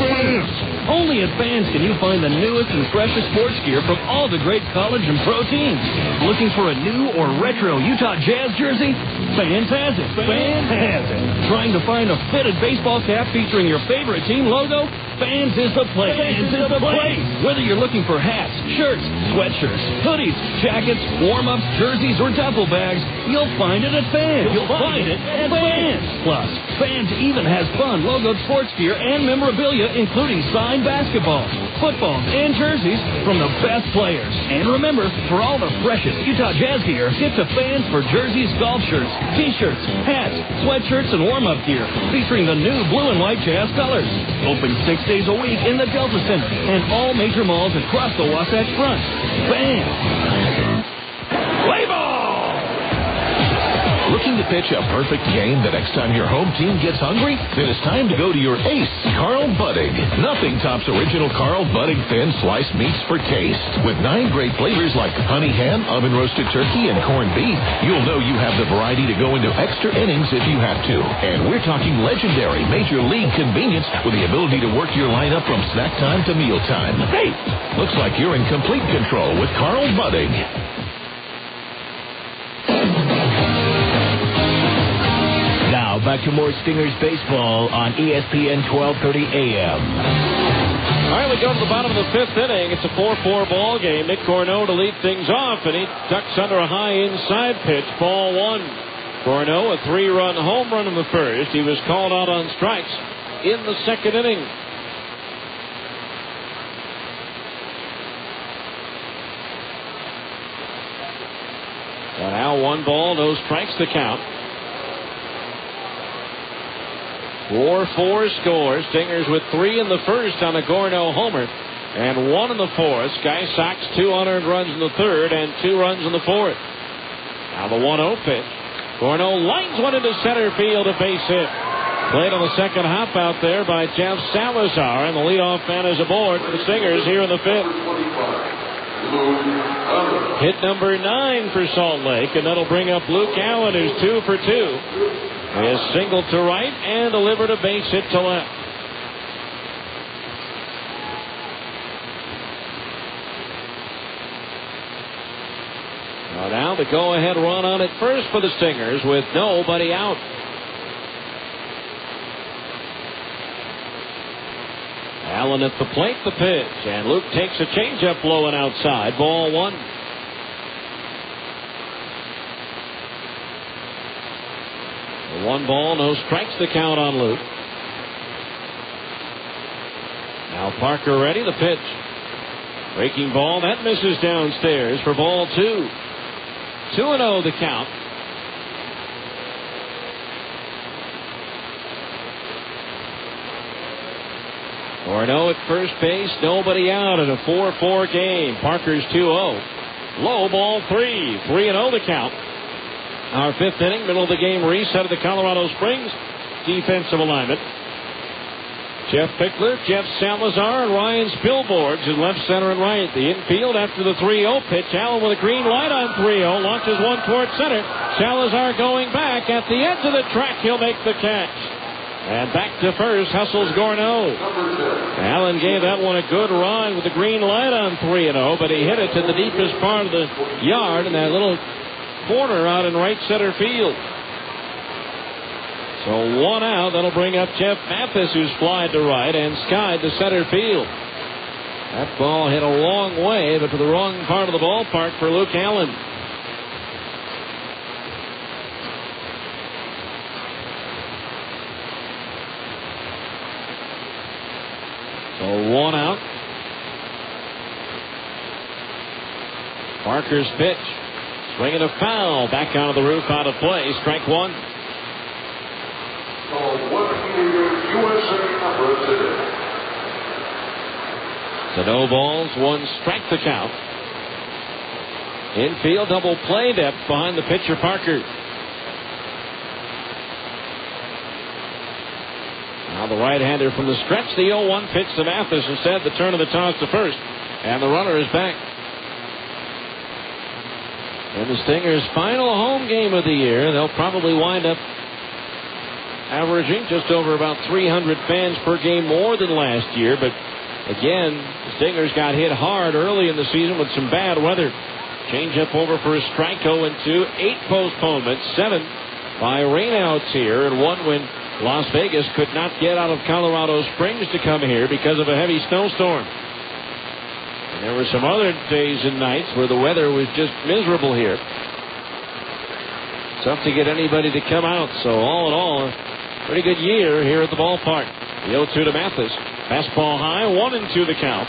Only at Fans can you find the newest and freshest sports gear from all the great college and pro teams. Looking for a new or retro Utah Jazz jersey? Fans has it. Fans has it. Trying to find a fitted baseball cap featuring your favorite team logo? Fans is the place. Fans is the place. Whether you're looking for hats, shirts, sweatshirts, hoodies, jackets, warm-ups, jerseys, or duffel bags, you'll find it at Fans. You'll find it at Fans. Plus, Fans even has fun logoed sports gear and memorabilia, including signed basketballs, footballs, and jerseys from the best players. And remember, for all the freshest Utah Jazz gear, get to Fans for jerseys, golf shirts, t-shirts, hats, sweatshirts, and warm-up gear featuring the new blue and white Jazz colors. Open 6 days a week in the Delta Center and all major malls across the Wasatch Front. Fans. Play ball! Looking to pitch a perfect game the next time your home team gets hungry? Then it's time to go to your ace, Carl Buddig. Nothing tops original Carl Buddig thin sliced meats for taste. With 9 great flavors like honey ham, oven roasted turkey, and corned beef, you'll know you have the variety to go into extra innings if you have to. And we're talking legendary major league convenience with the ability to work your lineup from snack time to meal time. Hey, looks like you're in complete control with Carl Buddig. Now back to more Stingers baseball on ESPN 1230 AM. All right, we go to the bottom of the 5th inning. It's a 4-4 ball game. Nick Corneau to lead things off, and he ducks under a high inside pitch. Ball 1. Corneau, a 3-run home run in the 1st. He was called out on strikes in the 2nd inning. And now 1 ball, no strikes to count. 4-4 score. Stingers with 3 in the 1st on a Corneau homer and 1 in the 4th. Sky Sox 2 unearned runs in the 3rd and 2 runs in the 4th. Now the 1-0 pitch. Corneau lines one into center field, a base hit. Played on the second hop out there by Jeff Salazar, and the leadoff man is aboard for the Stingers here in the 5th. Hit number 9 for Salt Lake, and that'll bring up Luke Allen, who's 2 for 2. He has singled to right and delivered a base hit to left. Now the go-ahead run on at first for the Stingers with nobody out. Allen at the plate, the pitch, and Luke takes a changeup low and outside. Ball 1. The 1 ball, no strikes to count on Luke. Now Parker ready, the pitch. Breaking ball, that misses downstairs for ball 2. 2-0 the count. Corneau at first base, nobody out in a 4-4 game. Parker's 2-0. Low ball 3. 3-0 the count. Our 5th inning, middle of the game reset of the Colorado Springs defensive alignment. Jeff Pickler, Jeff Salazar, and Ryan Spilborghs in left, center, and right. The infield after the 3-0 pitch. Allen with a green light on 3-0. Launches one toward center. Salazar going back at the edge of the track. He'll make the catch. And back to first, hustles Gorneau. Allen gave that one a good run with the green light on 3-0, but he hit it to the deepest part of the yard in that little corner out in right center field. So 1 out. That'll bring up Jeff Mathis, who's flied to right and skied to center field. That ball hit a long way, but to the wrong part of the ballpark for Luke Allen. So 1 out. Parker's pitch. Swinging a foul. Back out of the roof, out of play. Strike 1. So no balls, 1 strike the count. Infield double play depth behind the pitcher Parker. Now the right-hander from the stretch. The 0-1 pitch to Mathis. Instead, the turn of the toss to first. And the runner is back. In the Stingers' final home game of the year, they'll probably wind up averaging just over about 300 fans per game more than last year. But again, the Stingers got hit hard early in the season with some bad weather. Change up over for a strike, 0-2. 8 postponements, 7 by rainouts here, and 1 when Las Vegas could not get out of Colorado Springs to come here because of a heavy snowstorm. And there were some other days and nights where the weather was just miserable here. Tough to get anybody to come out. So all in all, a pretty good year here at the ballpark. The 0-2 to Mathis. Fastball high, 1-2 the count.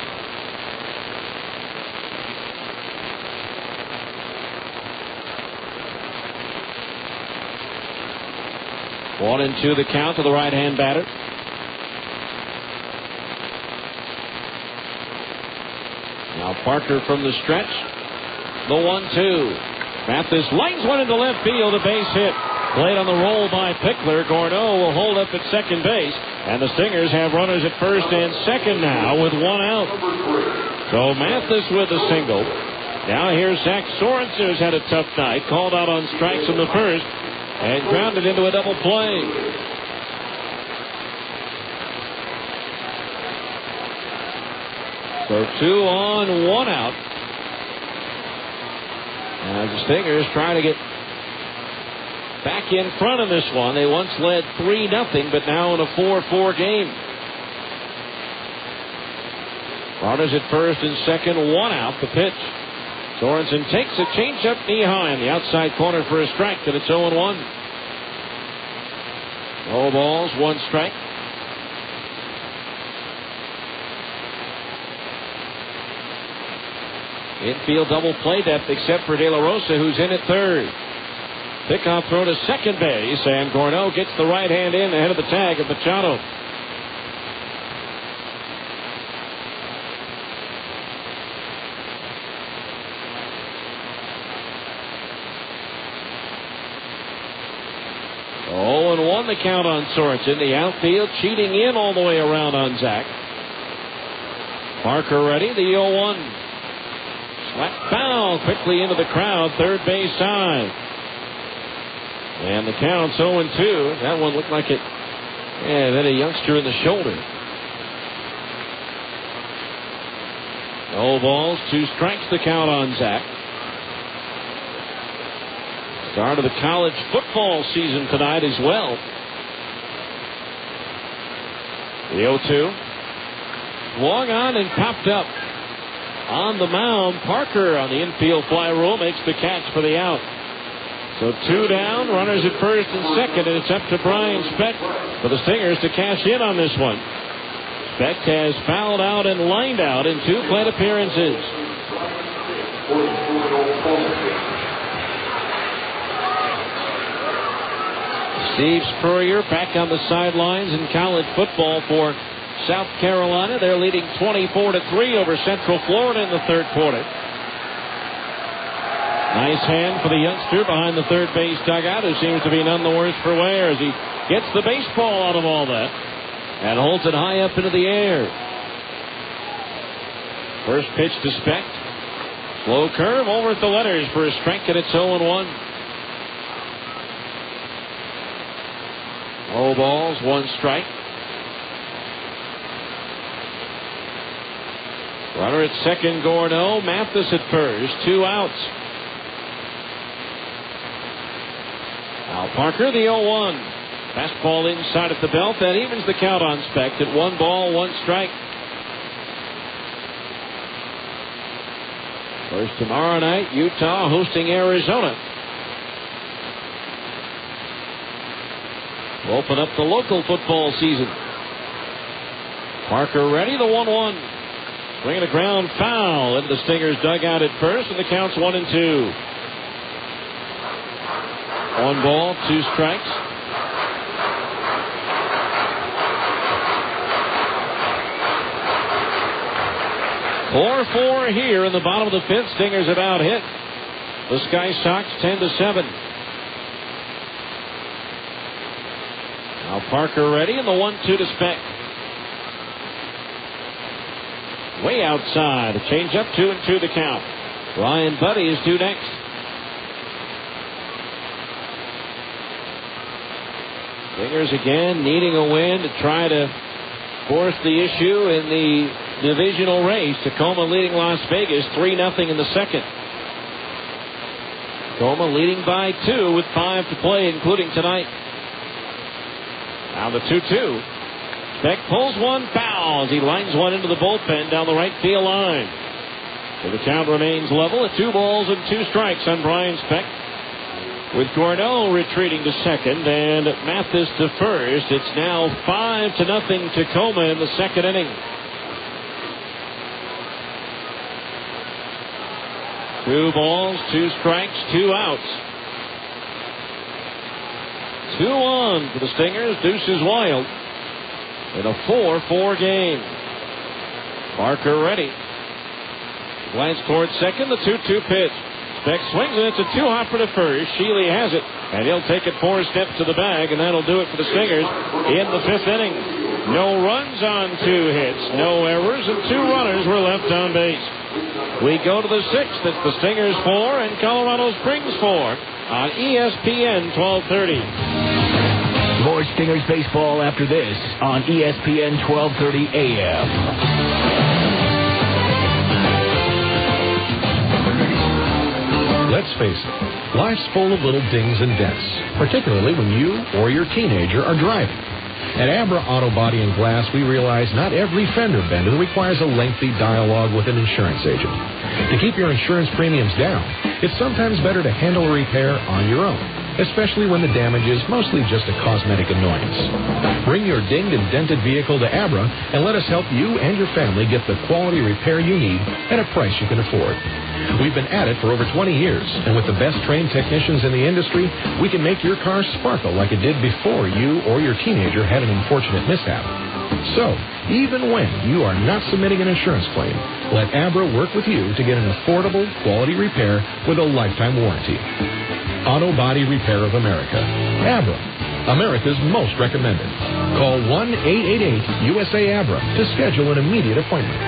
One and two the count to the right-hand batter. Now Parker from the stretch. The 1-2. Mathis lines one into left field. A base hit. Played on the roll by Pickler. Gorneau will hold up at second base. And the Stingers have runners at first and second now with 1 out. So Mathis with a single. Now here's Zach Sorensen, who's had a tough night. Called out on strikes in the first. And grounded into a double play. So 2 on, 1 out. As the Stingers try to get back in front of this one. They once led 3-0, but now in a 4-4 game. Runners at first and second, 1 out. The pitch. Sorensen takes a changeup knee high in the outside corner for a strike, and it's 0-1. No balls, 1 strike. Infield double play depth except for De La Rosa, who's in at third. Pickoff throw to second base, and Gorneau gets the right hand in ahead of the tag of Machado. The count on Sorensen. The outfield cheating in all the way around on Zach. Parker ready. The 0-1. Slap foul quickly into the crowd. Third base side. And the count's 0-2. That one looked like it. Yeah, that a youngster in the shoulder. No balls. 2 strikes the count on Zach. Start of the college football season tonight as well. The 0-2. Swung on and popped up. On the mound, Parker on the infield fly rule makes the catch for the out. So 2 down, runners at first and second, and it's up to Brian Speck for the Stingers to cash in on this one. Speck has fouled out and lined out in 2 plate appearances. Steve Spurrier back on the sidelines in college football for South Carolina. They're leading 24-3 over Central Florida in the third quarter. Nice hand for the youngster behind the third base dugout, who seems to be none the worse for wear as he gets the baseball out of all that and holds it high up into the air. First pitch to Speck. Slow curve over at the letters for a strike, and it's 0-1. Low balls, 1 strike. Runner at second, Gorno. Mathis at first, 2 outs. Al Parker, the 0-1. Fastball inside at the belt. That evens the count on Specht at 1 ball, 1 strike. First tomorrow night, Utah hosting Arizona. We'll open up the local football season. Parker ready, the 1-1. Swinging a ground foul into the Stingers' dugout at first, and the count's 1-2. 1 ball, 2 strikes. Four here in the bottom of the 5th. Stingers about hit the Sky Sox 10-7. Now Parker ready, and the 1-2 to Specht. Way outside. A change up, 2-2 the count. Ryan Buddy is due next. Stingers again needing a win to try to force the issue in the divisional race. Tacoma leading Las Vegas 3-0 in the second. Tacoma leading by 2 with 5 to play, including tonight. Now the 2-2. Specht pulls 1 foul as he lines one into the bullpen down the right field line. So the count remains level at 2 balls and 2 strikes on Brian Specht. With Gorno retreating to second and Mathis to first, it's now 5-0 Tacoma in the second inning. 2 balls, 2 strikes, 2 outs. 2-1 for the Stingers. Deuce is wild in a 4-4 game. Parker ready. Glance towards second, the 2-2 pitch. Specht swings, and it's a 2-hopper to first. Sheely has it, and he'll take it 4 steps to the bag, and that'll do it for the Stingers in the 5th inning. No runs on 2 hits, no errors, and 2 runners were left on base. We go to the 6th. It's the Stingers 4 and Colorado Springs 4 on ESPN 1230. More Stingers baseball after this on ESPN 1230 AM. Let's face it, life's full of little dings and dents, particularly when you or your teenager are driving. At Abra Auto Body and Glass, we realize not every fender bender requires a lengthy dialogue with an insurance agent. To keep your insurance premiums down, it's sometimes better to handle a repair on your own, especially when the damage is mostly just a cosmetic annoyance. Bring your dinged and dented vehicle to Abra and let us help you and your family get the quality repair you need at a price you can afford. We've been at it for over 20 years, and with the best trained technicians in the industry, we can make your car sparkle like it did before you or your teenager had an unfortunate mishap. So, even when you are not submitting an insurance claim, let Abra work with you to get an affordable, quality repair with a lifetime warranty. Auto Body Repair of America. Abra, America's most recommended. Call 1-888-USA-ABRA to schedule an immediate appointment.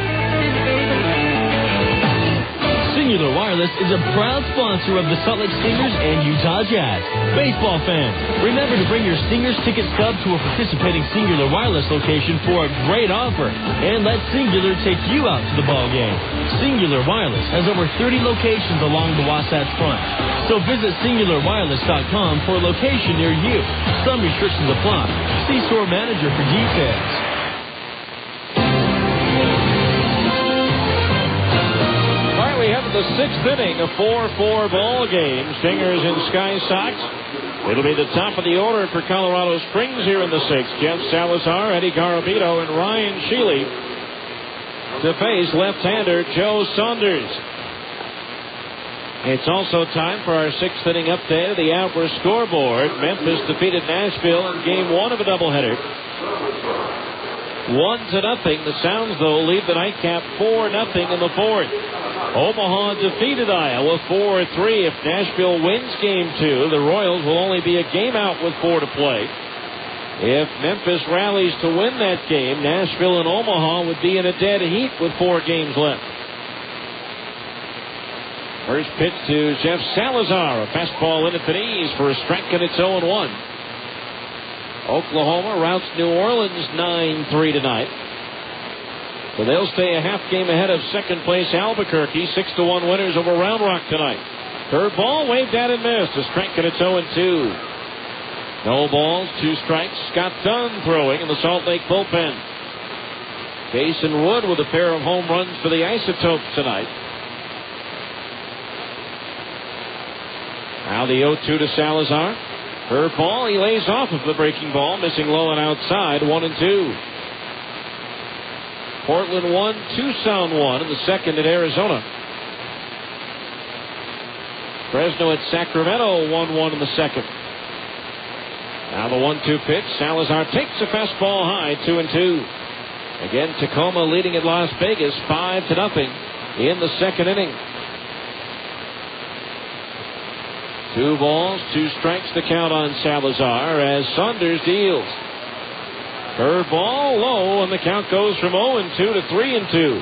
Singular Wireless is a proud sponsor of the Salt Lake Stingers and Utah Jazz. Baseball fans, remember to bring your Stingers ticket stub to a participating Singular Wireless location for a great offer. And let Singular take you out to the ball game. Singular Wireless has over 30 locations along the Wasatch Front. So visit SingularWireless.com for a location near you. Some restrictions apply. See store manager for details. We have the 6th inning, a 4-4 ball game. Stingers and Sky Sox. It'll be the top of the order for Colorado Springs here in the 6th. Jeff Salazar, Eddie Garabito, and Ryan Sheely to face left-hander Joe Saunders. It's also time for our 6th inning update of the Abra scoreboard. Memphis defeated Nashville in game 1 of a doubleheader. 1-0. The Sounds, though, lead the nightcap 4-0 in the 4th. Omaha defeated Iowa 4-3. If Nashville wins game 2, the Royals will only be a game out with 4 to play. If Memphis rallies to win that game, Nashville and Omaha would be in a dead heat with 4 games left. First pitch to Jeff Salazar. A fastball in at the knees for a strike, and it's 0-1. Oklahoma routs New Orleans 9-3 tonight. So they'll stay a half game ahead of second place Albuquerque. 6-1 winners over Round Rock tonight. Third ball waved at and missed. A strike, and it's 0-2. No balls, 2 strikes. Scott Dunn throwing in the Salt Lake bullpen. Jason Wood with a pair of home runs for the Isotopes tonight. Now the 0-2 to Salazar. Curve ball, he lays off of the breaking ball, missing low and outside. 1-2. Portland 1, Tucson 1 in the second at Arizona. Fresno at Sacramento 1-1 in the second. Now the 1-2 pitch. Salazar takes a fastball high, 2-2. Again, Tacoma leading at Las Vegas 5-0 in the second inning. 2 balls, 2 strikes to count on Salazar as Saunders deals. Curveball low, and the count goes from 0-2 to 3-2.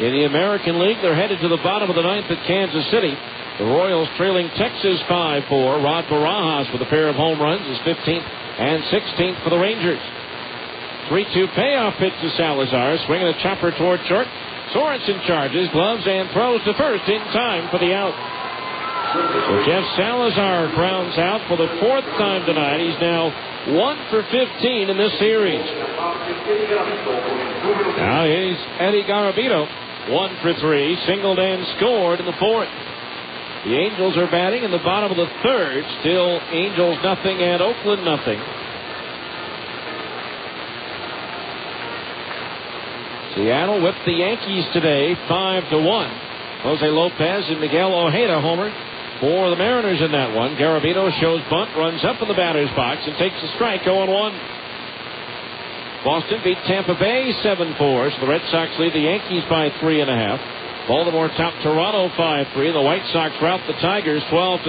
In the American League, they're headed to the bottom of the ninth at Kansas City. The Royals trailing Texas 5-4. Rod Barajas with a pair of home runs is 15th and 16th for the Rangers. 3-2 payoff pitch to Salazar, swinging a chopper toward short. Sorensen charges, gloves, and throws to first in time for the out. So Jeff Salazar grounds out for the 4th time tonight. He's now 1 for 15 in this series. Now he's Eddie Garabito, 1 for 3, singled and scored in the 4th. The Angels are batting in the bottom of the 3rd. Still Angels nothing and Oakland nothing. Seattle whipped the Yankees today 5-1. Jose Lopez and Miguel Ojeda homered for the Mariners in that one. Garabito shows bunt, runs up in the batter's box, and takes a strike, 0-1. Boston beat Tampa Bay 7-4, so the Red Sox lead the Yankees by 3.5. Baltimore topped Toronto 5-3. The White Sox rout the Tigers 12-3.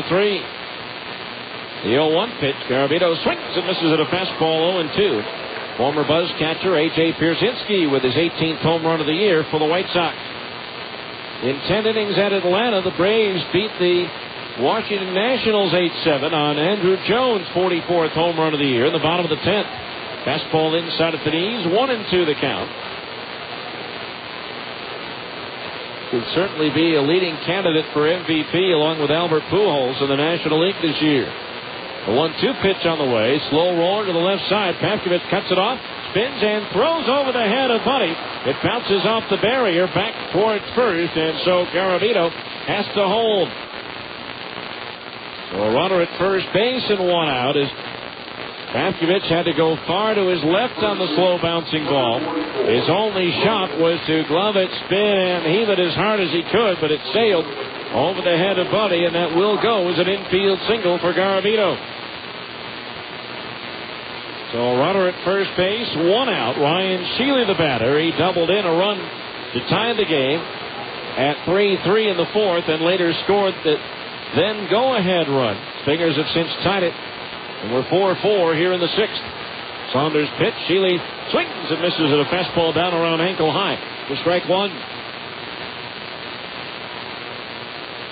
The 0-1 pitch. Garabito swings and misses at a fastball, 0-2. Former Buzz catcher A.J. Pierzynski with his 18th home run of the year for the White Sox. In 10 innings at Atlanta, the Braves beat the Washington Nationals 8-7 on Andrew Jones' 44th home run of the year in the bottom of the 10th. Fastball inside at the knees, 1-2 the count. Could certainly be a leading candidate for MVP along with Albert Pujols in the National League this year. The 1-2 pitch on the way, slow roller to the left side. Pavkovich cuts it off, spins and throws over the head of Buddy. It bounces off the barrier back towards first, and so Garabito has to hold. So a runner at first base and 1 out as Pavkovich had to go far to his left on the slow bouncing ball. His only shot was to glove it, spin, and heave it as hard as he could, but it sailed over the head of Buddy, and that will go as an infield single for Garabito. So a runner at first base, 1 out. Ryan Sheely, the batter, he doubled in a run to tie the game at 3-3 in the 4th, and later scored the then go-ahead run. Stingers have since tied it, and we're 4-4 here in the 6th. Saunders pitch. Sheely swings and misses at a fastball down around ankle high for strike 1.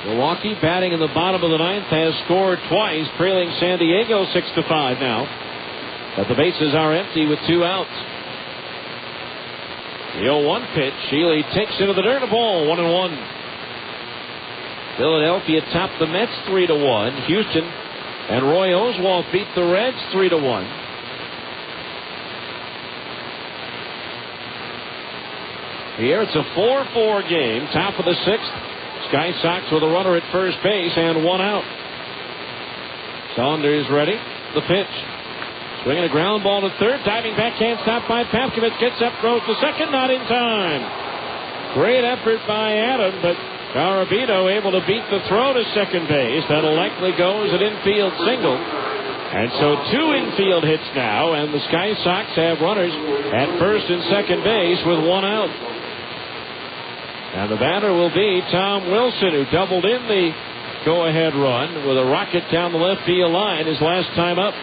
Milwaukee batting in the bottom of the 9th has scored twice, trailing San Diego 6-5 now. But the bases are empty with 2 outs. The 0-1 pitch. Sheely takes into the dirt, a ball, 1-1. Philadelphia topped the Mets 3-1. Houston and Roy Oswalt beat the Reds 3-1. Here it's a 4-4 game, top of the 6th. Sky Sox with a runner at first base and 1 out. Saunders ready. The pitch. Swinging a ground ball to third. Diving backhand stop by Pavkovich. Gets up, throws to second. Not in time. Great effort by Adam, but Garabito able to beat the throw to second base. That'll likely go as an infield single. And so 2 infield hits now, and the Sky Sox have runners at first and second base with 1 out. And the batter will be Tom Wilson, who doubled in the go-ahead run with a rocket down the left field line his last time up.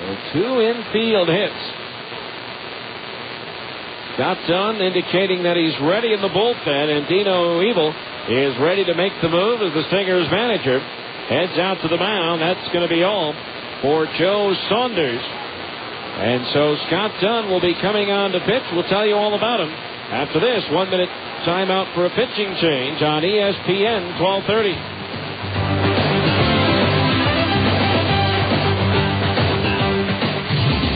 So 2 infield hits. Scott Dunn indicating that he's ready in the bullpen, and Dino Evil is ready to make the move as the Stingers manager heads out to the mound. That's going to be all for Joe Saunders. And so Scott Dunn will be coming on to pitch. We'll tell you all about him after this 1-minute timeout for a pitching change on ESPN 1230.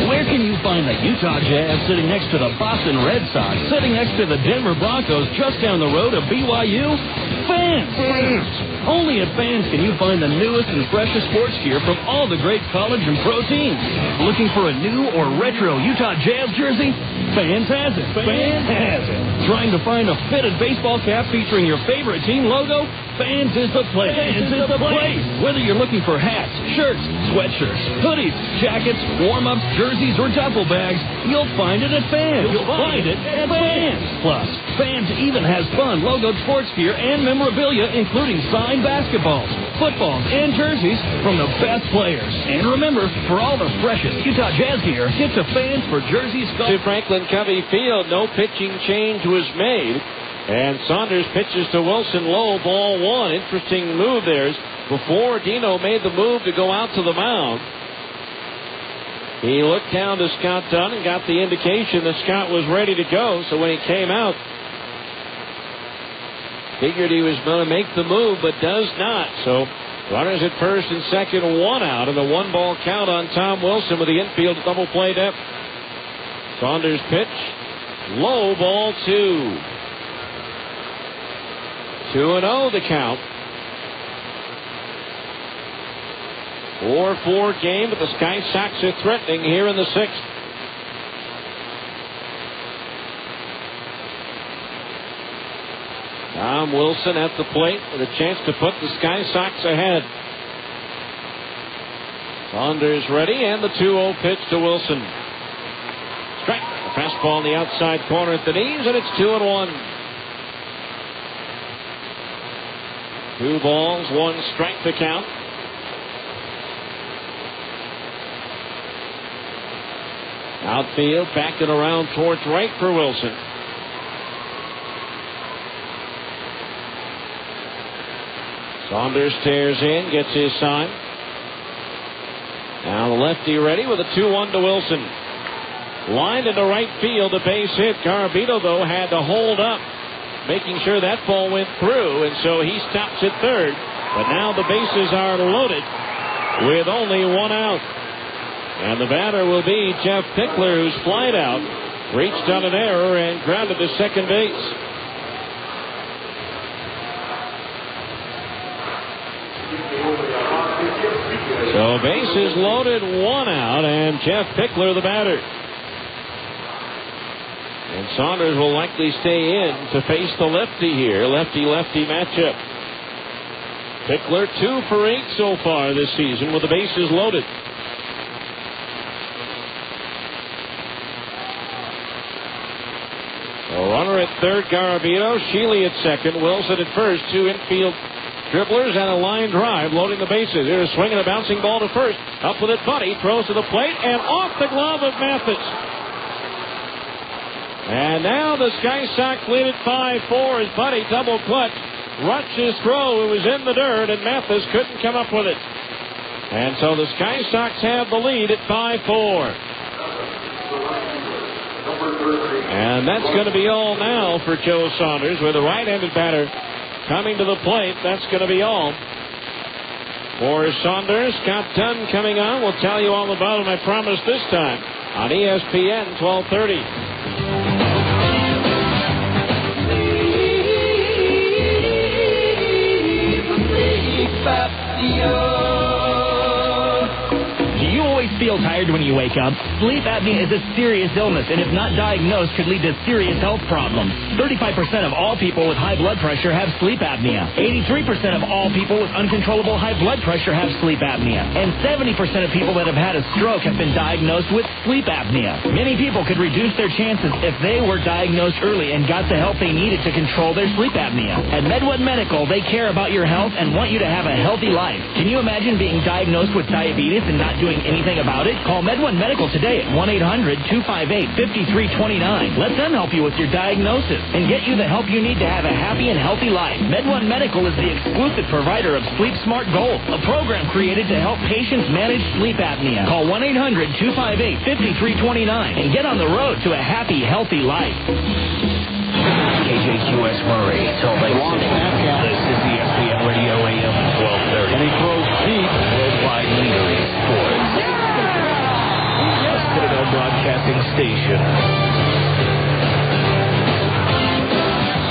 Where can you find the Utah Jazz sitting next to the Boston Red Sox, sitting next to the Denver Broncos, just down the road of BYU? Fans! Only at Fans can you find the newest and freshest sports gear from all the great college and pro teams. Looking for a new or retro Utah Jazz jersey? Fans has it. Fans has it. Trying to find a fitted baseball cap featuring your favorite team logo? Fans is the place. Fans is the place. Whether you're looking for hats, shirts, sweatshirts, hoodies, jackets, warm-ups, jerseys, or duffel bags, you'll find it at Fans. You'll find it at Fans. Plus, Fans even has fun logoed sports gear and memorabilia, including signed basketballs, footballs, and jerseys from the best players. And remember, for all the freshest Utah Jazz gear, get to Fans for jerseys. To Franklin Covey Field, no pitching change was made. And Saunders pitches to Wilson low, ball one. Interesting move there. Before Dino made the move to go out to the mound, he looked down to Scott Dunn and got the indication that Scott was ready to go. So when he came out, figured he was going to make the move, but does not. So runners at first and second, 1 out, and the 1-ball count on Tom Wilson with the infield double play depth. Saunders pitch, low, ball 2. 2-0 the count. 4-4 game, but the Sky Sox are threatening here in the 6th. Tom Wilson at the plate with a chance to put the Sky Sox ahead. Saunders ready, and the 2-0 pitch to Wilson. Strike. A fastball on the outside corner at the knees, and it's 2-1. 2 balls, 1 strike to count. Outfield backing around towards right for Wilson. Saunders stares in, gets his sign. Now the lefty ready with a 2-1 to Wilson. Lined into right field, a base hit. Garabito, though, had to hold up, making sure that ball went through, and so he stops at third. But now the bases are loaded with only 1 out. And the batter will be Jeff Pickler, who's flied out, reached on an error, and grounded to second base. So bases loaded, 1 out, and Jeff Pickler the batter. And Saunders will likely stay in to face the lefty here. Lefty-lefty matchup. Pickler 2 for 8 so far this season with the bases loaded. A runner at third, Garabito. Sheely at second. Wilson at first. 2 infield dribblers and a line drive loading the bases. Here's a swing and a bouncing ball to first. Up with it, Buddy. Throws to the plate and off the glove of Mathis. And now the Sky Sox lead at 5-4 as Buddy double clutch. Rushed his throw. It was in the dirt, and Mathis couldn't come up with it. And so the Sky Sox have the lead at 5-4. And that's going to be all now for Joe Saunders with a right-handed batter coming to the plate. That's going to be all for Saunders. Scott Dunn coming on. We'll tell you all about him, I promise, this time on ESPN 1230. Do you always feel tired when you wake up? Sleep apnea is a serious illness, and if not diagnosed, could lead to serious health problems. 35% of all people with high blood pressure have sleep apnea. 83% of all people with uncontrollable high blood pressure have sleep apnea. And 70% of people that have had a stroke have been diagnosed with sleep apnea. Many people could reduce their chances if they were diagnosed early and got the help they needed to control their sleep apnea. At MedWed Medical, they care about your health and want you to have a healthy life. Can you imagine being diagnosed with diabetes and not doing anything about it? Call MedOne Medical today at 1-800-258-5329. Let them help you with your diagnosis and get you the help you need to have a happy and healthy life. MedOne Medical is the exclusive provider of Sleep Smart Gold, a program created to help patients manage sleep apnea. Call 1-800-258-5329 and get on the road to a happy, healthy life. KJQS Murray, Salt Lake City. This is the ESPN Radio AM 1230. And he throws deep. Worldwide leader in sports. The Citadel Broadcasting Station.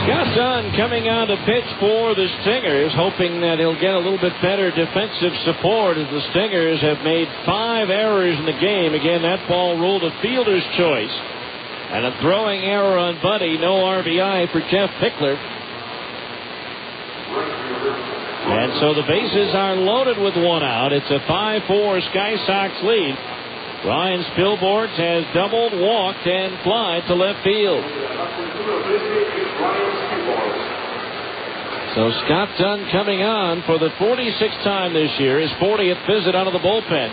Scott Dunn coming on to pitch for the Stingers, hoping that he'll get a little bit better defensive support as the Stingers have made 5 errors in the game. Again, that ball ruled a fielder's choice. And a throwing error on Buddy. No RBI for Jeff Pickler. And so the bases are loaded with 1 out. It's a 5-4 Sky Sox lead. Ryan Spilborghs has doubled, walked, and flied to left field. So Scott Dunn coming on for the 46th time this year, his 40th visit out of the bullpen.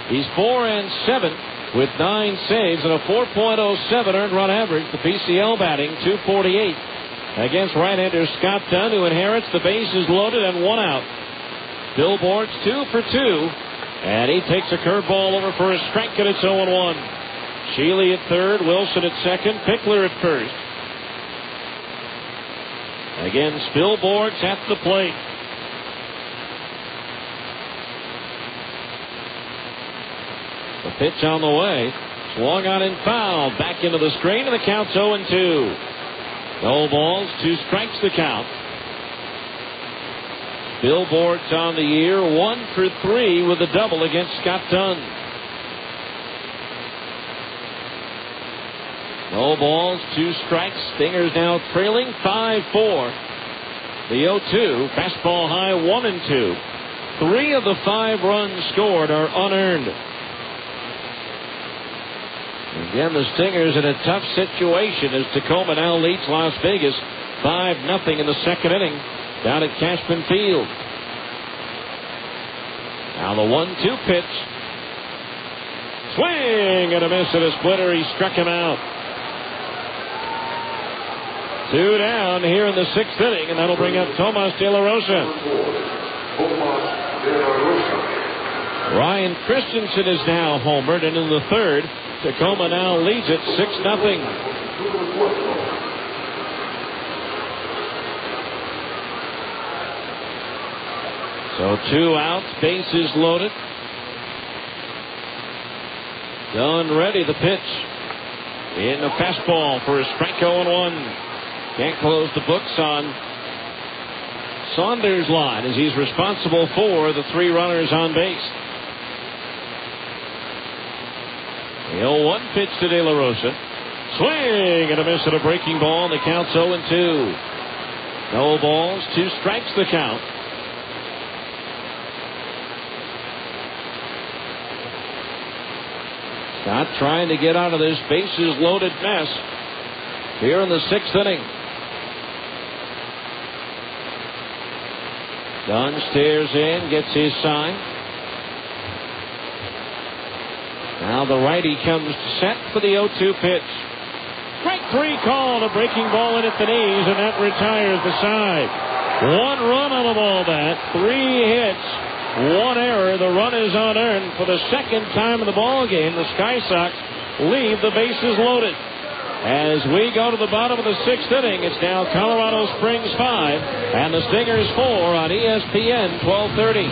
He's 4-7 with 9 saves and a 4.07 earned run average. The PCL batting .248 against right-hander Scott Dunn, who inherits the bases loaded and 1 out. Spilborghs 2 for 2, and he takes a curveball over for a strike, and it's 0-1. Sheely at third, Wilson at second, Pickler at first. Again, Spilborghs at the plate. The pitch on the way. Swung on and fouled. Back into the screen, and the count's 0-2. No balls, 2 strikes the count. Spilborghs on the year, 1 for 3 with a double against Scott Dunn. No balls, 2 strikes. Stingers now trailing 5-4. The 0-2, fastball high, 1-2. 3 of the 5 runs scored are unearned. Again, the Stingers in a tough situation as Tacoma now leads Las Vegas 5-0 in the second inning down at Cashman Field. Now the 1-2 pitch. Swing and a miss and a splitter. He struck him out. 2 down here in the 6th inning, and that'll bring up Tomas De La Rosa. Ryan Christensen is now homered, and in the 3rd, Tacoma now leads it 6-0. So 2 outs, bases loaded. Dunn ready, the pitch. In the fastball for a strike, 0-1. Can't close the books on Saunders' line as he's responsible for the 3 runners on base. The 0-1 pitch to De La Rosa. Swing and a miss at a breaking ball, and the count's 0-2. No balls, 2 strikes the count. Scott trying to get out of this bases loaded mess here in the 6th inning. Dunn stares in, gets his sign. Now the righty comes set for the 0-2 pitch. Strike 3 called, a breaking ball in at the knees, and that retires the side. 1 run on the ball bat, 3 hits, 1 error. The run is unearned for the 2nd time in the ball game. The Sky Sox leave the bases loaded. As we go to the bottom of the 6th inning, it's now Colorado Springs 5 and the Stingers 4 on ESPN 1230.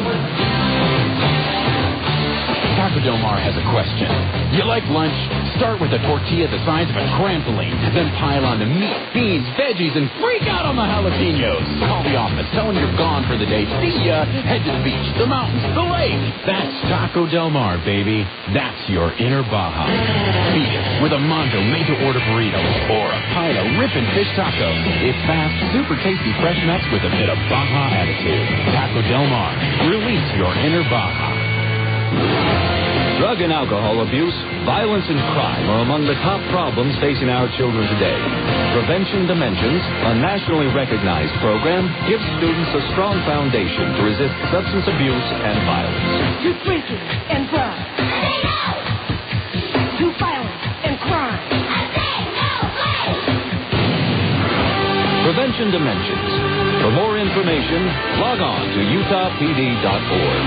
Taco Del Mar has a question. You like lunch? Start with a tortilla the size of a trampoline, then pile on the meat, beans, veggies, and freak out on the jalapenos. Call the office, tell them you're gone for the day. See ya. Head to the beach, the mountains, the lake. That's Taco Del Mar, baby. That's your inner Baja. Beat it with a Mondo made-to-order burrito or a pile of rippin' fish tacos. It's fast, super tasty fresh nuts with a bit of Baja attitude. Taco Del Mar. Release your inner Baja. Drug and alcohol abuse, violence, and crime are among the top problems facing our children today. Prevention Dimensions, a nationally recognized program, gives students a strong foundation to resist substance abuse and violence. To drinking and drive. to violence and crime. Prevention Dimensions. For more information, log on to utahpd.org.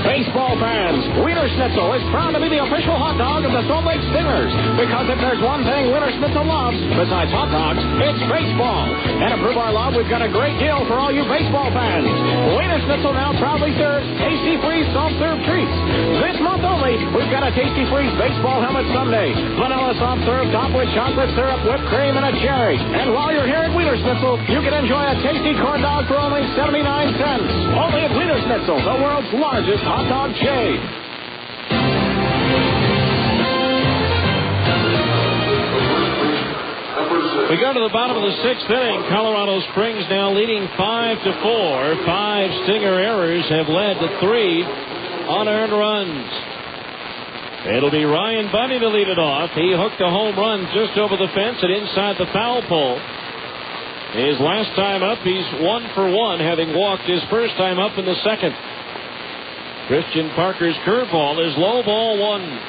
Baseball fans, Wiener Schnitzel is proud to be the official hot dog of the Salt Lake Stingers. Because if there's one thing Wiener Schnitzel loves, besides hot dogs, it's baseball. And to prove our love, we've got a great deal for all you baseball fans. Wiener Schnitzel now proudly serves Tasty Freeze soft serve treats. This month only, we've got a Tasty Freeze baseball helmet sundae. Vanilla soft serve topped with chocolate syrup, whipped cream, and a cherry. And while you're here at Wiener Schnitzel, you can enjoy a tasty corn dog for only 79 cents. Only at Wiener Schnitzel, the world's largest hot dog chain. We go to the bottom of the sixth inning. Colorado Springs now leading 5-4. 5 Stinger errors have led to 3 unearned runs. It'll be Ryan Bundy to lead it off. He hooked a home run just over the fence and inside the foul pole. His last time up, he's 1 for 1, having walked his first time up in the second. Christian Parker's curveball is low, ball 1.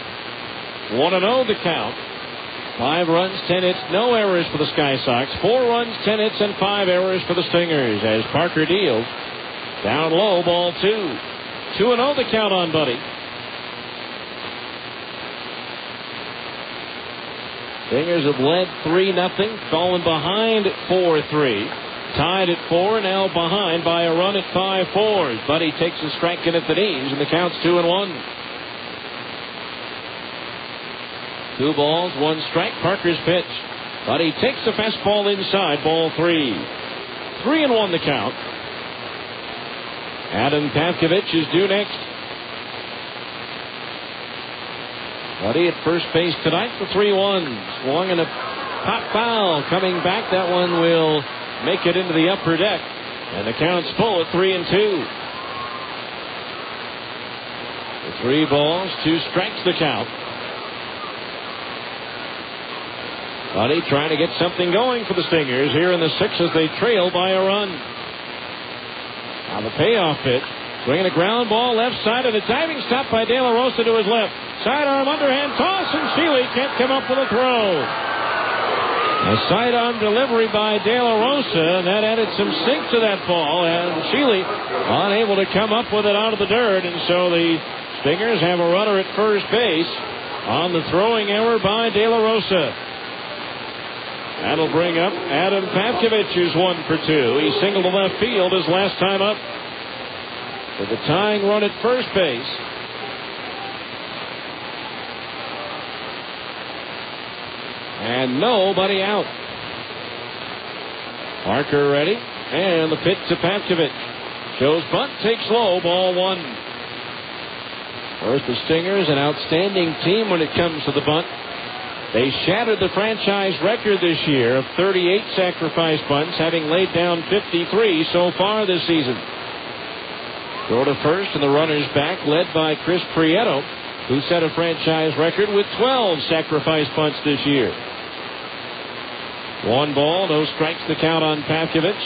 1-0 the count. 5 runs, 10 hits, no errors for the Sky Sox. 4 runs, 10 hits, and 5 errors for the Stingers as Parker deals. Down low, ball 2. 2-0 the count on Buddy. Stingers have led 3-0, fallen behind 4-3. Tied at 4, now behind by a run at 5-4. Buddy takes a strike in at the knees, and the count's 2-1. 2 balls, 1 strike. Parker's pitch. Buddy takes the fastball inside, ball 3. 3-1 the count. Adam Pavkovich is due next. Buddy at first base tonight for 3-1. Swung and a pop foul coming back. That one will make it into the upper deck. And the count's full at 3-2. 3 balls, 2 strikes the count. Buddy trying to get something going for the Stingers here in the 6th as they trail by a run. Now the payoff pitch. Swinging a ground ball left side and a diving stop by De La Rosa to his left. Sidearm underhand toss, and Sheely can't come up with a throw. A sidearm delivery by De La Rosa, and that added some sink to that ball, and Sheely unable to come up with it out of the dirt, and so the Stingers have a runner at first base on the throwing error by De La Rosa. That'll bring up Adam Pavkovich, who's 1 for 2. He singled to left field his last time up. With the tying run at first base. And nobody out. Parker ready. And the pitch to Pavkovich. Shows bunt, takes low, ball 1. First, the Stingers, an outstanding team when it comes to the bunt. They shattered the franchise record this year of 38 sacrifice bunts, having laid down 53 so far this season. Throw to first, and the runner's back, led by Chris Prieto, who set a franchise record with 12 sacrifice bunts this year. 1 ball, no strikes the count on Pavkovich.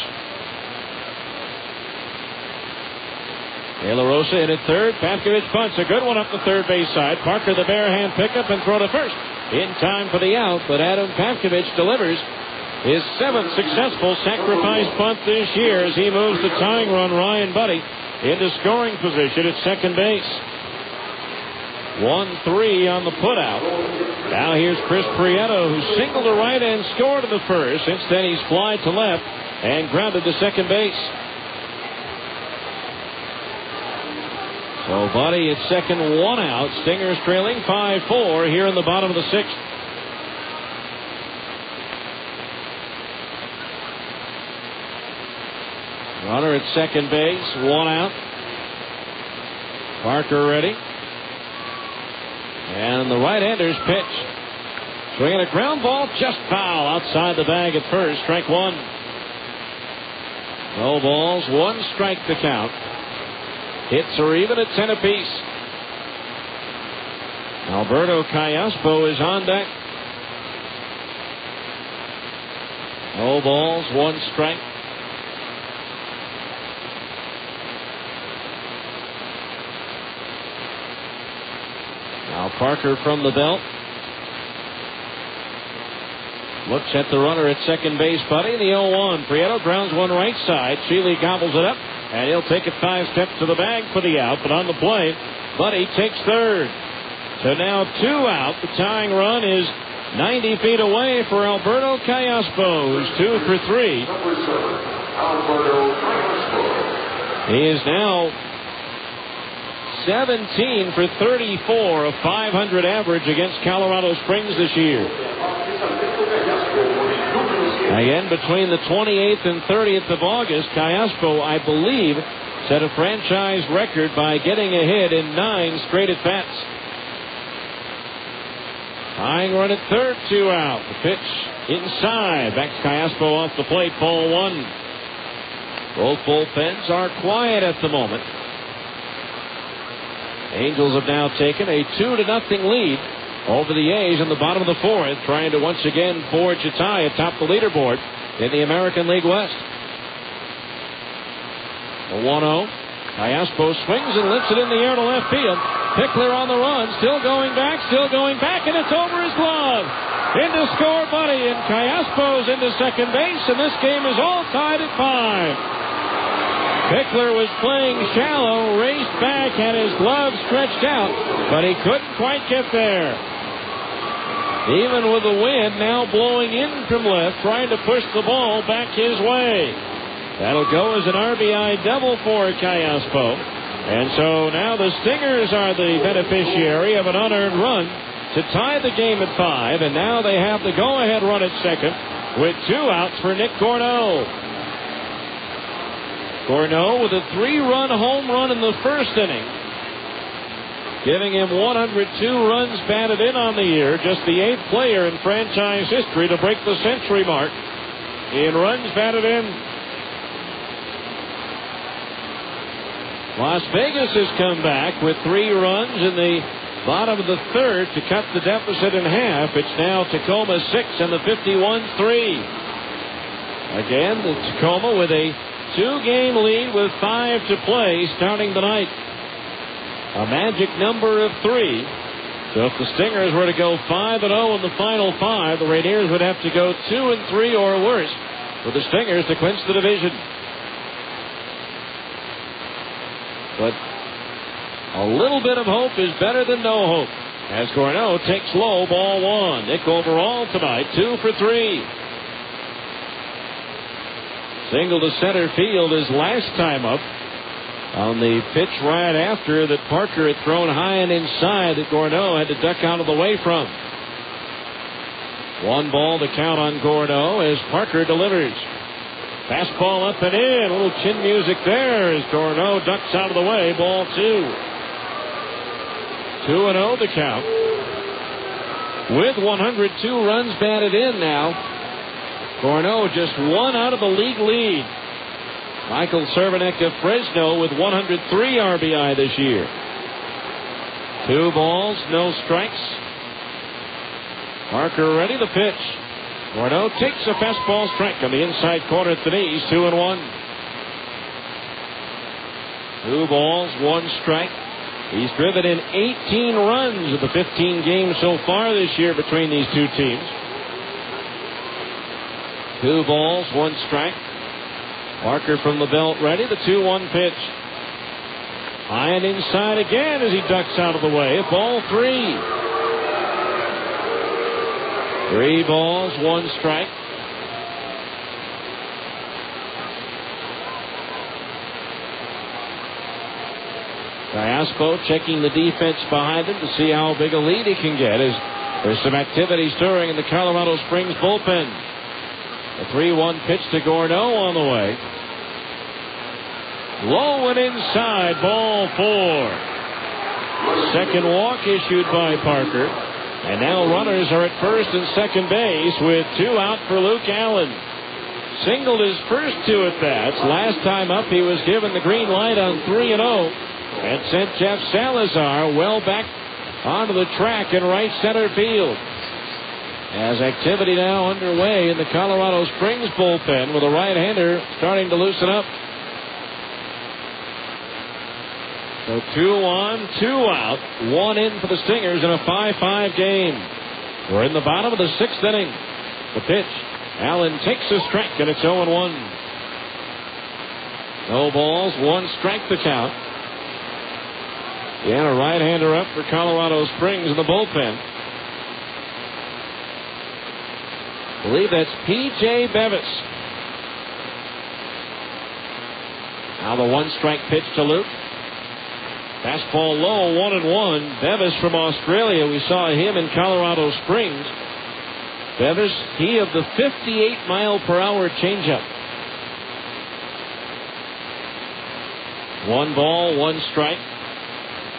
De La Rosa in at third. Pavkovich bunts a good one up the third base side. Parker the bare hand pickup and throw to first. In time for the out, but Adam Pavkovich delivers his 7th successful sacrifice bunt this year as he moves the tying run Ryan Buddy into scoring position at second base. 1-3 on the putout. Now here's Chris Prieto, who singled to right and scored to the first. Since then he's flied to left and grounded to second base. So Buddy at second, 1 out. Stingers trailing 5-4 here in the bottom of the 6th. Runner at second base, 1 out. Parker ready. And the right-hander's pitch. Swinging a ground ball, just foul outside the bag at first. Strike 1. No balls, 1 strike to count. Hits are even at 10 apiece. Alberto Callaspo is on deck. No balls, 1 strike. Now Parker from the belt. Looks at the runner at second base, Buddy. The 0-1. Prieto grounds one right side. Sheely gobbles it up, and he'll take it 5 steps to the bag for the out. But on the play, Buddy takes third. So now 2 out. The tying run is 90 feet away for Alberto Callaspo, who's 2 for 3. He is now 17 for 34, a .500 average against Colorado Springs this year. Again, between the 28th and 30th of August, Callaspo, I believe, set a franchise record by getting a hit in 9 straight at-bats. Tying run at third, 2 out. The pitch inside. Backs Callaspo off the plate, ball 1. Both bullpens are quiet at the moment. Angels have now taken a 2-0 lead over the A's in the bottom of the 4th, trying to once again forge a tie atop the leaderboard in the American League West. The 1-0. Callaspo swings and lifts it in the air to left field. Pickler on the run, still going back, and it's over his glove. In to score Buddy, and Callaspo's into second base, and this game is all tied at 5. Pickler was playing shallow, raced back, had his glove stretched out, but he couldn't quite get there. Even with the wind now blowing in from left, trying to push the ball back his way. That'll go as an RBI double for Callaspo. And so now the Stingers are the beneficiary of an unearned run to tie the game at 5, and now they have the go-ahead run at second with 2 outs for Nick Gourneau. Gourneau with a 3-run home run in the first inning, giving him 102 runs batted in on the year, just the 8th player in franchise history to break the century mark in runs batted in. Las Vegas has come back with 3 runs in the bottom of the 3rd to cut the deficit in half. It's now Tacoma 6 and the 51-3. Again, the Tacoma with a 2-game lead with 5 to play starting tonight. A magic number of 3. So if the Stingers were to go 5-0 in the final 5, the Rainiers would have to go 2-3 or worse for the Stingers to clinch the division. But a little bit of hope is better than no hope, as Gourneau takes low, ball 1. Nick overall tonight, 2 for 3. Single to center field his last time up on the pitch right after that Parker had thrown high and inside that Gourneau had to duck out of the way from. 1 ball to count on Gourneau as Parker delivers. Fastball up and in. A little chin music there as Gourneau ducks out of the way. Ball 2. 2-0 the count. With 102 runs batted in now, Gourneau just 1 out of the league lead. Michael Cervenek of Fresno with 103 RBI this year. 2 balls, no strikes. Parker ready, the pitch. Gourneau takes a fastball strike on the inside corner at the knees, 2-1. 2 balls, 1 strike. He's driven in 18 runs of the 15 games so far this year between these two teams. 2 balls, 1 strike. Parker from the belt ready, the 2-1 pitch. High and inside again as he ducks out of the way. Ball 3. 3 balls, 1 strike. Callaspo checking the defense behind him to see how big a lead he can get as there's some activity stirring in the Colorado Springs bullpen. A 3-1 pitch to Gourneau on the way. Low and inside, ball 4. Second walk issued by Parker. And now runners are at first and second base with 2 out for Luke Allen. Singled his first 2 at-bats. Last time up, he was given the green light on 3-0 and sent Jeff Salazar well back onto the track in right center field. As activity now underway in the Colorado Springs bullpen with a right-hander starting to loosen up. So 2 on, 2 out, 1 in for the Stingers in a 5-5 game. We're in the bottom of the 6th inning. The pitch. Allen takes a strike, and it's 0-1. No balls, 1 strike to count. Yeah, a right-hander up for Colorado Springs in the bullpen. I believe that's P.J. Bevis. Now the 1-strike pitch to Luke. Fastball low, 1-1. Bevis from Australia. We saw him in Colorado Springs. Bevis, he of the 58-mile-per-hour changeup. 1 ball, 1 strike.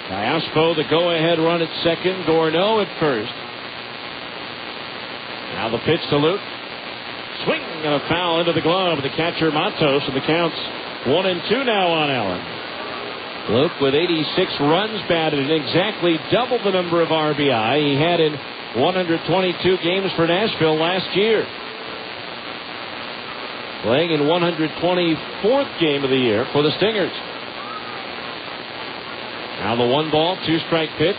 Diaspo, the go-ahead run at second. Gorneau at first. Now the pitch to Luke. Swing and a foul into the glove of the catcher Matos, and the count's 1-2 now on Allen. Luke with 86 runs batted and exactly double the number of RBI he had in 122 games for Nashville last year. Playing in 124th game of the year for the Stingers. Now the 1 ball, 2-strike pitch.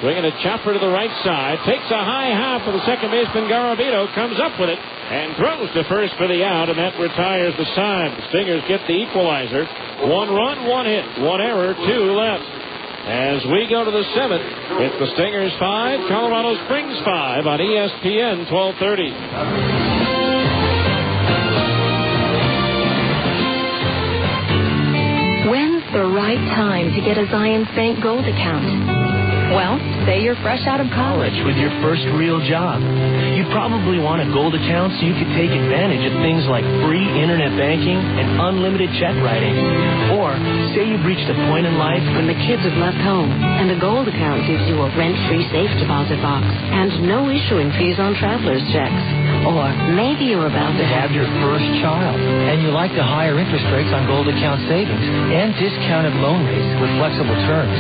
Swinging a chopper to the right side. Takes a high hop for the second baseman Garavito. Comes up with it and throws to first for the out, and that retires the side. The Stingers get the equalizer. 1 run, 1 hit, 1 error, 2 left. As we go to the 7th, it's the Stingers 5, Colorado Springs 5 on ESPN 1230. When's the right time to get a Zions Bank Gold account? Well, say you're fresh out of college With your first real job. You'd probably want a gold account so you could take advantage of things like free internet banking and unlimited check writing. Or say you've reached a point in life when the kids have left home, and a gold account gives you a rent-free safe deposit box and no issuing fees on traveler's checks. Or maybe you're about to have your first child, and you like the higher interest rates on gold account savings and discounted loan rates with flexible terms.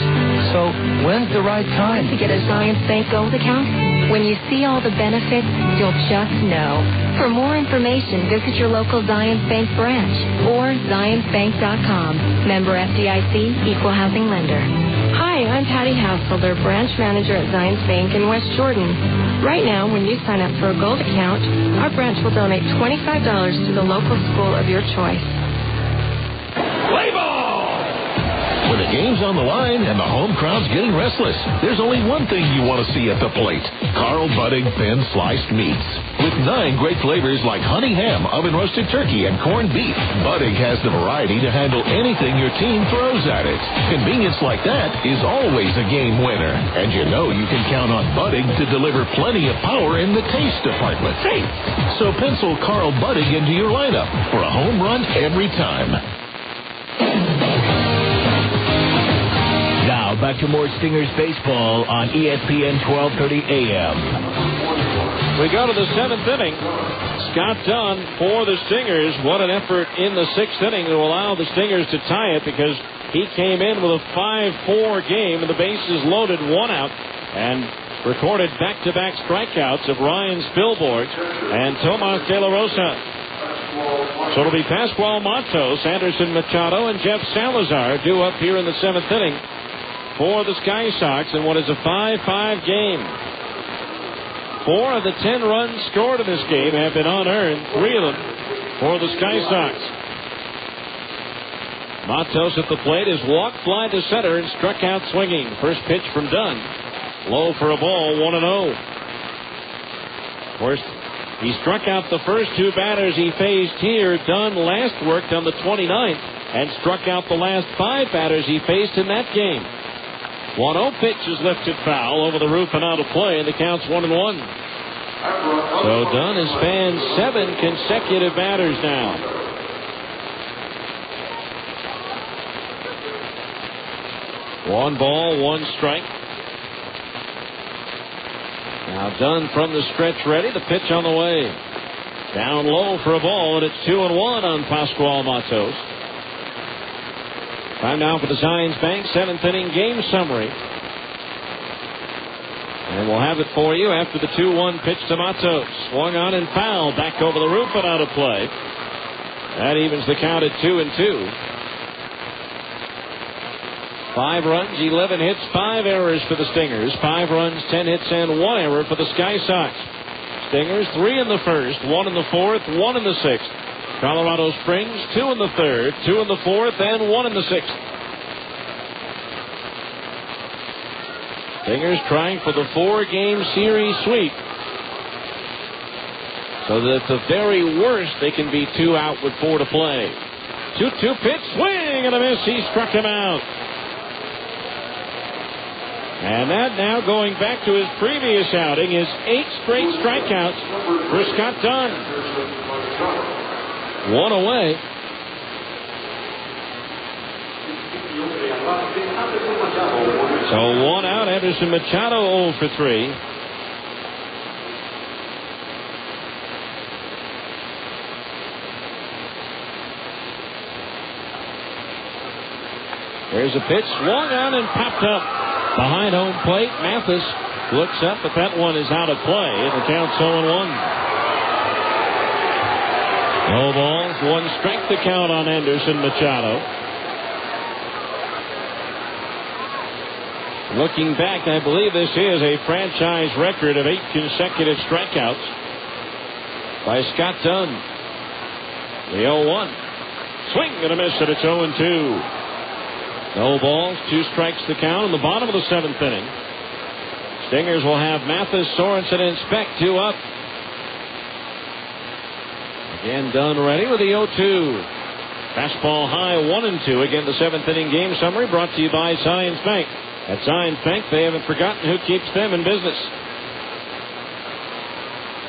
So when's the right time to get a Zions Bank Gold account? When you see all the benefits, you'll just know. For more information, visit your local Zions Bank branch or zionsbank.com. Member FDIC, Equal Housing Lender. Hi, I'm Patty Householder, branch manager at Zions Bank in West Jordan. Right now, when you sign up for a gold account, our branch will donate $25 to the local school of your choice. Play ball! When the game's on the line and the home crowd's getting restless, there's only one thing you want to see at the plate. Carl Budding thin sliced meats. With 9 great flavors like honey ham, oven roasted turkey, and corned beef, Budding has the variety to handle anything your team throws at it. Convenience like that is always a game winner. And you know you can count on Budding to deliver plenty of power in the taste department. So pencil Carl Budding into your lineup for a home run every time. Now back to more Stingers baseball on ESPN 1230 AM. We go to the 7th inning. Scott Dunn for the Stingers. What an effort in the 6th inning to allow the Stingers to tie it, because he came in with a 5-4 game and the bases loaded, 1 out, and recorded back-to-back strikeouts of Ryan Spilborg and Tomas De La Rosa. So it'll be Pascual Matos, Anderson Machado, and Jeff Salazar due up here in the 7th inning for the Sky Sox in what is a 5-5 game. 4 of the 10 runs scored in this game have been unearned, 3 of them for the Sky Sox. Matos at the plate is walked fly to center and struck out swinging. First pitch from Dunn. Low for a ball, 1-0. Of course, he struck out the first 2 batters he faced here. Dunn last worked on the 29th and struck out the last 5 batters he faced in that game. 1-0 pitch is lifted foul over the roof and out of play, and the count's 1-1. So Dunn has spanned 7 consecutive batters now. One ball, 1 strike. Now Dunn from the stretch ready. The pitch on the way. Down low for a ball, and it's 2-1 on Pascual Matos. Time now for the Zions Bank 7th inning game summary. And we'll have it for you after the 2-1 pitch to Matos. Swung on and fouled. Back over the roof and out of play. That evens the count at 2-2. 5 runs, 11 hits, 5 errors for the Stingers. 5 runs, 10 hits, and 1 error for the Sky Sox. Stingers 3 in the first, 1 in the fourth, 1 in the sixth. Colorado Springs 2 in the third, 2 in the fourth, and 1 in the sixth. Stingers trying for the 4-game series sweep. So that at the very worst, they can be 2 out with 4 to play. 2-2 pitch, swing and a miss. He struck him out. And that now going back to his previous outing is 8 straight strikeouts for Scott Dunn. 1 away. So 1 out. Anderson Machado 0 for 3. There's a pitch swung on and popped up behind home plate. Mathis looks up, but that one is out of play. The count's 0-1. No balls, 1 strike to count on Anderson Machado. Looking back, I believe this is a franchise record of 8 consecutive strikeouts by Scott Dunn. The 0-1. Swing and a miss, and it's 0-2. No balls, 2 strikes to count in the bottom of the 7th inning. Stingers will have Mathis, Sorensen, and Speck 2 up. Again, Dunn ready with the 0-2. Fastball high, 1-2. Again, the 7th inning game summary brought to you by Zions Bank. At Zions Bank, they haven't forgotten who keeps them in business.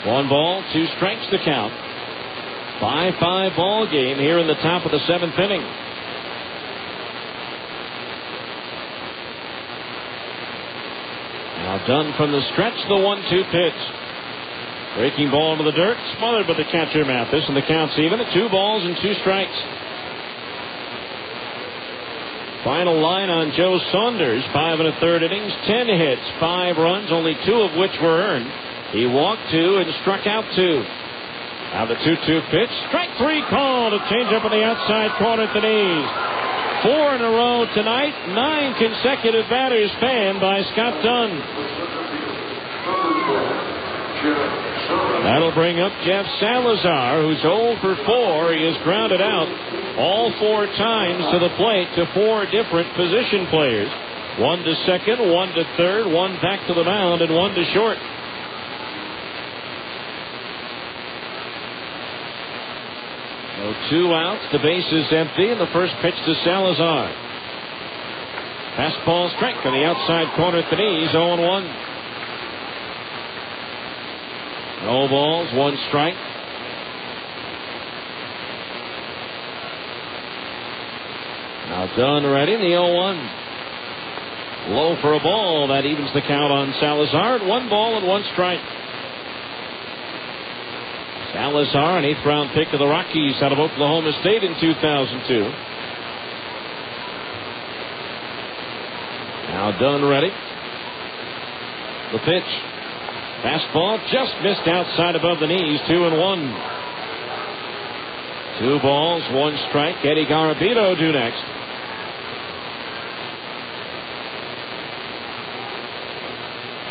1 ball, 2 strikes to count. 5-5 ball game here in the top of the 7th inning. Now Dunn from the stretch, the 1-2 pitch. Breaking ball into the dirt, smothered by the catcher Mathis, and the count's even at 2 balls and 2 strikes. Final line on Joe Saunders, 5 1/3 innings, 10 hits, 5 runs, only 2 of which were earned. He walked 2 and struck out 2. Now the 2-2 pitch, strike 3 called, a changeup on the outside corner at the knees. 4 in a row tonight, 9 consecutive batters fanned by Scott Dunn. That'll bring up Jeff Salazar, who's 0 for 4. He has grounded out all 4 times to the plate to 4 different position players. 1 to second, 1 to third, 1 back to the mound, and 1 to short. So 2 outs, the base is empty, and the first pitch to Salazar. Fastball strike on the outside corner at the knees, 0-1. No balls, 1 strike. Now Dunn ready, the 0-1. Low for a ball, that evens the count on Salazar. 1 ball and 1 strike. Salazar, an 8th round pick of the Rockies out of Oklahoma State in 2002. Now Dunn ready. The pitch. Fastball just missed outside above the knees, 2-1. 2 balls, 1 strike. Eddie Garabito due next.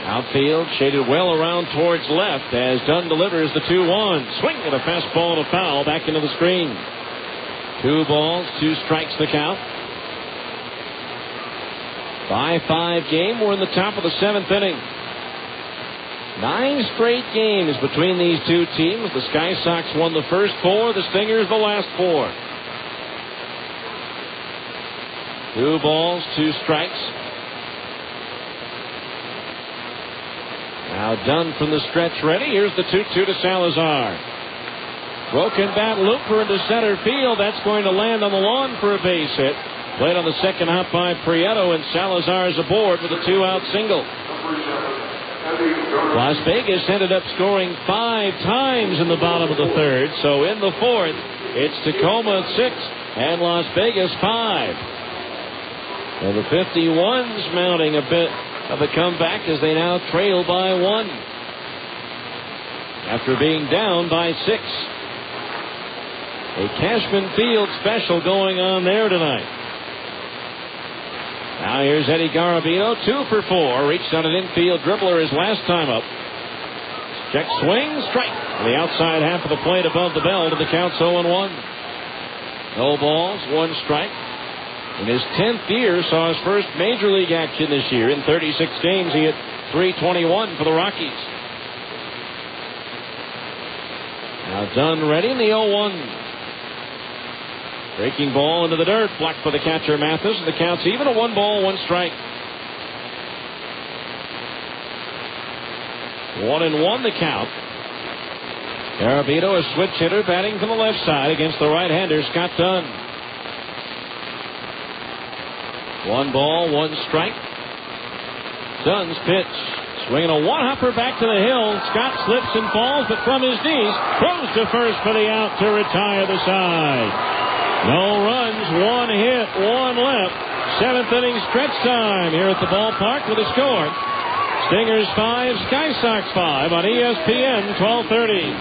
Outfield shaded well around towards left as Dunn delivers the 2-1. Swing at a fastball and a foul back into the screen. 2 balls, 2 strikes the count. 5-5 game. We're in the top of the 7th inning. 9 straight games between these 2 teams. The Sky Sox won the first 4, the Stingers the last 4. 2 balls, 2 strikes. Now Dunn from the stretch ready. Here's the 2-2 to Salazar. Broken bat looper into center field. That's going to land on the lawn for a base hit. Played on the second hop by Prieto, and Salazar's aboard with a 2-out single. Las Vegas ended up scoring 5 times in the bottom of the 3rd. So in the 4th, it's Tacoma at 6 and Las Vegas 5. And the 51s mounting a bit of a comeback as they now trail by 1 after being down by 6. A Cashman Field special going on there tonight. Now here's Eddie Garabito, 2 for 4. Reached on an infield dribbler his last time up. Check swing, strike. On the outside half of the plate above the belt, and the count's 0-1. No balls, 1 strike. In his 10th year, saw his first major league action this year. In 36 games, he hit .321 for the Rockies. Now Dunn ready in the 0-1. Breaking ball into the dirt, blocked by the catcher Mathis, and the count's even, a 1 ball, 1 strike. 1-1 the count. Garavito, a switch hitter, batting from the left side against the right-hander Scott Dunn. 1 ball, 1 strike. Dunn's pitch. Swinging a one-hopper back to the hill. Scott slips and falls, but from his knees, throws to first for the out to retire the side. No runs, 1 hit, 1 left. 7th inning stretch time here at the ballpark with a score. Stingers 5, Sky Sox 5 on ESPN 1230.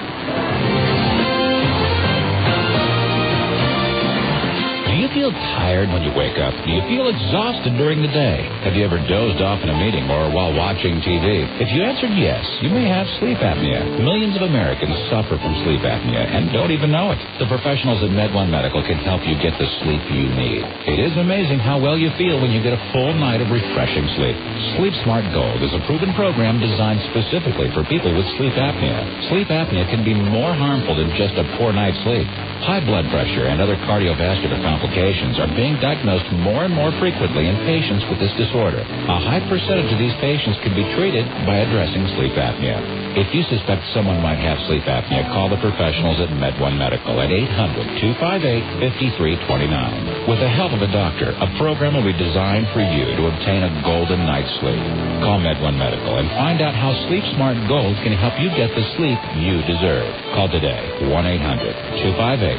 Do you feel tired when you wake up? Do you feel exhausted during the day? Have you ever dozed off in a meeting or while watching TV? If you answered yes, you may have sleep apnea. Millions of Americans suffer from sleep apnea and don't even know it. The professionals at MedOne Medical can help you get the sleep you need. It is amazing how well you feel when you get a full night of refreshing sleep. Sleep Smart Gold is a proven program designed specifically for people with sleep apnea. Sleep apnea can be more harmful than just a poor night's sleep. High blood pressure and other cardiovascular complications are being diagnosed more and more frequently in patients with this disorder. A high percentage of these patients can be treated by addressing sleep apnea. If you suspect someone might have sleep apnea, call the professionals at MedOne Medical at 800-258-5329. With the help of a doctor, a program will be designed for you to obtain a golden night's sleep. Call MedOne Medical and find out how Sleep Smart Gold can help you get the sleep you deserve. Call today, 1-800-258-5329.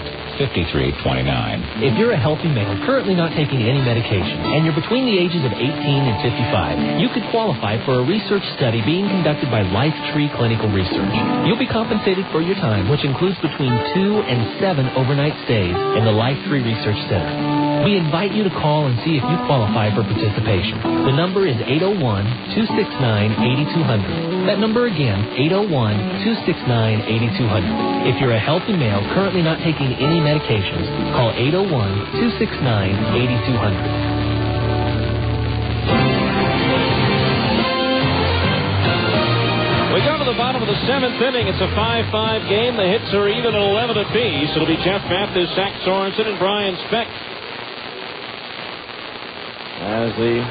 If you're a healthy male currently not taking any medication and you're between the ages of 18 and 55, you could qualify for a research study being conducted by LifeTree Clinical Research. You'll be compensated for your time, which includes between 2 and 7 overnight stays in the LifeTree Research Center. We invite you to call and see if you qualify for participation. The number is 801-269-8200. That number again, 801-269-8200. If you're a healthy male currently not taking any medications, call 801-269-8200. We go to the bottom of the 7th inning. It's a 5-5 game. The hits are even at 11 apiece. It'll be Jeff Mathis, Zach Sorensen, and Brian Speck. As the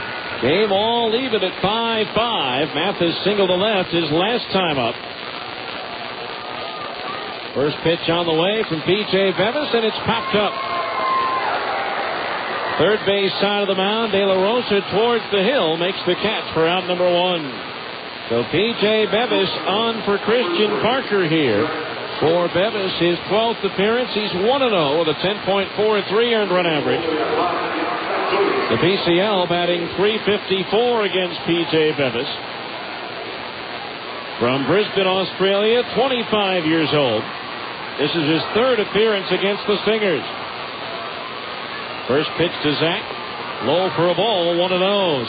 game all even at 5-5. Mathis single to left his last time up. First pitch on the way from P.J. Bevis, and it's popped up. Third base side of the mound, De La Rosa towards the hill makes the catch for out number 1. So P.J. Bevis on for Christian Parker here. For Bevis, his 12th appearance, he's 1-0 with a 10.43 earned run average. The PCL batting .354 against P.J. Bevis. From Brisbane, Australia, 25 years old. This is his 3rd appearance against the Stingers. First pitch to Zach. Low for a ball, 1-0.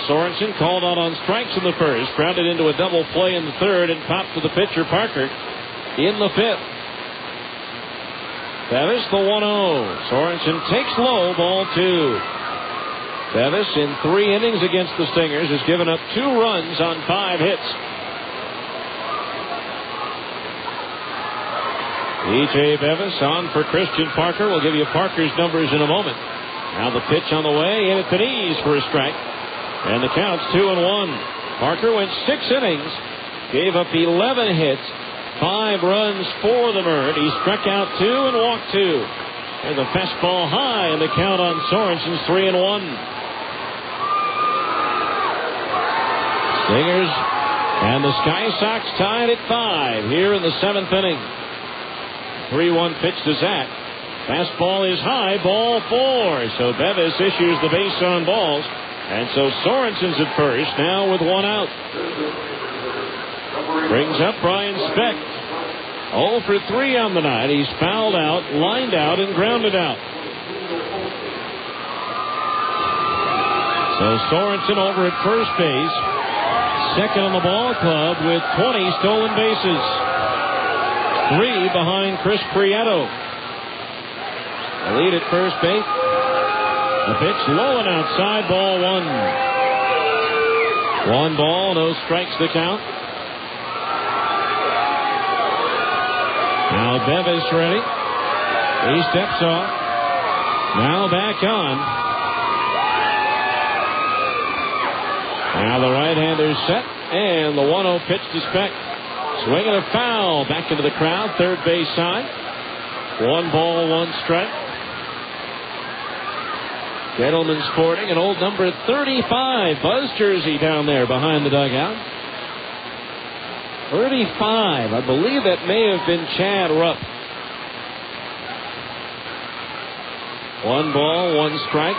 Sorensen called out on strikes in the first, grounded into a double play in the 3rd, and popped to the pitcher Parker in the 5th. Bevis the 1-0. Sorensen takes low, ball 2. Bevis in 3 innings against the Stingers has given up 2 runs on 5 hits. P.J. Bevis on for Christian Parker. We'll give you Parker's numbers in a moment. Now the pitch on the way, in at the knees for a strike. And the count's 2-1. Parker went 6 innings, gave up 11 hits, 5 runs for the Bird. He struck out 2 and walked 2. And the fastball high, and the count on Sorensen's 3-1. Stingers and the Sky Sox tied at 5 here in the 7th inning. 3-1 pitch to Zach. Fastball is high, ball 4. So Bevis issues the base on balls. And so Sorensen's at first, now with 1 out. Brings up Brian Speck. 0 for 3 on the night. He's fouled out, lined out, and grounded out. So Sorensen over at first base. Second on the ball club with 20 stolen bases. 3 behind Chris Prieto. The lead at first base. The pitch low and outside, ball 1. 1 ball, no strikes the count. Now Bevis ready. He steps off. Now back on. Now the right-hander's set, and the 1-0 pitch to Speck. Swinging a foul back into the crowd, third base side. 1 ball, 1 strike. Gentlemen Sporting, an old number 35 Buzz jersey down there behind the dugout. 35. I believe that may have been Chad Rupp. 1 ball, 1 strike.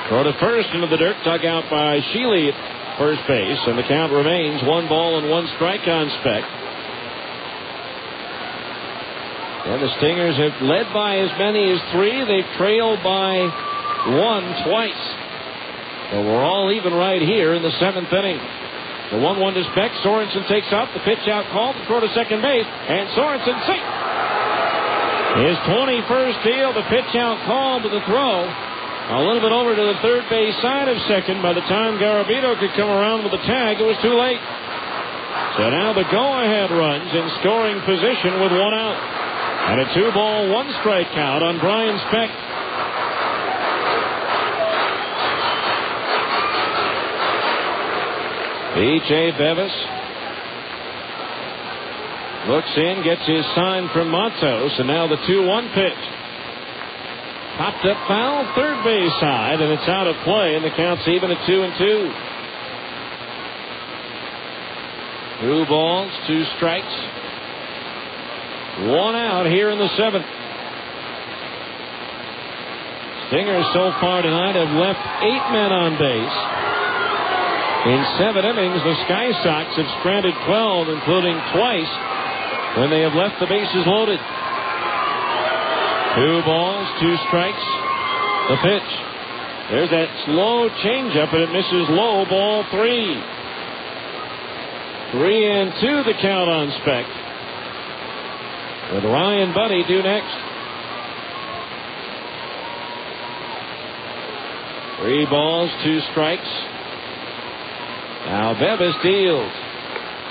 Throw to first into the dirt, dug out by Sheely at first base, and the count remains 1 ball and 1 strike on Speck. And the Stingers have led by as many as 3. They've trailed by 1 twice. So we're all even right here in the 7th inning. The 1-1 to Speck. Sorensen takes off. The pitch out called. The throw to second base. And Sorensen safe. His 21st steal. The pitch out called to the throw. A little bit over to the third base side of second. By the time Garabito could come around with the tag, it was too late. So now the go-ahead runs in scoring position with 1 out. And a 2 ball, 1 strike count on Brian Speck. B.J. Bevis looks in, gets his sign from Matos, and now the 2-1 pitch. Popped up foul, third base side, and it's out of play, and the count's even at 2-2. 2 balls, 2 strikes. 1 out here in the 7th. Stingers so far tonight have left 8 men on base. In 7 innings, the Sky Sox have stranded 12, including twice when they have left the bases loaded. 2 balls, 2 strikes. The pitch. There's that slow changeup, and it misses low, ball 3. 3-2 the count on Speck. With Ryan Buddy due next. 3 balls, 2 strikes. Now Bevis deals.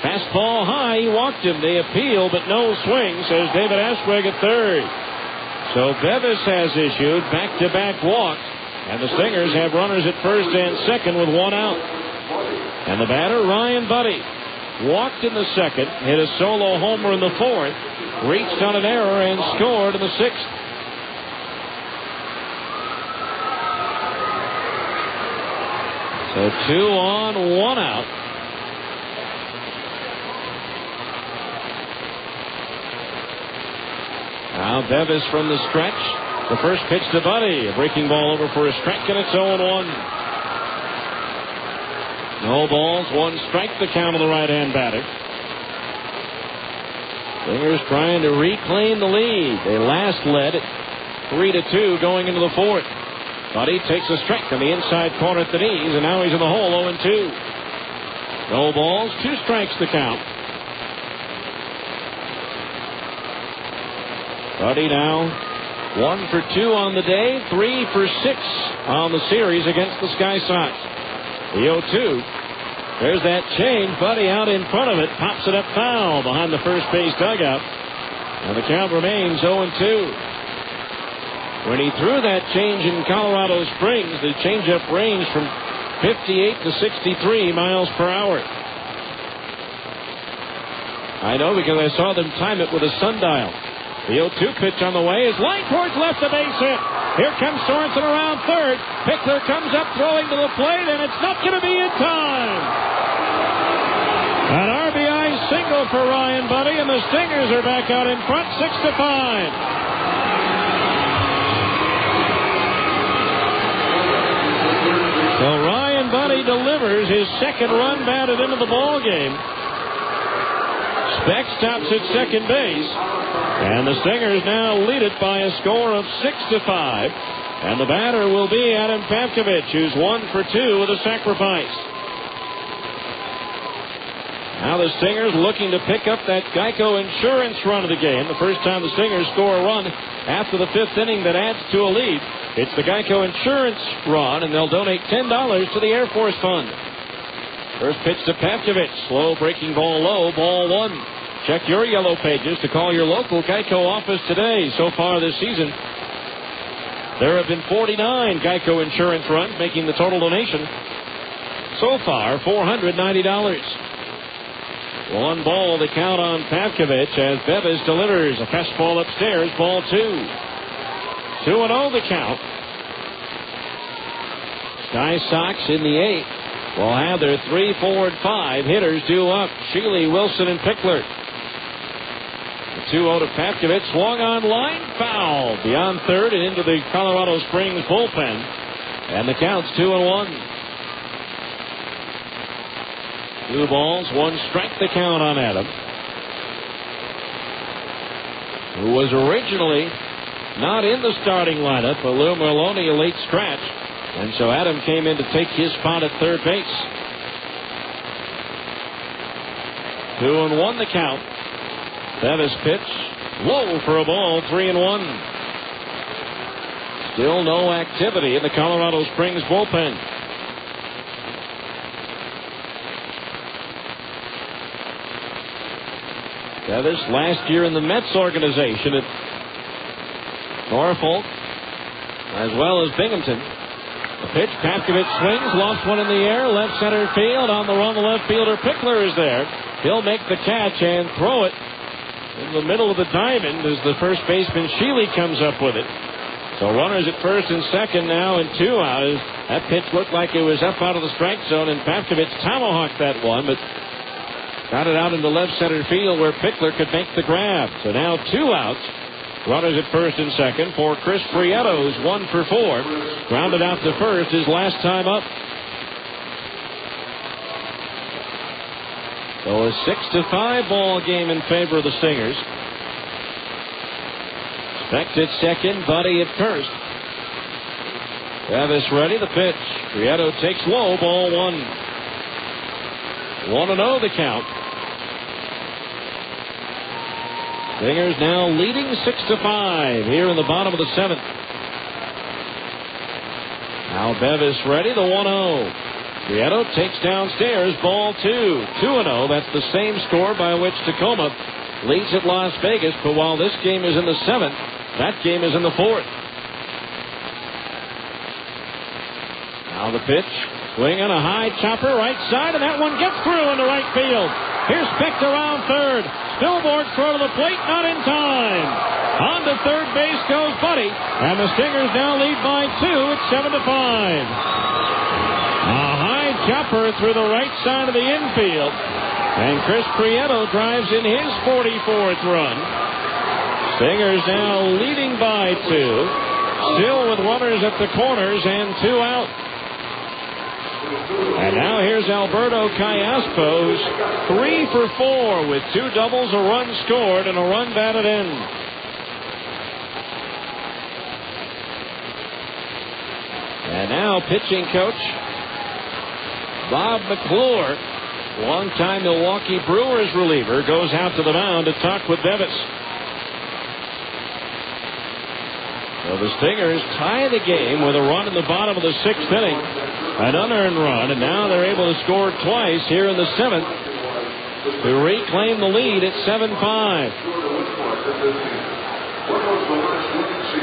Fastball high, he walked him. They appeal, but no swing, says David Asquith at third. So Bevis has issued back-to-back walks, and the Stingers have runners at first and second with 1 out. And the batter, Ryan Buddy, walked in the second, hit a solo homer in the 4th, reached on an error and scored in the 6th. So 2 on, 1 out. Now Bevis from the stretch. The first pitch to Buddy. A breaking ball over for a strike, and it's 0-1. No balls, 1 strike, the count of the right-hand batter. Stingers trying to reclaim the lead. They last led at 3-2 going into the 4th. Buddy takes a strike on the inside corner at the knees, and now he's in the hole, 0-2. No balls, 2 strikes the count. Buddy now 1 for 2 on the day, 3 for 6 on the series against the Sky Sox. The 0-2. There's that change. Buddy out in front of it, pops it up foul behind the first base dugout. And the count remains 0-2. When he threw that change in Colorado Springs, the changeup ranged from 58 to 63 miles per hour. I know because I saw them time it with a sundial. The 0-2 pitch on the way is line towards left, the base hit. Here comes Sorensen around third. Pickler comes up throwing to the plate, and it's not going to be in time. An RBI single for Ryan Buddy, and the Stingers are back out in front, 6-5. So Ryan Buddy delivers his second run batted into the ball game. Speck stops at second base, and the Stingers now lead it by a score of 6-5. And the batter will be Adam Pavkovich, who's 1 for 2 with a sacrifice. Now the Stingers looking to pick up that Geico Insurance run of the game. The first time the Stingers score a run after the 5th inning that adds to a lead. It's the Geico Insurance run, and they'll donate $10 to the Air Force Fund. First pitch to Pavkovich. Slow breaking ball low, ball 1. Check your yellow pages to call your local Geico office today. So far this season, there have been 49 Geico Insurance runs, making the total donation so far $490. 1 ball, the count on Pavkovich as Bevis delivers a fastball upstairs, ball 2. 2-0 the count. Sky Sox in the 8th will have their 3, 4, and 5 hitters due up. Sheely, Wilson, and Pickler. The 2-0 to Pavkovich, swung on line, foul beyond third and into the Colorado Springs bullpen. And the count's 2-1. 2 balls, 1 strike the count on Adam, who was originally not in the starting lineup, but Lou Merlone a late scratch, and so Adam came in to take his spot at third base. 2-1 the count. Bevis pitch, low for a ball, 3-1. Still no activity in the Colorado Springs bullpen. Bevis last year in the Mets organization at Norfolk, as well as Binghamton. The pitch, Pavkovich swings, lost one in the air, left center field. On the run, the left fielder Pickler is there. He'll make the catch and throw it in the middle of the diamond as the first baseman Sheely comes up with it. So runners at first and second now, and 2 out. That pitch looked like it was up out of the strike zone, and Pavkovich tomahawked that one, but got it out into left center field where Pickler could make the grab. So now 2 outs. Runners at first and second for Chris Prieto, who's 1 for 4. Grounded out to first his last time up. So a 6-5 ball game in favor of the Stingers. Specht at second, Buddy at first. Bevis ready, the pitch. Prieto takes low, ball 1. 1-0 the count. Stingers now leading 6-5 here in the bottom of the 7th. Now Bevis ready, the 1-0. Prieto takes downstairs, ball 2. 2-0. That's the same score by which Tacoma leads at Las Vegas. But while this game is in the 7th, that game is in the 4th. Now the pitch. Swing on a high chopper, right side, and that one gets through into right field. Here's Specht around third. Stillborn throw to the plate, not in time. On to third base goes Buddy, and the Stingers now lead by 2. It's 7-5. A high chopper through the right side of the infield, and Chris Prieto drives in his 44th run. Stingers now leading by 2, still with runners at the corners and 2 out. And now here's Alberto Callaspo, who's 3 for 4 with 2 doubles, a run scored, and a run batted in. And now pitching coach Bob McClure, longtime Milwaukee Brewers reliever, goes out to the mound to talk with Bevis. So the Stingers tie the game with a run in the bottom of the 6th inning. An unearned run, and now they're able to score twice here in the 7th to reclaim the lead at 7-5.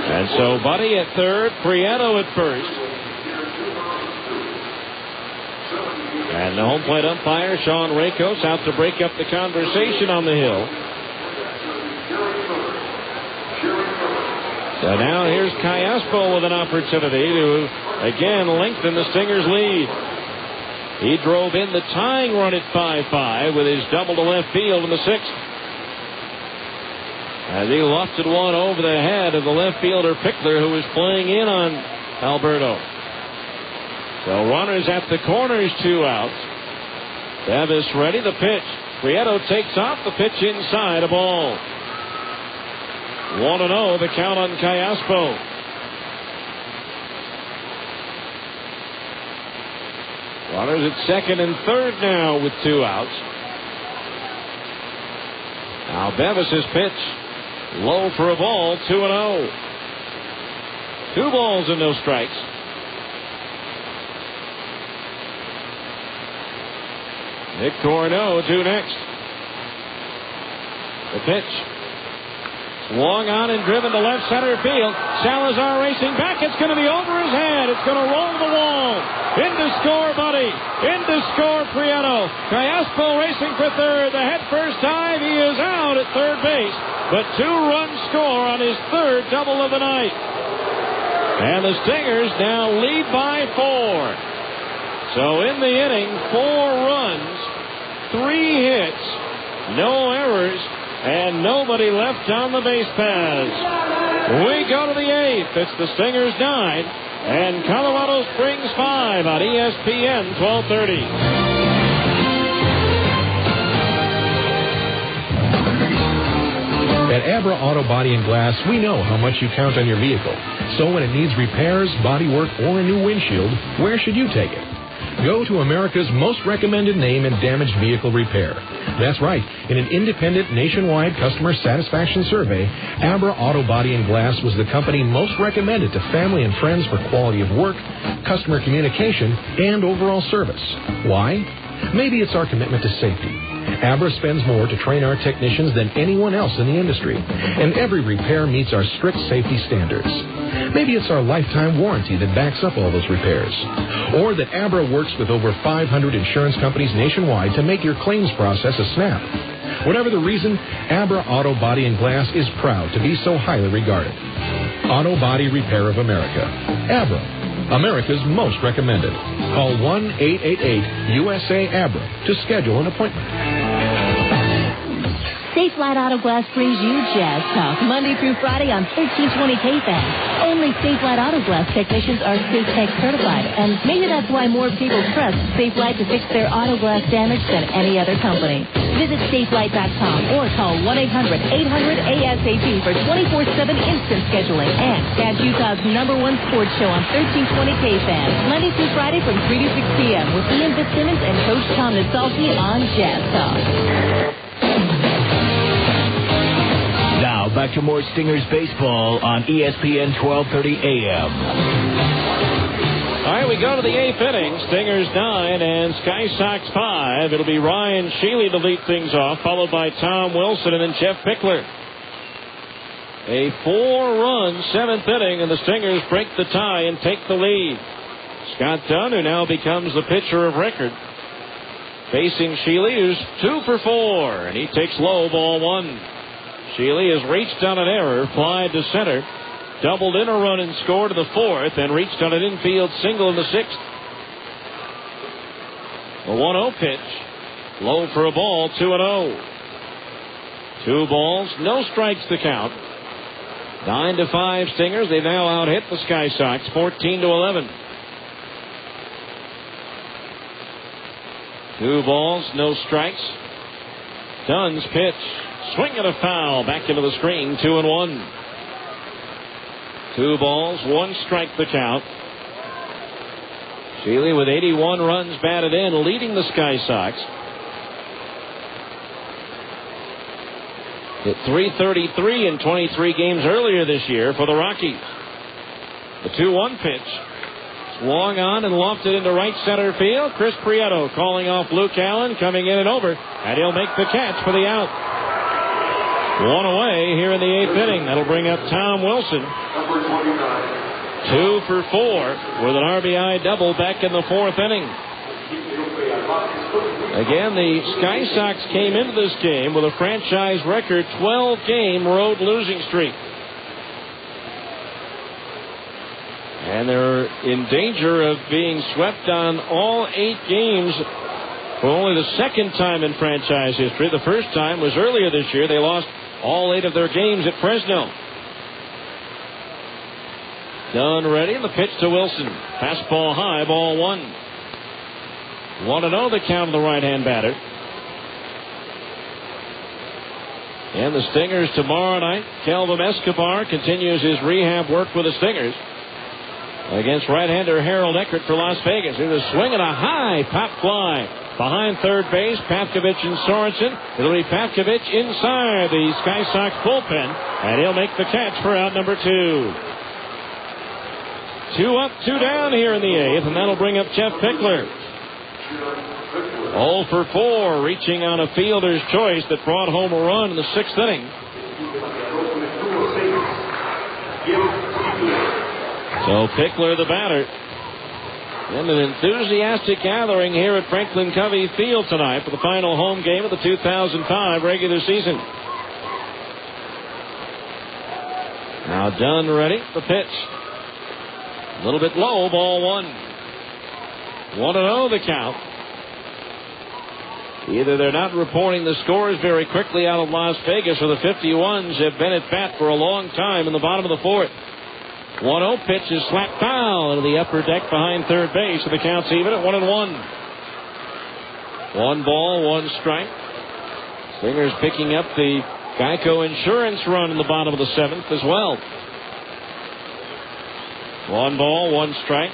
And so Buddy at third, Prieto at first. And the home plate umpire, Sean Rakos, out to break up the conversation on the hill. So now here's Callaspo with an opportunity to again lengthen the Stingers' lead. He drove in the tying run at 5-5 with his double to left field in the 6th. As he lofted one over the head of the left fielder Pickler, who was playing in on Alberto. So runners at the corners, 2 outs. Bevis ready, the pitch. Prieto takes off, the pitch inside, a ball. 1-0, the count on Callaspo. Runners at second and third now with 2 outs. Now Bevis's pitch. Low for a ball, 2-0. 2 balls and no strikes. Nick Corno due next. The pitch. Swung on and driven to left center field. Salazar racing back. It's going to be over his head. It's going to roll the wall. In to score, Buddy. In to score, Prieto. Callaspo racing for third. The head first dive. He is out at third base. But 2-run score on his third double of the night. And the Stingers now lead by 4. So in the inning, 4 runs, 3 hits, no errors, and nobody left on the base paths. We go to the 8th. It's the Stingers 9 and Colorado Springs 5 on ESPN 1230. At Abra Auto Body and Glass, we know how much you count on your vehicle. So when it needs repairs, body work, or a new windshield, where should you take it? Go to America's most recommended name in damaged vehicle repair. That's right. In an independent nationwide customer satisfaction survey, Abra Auto Body and Glass was the company most recommended to family and friends for quality of work, customer communication, and overall service. Why? Maybe it's our commitment to safety. Abra spends more to train our technicians than anyone else in the industry, and every repair meets our strict safety standards. Maybe it's our lifetime warranty that backs up all those repairs, or that Abra works with over 500 insurance companies nationwide to make your claims process a snap. Whatever the reason, Abra Auto Body and Glass is proud to be so highly regarded. Auto Body Repair of America. Abra, America's most recommended. Call 1-888-USA-ABRA to schedule an appointment. Safe Light Auto Glass brings you Jazz Talk Monday through Friday on 1320 KFAN. Only Safe Light Auto Glass technicians are Safe Tech certified, and maybe that's why more people trust Safe Light to fix their auto glass damage than any other company. Visit SafeLight.com or call 1-800-800-ASAP for 24/7 instant scheduling and catch Utah's #1 sports show on 1320 KFAN Monday through Friday from 3 to 6 p.m. with Ian Fitzsimmons and Coach Tom Nasalski on Jazz Talk. Now, back to more Stingers baseball on ESPN 1230 AM. All right, we go to the 8th inning. Stingers 9 and Sky Sox 5. It'll be Ryan Sheely to lead things off, followed by Tom Wilson and then Jeff Pickler. A 4-run 7th inning, and the Stingers break the tie and take the lead. Scott Dunn, who now becomes the pitcher of record, facing Sheely, who's 2 for 4, and he takes low, ball 1. Sheely has reached on an error, fly to center, doubled in a run and scored in the 4th, and reached on an infield single in the 6th. The 1-0 pitch, low for a ball, 2-0. 2 balls, no strikes to count. 9-5 Stingers. They've now out-hit the Sky Sox 14-11. 2 balls, no strikes. Dunn's pitch. Swing and a foul. Back into the screen. 2-1. 2 balls, 1 strike the count. Sheely with 81 runs batted in, leading the Sky Sox. Hit .333 in 23 games earlier this year for the Rockies. The 2-1 pitch. Swung on and lofted into right center field. Chris Prieto calling off Luke Allen, coming in and over, and he'll make the catch for the out. 1 away here in the 8th inning. That'll bring up Tom Wilson. 2 for 4 with an RBI double back in the 4th inning. Again, the Sky Sox came into this game with a franchise record 12-game road losing streak. And they're in danger of being swept on all 8 games for only the second time in franchise history. The first time was earlier this year. They lost all 8 of their games at Fresno. Done ready. The pitch to Wilson. Fastball high, ball 1. 1-0 the count of the right-hand batter. And the Stingers tomorrow night. Kelvin Escobar continues his rehab work with the Stingers against right-hander Harold Eckert for Las Vegas. There's a swing and a high pop fly behind third base, Pavkovich and Sorensen. It'll be Pavkovich inside the Sky Sox bullpen, and he'll make the catch for out number 2. 2 up, 2 down here in the 8th, and that'll bring up Jeff Pickler. 0 for 4, reaching on a fielder's choice that brought home a run in the 6th inning. So Pickler, the batter. And an enthusiastic gathering here at Franklin Covey Field tonight for the final home game of the 2005 regular season. Now Dunn ready. The pitch. A little bit low. Ball 1. 1-0 the count. Either they're not reporting the scores very quickly out of Las Vegas, or the 51s have been at bat for a long time in the bottom of the 4th. 1-0 pitch is slapped foul into the upper deck behind third base, so the count's even at 1-1. 1 ball, 1 strike. Stingers picking up the Geico Insurance run in the bottom of the 7th as well. 1 ball, 1 strike.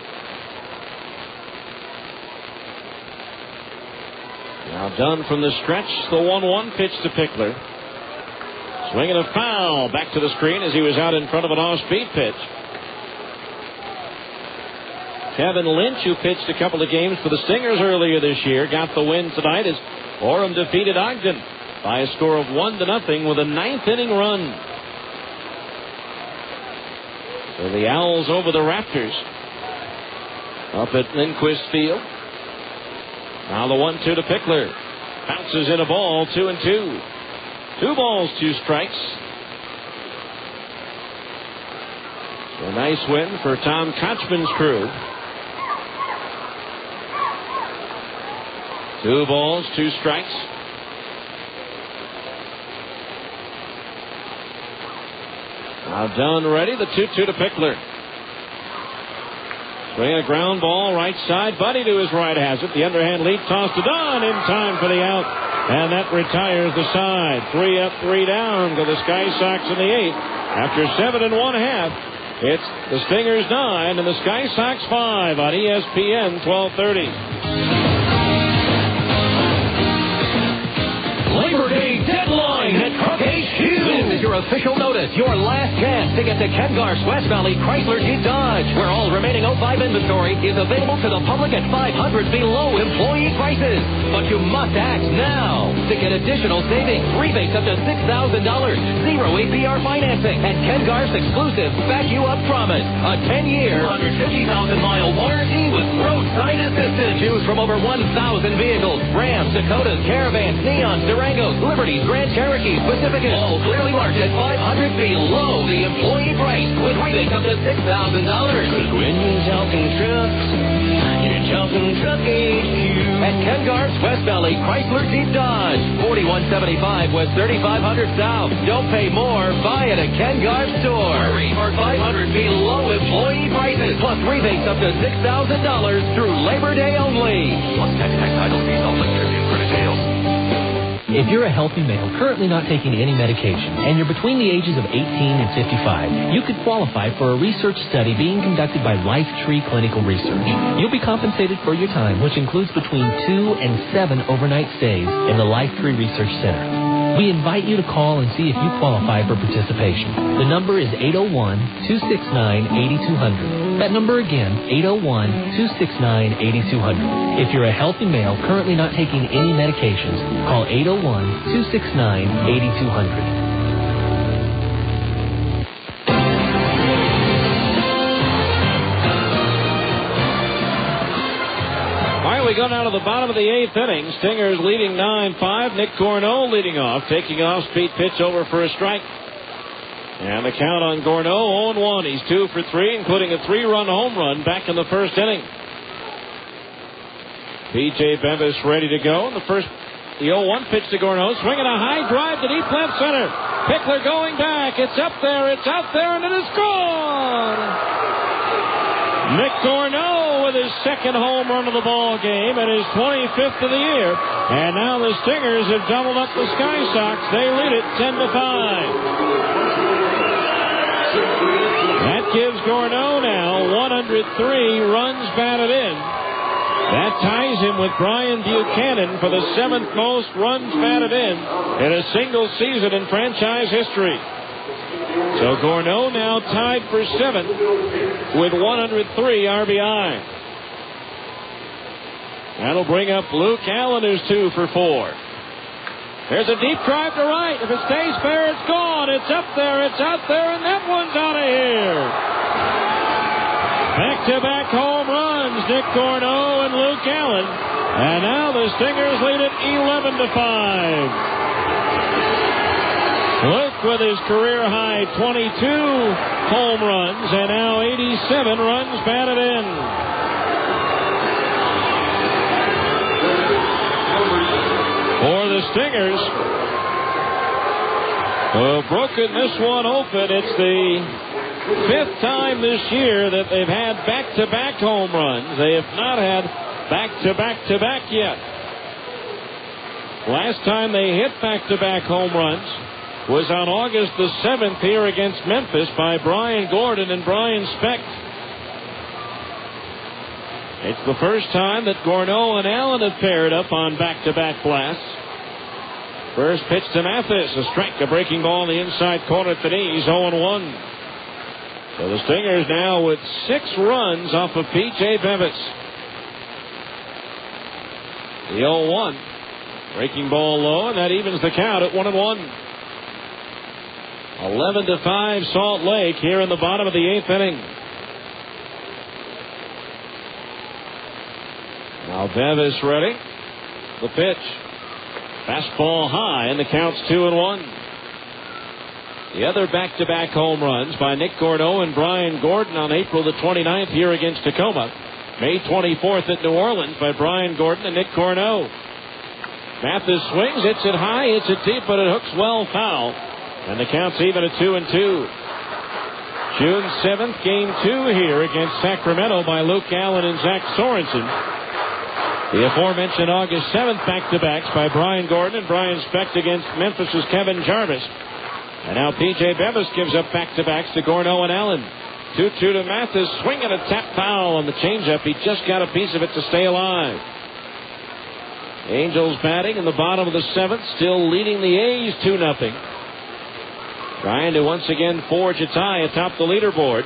Now Dunn from the stretch, the 1-1 pitch to Pickler. Swinging a foul back to the screen as he was out in front of an off-speed pitch. Kevin Lynch, who pitched a couple of games for the Stingers earlier this year, got the win tonight as Orem defeated Ogden by a score of 1-0 with a 9th inning run. So the Owls over the Raptors up at Lindquist Field. Now the 1-2 to Pickler. Bounces in a ball, 2-2. 2 balls, 2 strikes. So a nice win for Tom Kochman's crew. 2 balls, 2 strikes. Now Dunn ready. The 2-2 to Pickler. Swinging a ground ball right side. Buddy to his right has it. The underhand lead toss to Dunn in time for the out. And that retires the side. 3 up, 3 down to the Sky Sox in the 8th. After 7 1/2, it's the Stingers 9 and the Sky Sox 5 on ESPN 1230. Labor Day deadline at Truck HQ. This is your official notice, your last chance to get to Ken Garff's West Valley Chrysler Jeep Dodge, where all remaining 05 inventory is available to the public at 500 below employee prices. But you must act now to get additional savings, rebates up to $6,000, 0 APR financing, and Ken Garff's exclusive Back You Up Promise, a 10-year, 150,000-mile warranty with roadside assistance. Choose from over 1,000 vehicles: Rams, Dakotas, Caravans, Neons, Durangos, Liberties, Grand Cherokees, Pacificas, all clearly marked at 500 below the employee price with rebates up to $6,000. Because when you're talking trucks, you're talking Truck HQ. At Ken Garff's West Valley Chrysler Jeep Dodge, 4175 West 3500 South. Don't pay more, buy at a Ken Garff store. Hurry for 500 below employee prices, plus rebates up to $6,000 through Labor Day only. Plus tax title fees, all lectures for details. If you're a healthy male currently not taking any medication and you're between the ages of 18 and 55, you could qualify for a research study being conducted by LifeTree Clinical Research. You'll be compensated for your time, which includes between 2 and 7 overnight stays in the LifeTree Research Center. We invite you to call and see if you qualify for participation. The number is 801-269-8200. That number again, 801-269-8200. If you're a healthy male currently not taking any medications, call 801-269-8200. We go down to the bottom of the 8th inning. Stingers leading 9-5. Nick Gourneau leading off, taking off-speed pitch over for a strike. And the count on Gourneau, 0-1. He's 2 for 3, including a 3-run home run back in the first inning. P.J. Bevis ready to go. The 0-1 pitch to Gourneau, swinging a high drive to deep left center. Pickler going back. It's up there, and it is gone. Nick Gourneau with his second home run of the ball game and his 25th of the year. And now the Stingers have doubled up the Sky Sox. They lead it 10-5. That gives Gourneau now 103 runs batted in. That ties him with Brian Buchanan for the 7th most runs batted in a single season in franchise history. So Gourneau now tied for 7th with 103 RBI. That'll bring up Luke Allen, who's 2 for 4. There's a deep drive to right. If it stays fair, it's gone. It's up there, it's out there, and that one's out of here. Back-to-back home runs, Nick Gourneau and Luke Allen. And now the Stingers lead it 11-5. Luke with his career-high 22 home runs and now 87 runs batted in. For the Stingers, who have broken this one open, it's the 5th time this year that they've had back-to-back home runs. They have not had back-to-back-to-back yet. Last time they hit back-to-back home runs was on August the 7th here against Memphis by Brian Gordon and Brian Specht. It's the first time that Gourneau and Allen have paired up on back-to-back blasts. First pitch to Mathis, a strike, a breaking ball in the inside corner at the knees, 0-1. So the Stingers now with 6 runs off of P.J. Bevis. The 0-1. Breaking ball low, and that evens the count at 1-1. 11-5 Salt Lake here in the bottom of the 8th inning. Now Bevis ready. The pitch. Fastball high, and the count's 2-1. The other back-to-back home runs by Nick Gourneau and Brian Gordon on April the 29th here against Tacoma. May 24th at New Orleans by Brian Gordon and Nick Gourneau. Mathis swings, hits it high, hits it deep, but it hooks well foul. And the count's even at 2-2. June 7th, game 2 here against Sacramento by Luke Allen and Zach Sorensen. The aforementioned August 7th back-to-backs by Brian Gordon and Brian Specht against Memphis's Kevin Jarvis. And now P.J. Bevis gives up back-to-backs to Gourneau and Allen. 2-2 to Mathis, swinging a tap foul on the changeup. He just got a piece of it to stay alive. Angels batting in the bottom of the 7th, still leading the A's 2-0. Trying to once again forge a tie atop the leaderboard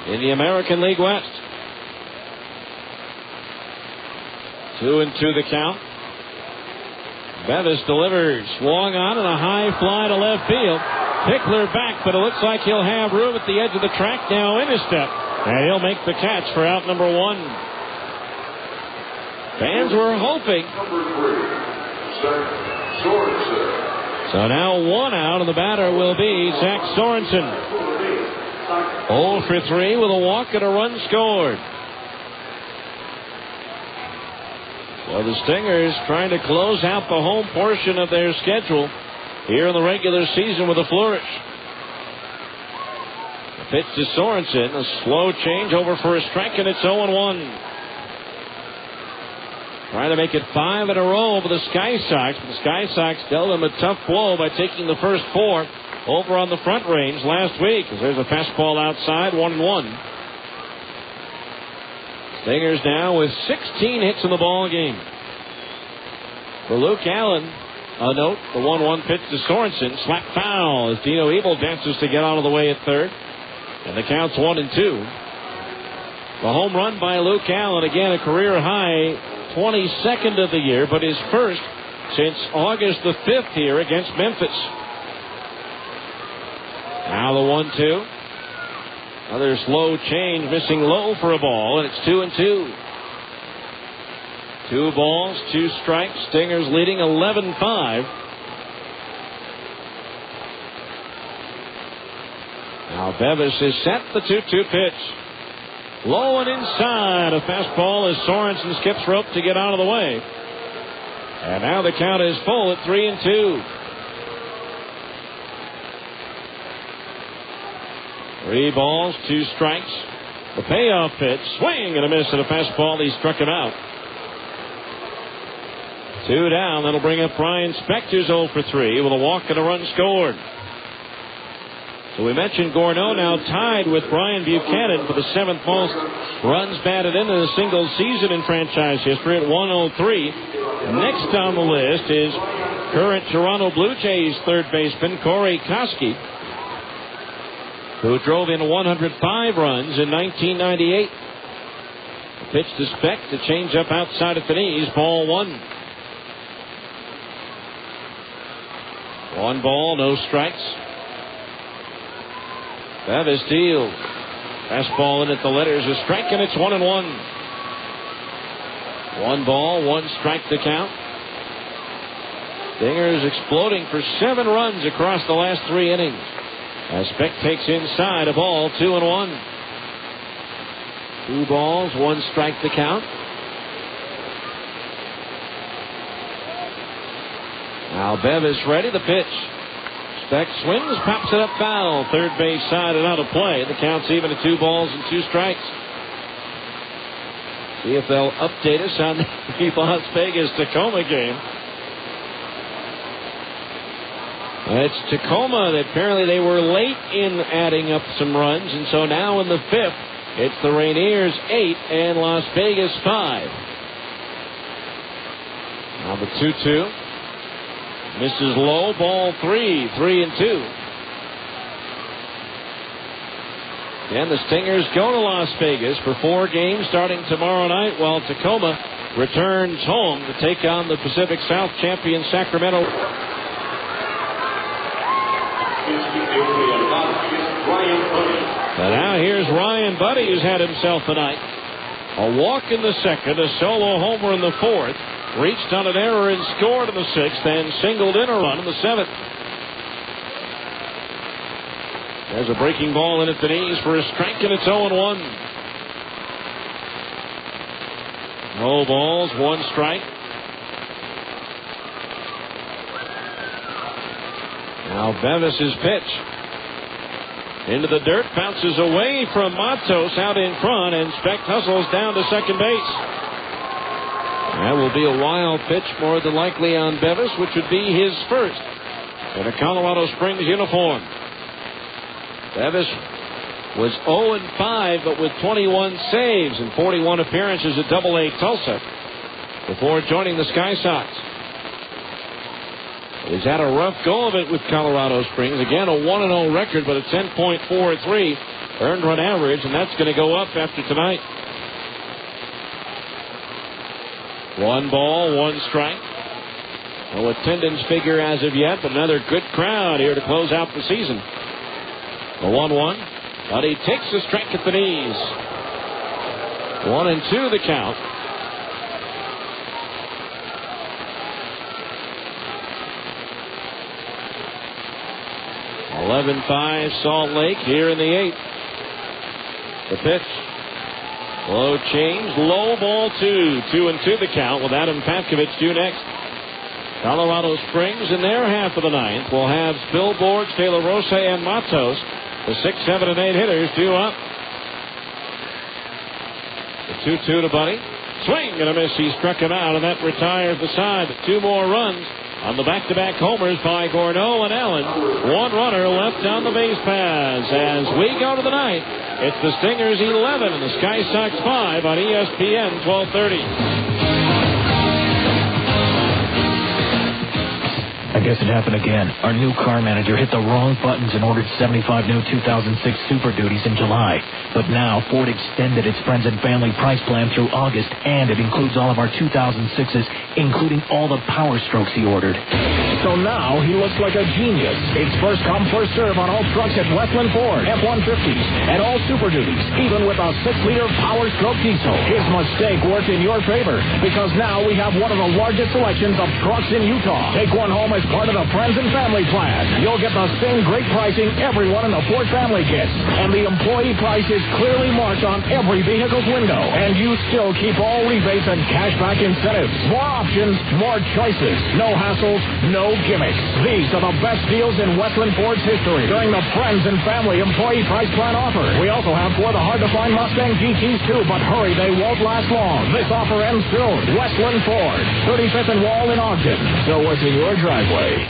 in the American League West. 2-2 the count. Bevis delivers. Swung on and a high fly to left field. Pickler back, but it looks like he'll have room at the edge of the track now in his step. And he'll make the catch for out number 1. Fans were hoping. So now 1 out, and the batter will be Zach Sorensen. 0 for 3 with a walk and a run scored. So the Stingers trying to close out the home portion of their schedule here in the regular season with a flourish. The pitch to Sorensen, a slow change over for a strike, and it's 0-1. Trying to make it 5 in a row over the Sky Sox, but the Sky Sox dealt them a tough blow by taking the first 4 over on the Front Range last week. As there's a fastball outside, 1-1. Stingers now with 16 hits in the ball game. For Luke Allen, a note, the 1-1 pitch to Sorensen, slap foul as Dino Ebel dances to get out of the way at third. And the count's 1-2. The home run by Luke Allen, again a career high, 22nd of the year, but his first since August the 5th here against Memphis. Now the 1-2. Another slow change, missing low for a ball, and it's 2-2. 2 balls, 2 strikes. Stingers leading 11-5. Now Bevis is set, the 2-2 pitch. Low and inside, a fastball as Sorensen skips rope to get out of the way. And now the count is full at 3-2. 3 balls, 2 strikes. The payoff pitch, swing and a miss at a fastball. He struck him out. 2 down. That'll bring up Brian Specht, who's 0 for 3 with a walk and a run scored. So we mentioned Gorneau now tied with Brian Buchanan for the 7th most runs batted in a single season in franchise history at 103. Next on the list is current Toronto Blue Jays third baseman Corey Koski, who drove in 105 runs in 1998. The pitch to Speck, the change up outside at the knees, ball 1. 1 ball, no strikes. Bevis deals. Fastball in at the letters, a strike, and it's 1-1. 1 ball, 1 strike to count. Stingers exploding for 7 runs across the last 3 innings. As Speck takes inside, a ball, 2-1. 2 balls, 1 strike to count. Now Bevis ready, the pitch. Speck swings, pops it up foul. Third base side and out of play. The count's even at 2 balls and 2 strikes. See if they'll update us on the Las Vegas-Tacoma game. It's Tacoma that apparently they were late in adding up some runs, and so now in the 5th, it's the Rainiers 8 and Las Vegas 5. Now the 2-2. Misses low, ball 3, 3-2. And the Stingers go to Las Vegas for 4 games starting tomorrow night, while Tacoma returns home to take on the Pacific South champion Sacramento. And now here's Ryan Budde, who's had himself a night. A walk in the 2nd, a solo homer in the 4th. Reached on an error and scored in the 6th, and singled in a run in the 7th. There's a breaking ball in at the knees for a strike, and it's 0-1. No balls, 1 strike. Now Bevis' pitch. Into the dirt, bounces away from Matos out in front, and Speck hustles down to second base. That will be a wild pitch, more than likely on Bevis, which would be his first in a Colorado Springs uniform. Bevis was 0-5, but with 21 saves and 41 appearances at AA Tulsa before joining the Sky Sox. He's had a rough go of it with Colorado Springs. Again, a 1-0 record, but a 10.43 earned run average, and that's going to go up after tonight. 1 ball, 1 strike. No attendance figure as of yet, but another good crowd here to close out the season. The 1-1, but he takes a strike at the knees. 1-2 the count. (11-5) Salt Lake here in the 8th. The pitch. Low change, low ball 2. 2-2 the count with Adam Pavkovich due next. Colorado Springs in their half of the 9th will have Billboards, De La Rosa, and Matos. The 6, 7, and 8 hitters due up. The 2-2 to Budde. Swing and a miss. He struck him out, and that retires the side. 2 more runs on the back-to-back homers by Gorneau and Allen. 1 runner left on the base paths. As we go to the 9th, it's the Stingers 11 and the Sky Sox 5 on ESPN 1230. I guess it happened again. Our new car manager hit the wrong buttons and ordered 75 new 2006 Super Duties in July. But now Ford extended its friends and family price plan through August, and it includes all of our 2006s, including all the Power Strokes he ordered. So now he looks like a genius. It's first come, first serve on all trucks at Westland Ford, F-150s, and all Super Duties, even with a 6-liter Power Stroke diesel. His mistake worked in your favor, because now we have one of the largest selections of trucks in Utah. Take one home as part of the Friends and Family plan. You'll get the same great pricing everyone in the Ford family gets, and the employee price is clearly marked on every vehicle's window, and you still keep all rebates and cashback incentives. More options, more choices, no hassles, no gimmicks. These are the best deals in Westland Ford's history during the Friends and Family employee price plan offer. We also have 4 of the hard-to-find Mustang GTs too, but hurry, they won't last long. This offer ends soon. Westland Ford, 35th and Wall in Ogden. So what's in your driveway?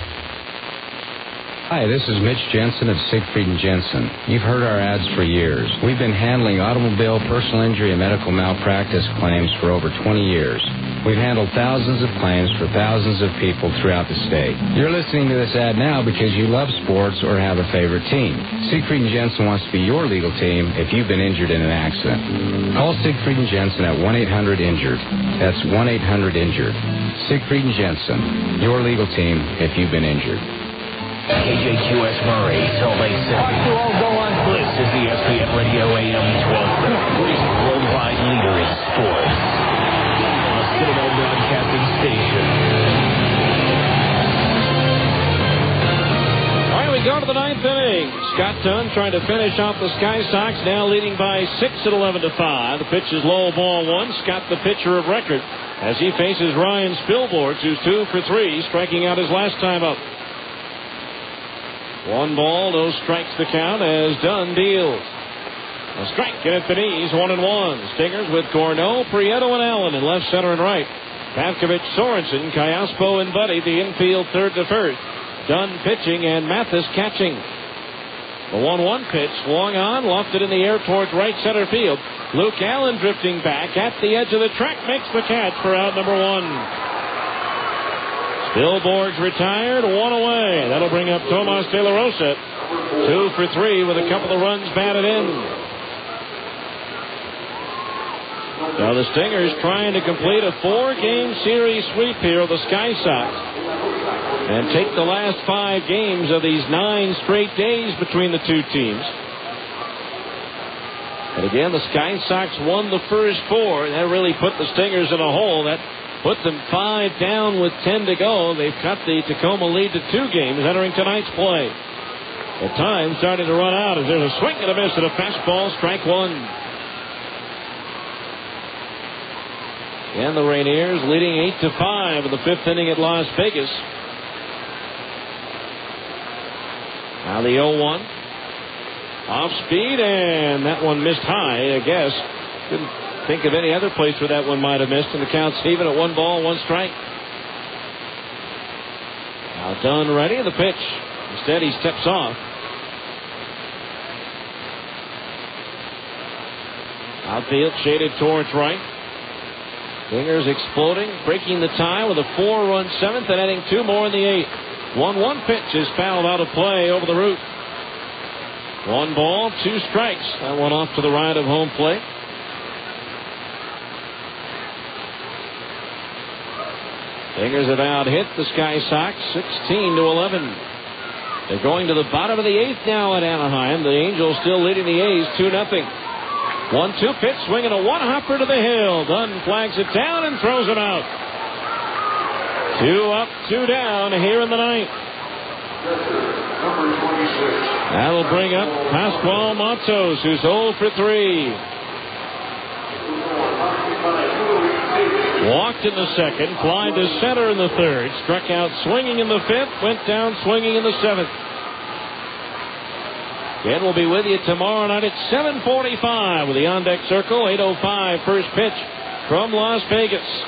Hi, this is Mitch Jensen of Siegfried & Jensen. You've heard our ads for years. We've been handling automobile, personal injury, and medical malpractice claims for over 20 years. We've handled thousands of claims for thousands of people throughout the state. You're listening to this ad now because you love sports or have a favorite team. Siegfried & Jensen wants to be your legal team if you've been injured in an accident. Call Siegfried & Jensen at 1-800-INJURED. That's 1-800-INJURED. Siegfried & Jensen, your legal team if you've been injured. KJQS Murray, Salt Lake City. Watch you all go on Bliss is the ESPN Radio AM 1230. Worldwide leader in sports. Citadel Broadcasting Station. All right, we go to the ninth inning. Scott Dunn trying to finish off the Sky Sox, now leading by 6 at 11-5. The pitch is low, ball one. Scott, the pitcher of record, as he faces Ryan Spilborghs, who's 2 for 3, striking out his last time up. 1 ball, no strikes the count as Dunn deals. A strike, and at the knees, 1-1. Stingers with Corno, Prieto, and Allen in left, center, and right. Pavkovich, Sorensen, Kayaspo, and Buddy, the infield third to first. Dunn pitching, and Mathis catching. The 1-1 pitch, swung on, lofted in the air towards right center field. Luke Allen drifting back at the edge of the track, makes the catch for out number 1. Spilborghs retired, 1 away. That'll bring up Tomas De La Rosa. 2 for 3 with a couple of runs batted in. Now the Stingers trying to complete a 4-game series sweep here of the Sky Sox and take the last 5 games of these 9 straight days between the two teams. And again, the Sky Sox won the first 4, and that really put the Stingers in a hole. That put them 5 down with 10 to go. They've cut the Tacoma lead to 2 games entering tonight's play. The time starting to run out as there's a swing and a miss at a fastball, strike 1. And the Rainiers leading 8-5 in the 5th inning at Las Vegas. Now the 0-1. Off speed, and that one missed high, I guess. Couldn't think of any other place where that one might have missed, and the count's even at 1 ball, 1 strike. Now Dunn ready, the pitch. Instead, he steps off. Outfield shaded towards right. Stingers exploding, breaking the tie with a 4-run 7th and adding 2 more in the 8th. 1-1 pitch is fouled out of play over the root. 1 ball, 2 strikes. That one off to the right of home plate. Stingers have out hit the Sky Sox 16-11. They're going to the bottom of the 8th now at Anaheim. The Angels still leading the A's 2-0. 1-2 pitch, swinging a 1-hopper to the hill. Dunn flags it down and throws it out. 2 up, 2 down here in the 9th. That'll bring up Pascual Matos, who's 0 for 3. Walked in the 2nd, fly to center in the 3rd, struck out swinging in the 5th, went down swinging in the 7th. Ken will be with you tomorrow night at 7:45 with the on-deck circle. 8:05 first pitch from Las Vegas,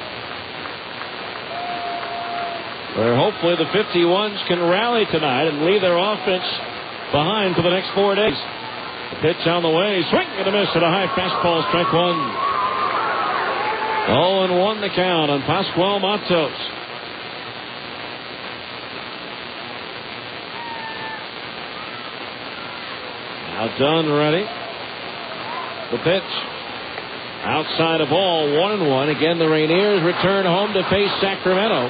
where hopefully the 51s can rally tonight and leave their offense behind for the next 4 days. The pitch on the way, swing and a miss at a high fastball, strike 1. 0-1 the count on Pascual Matos. Now Dunn ready. The pitch. Outside of ball, 1-1. Again, the Rainiers return home to face Sacramento.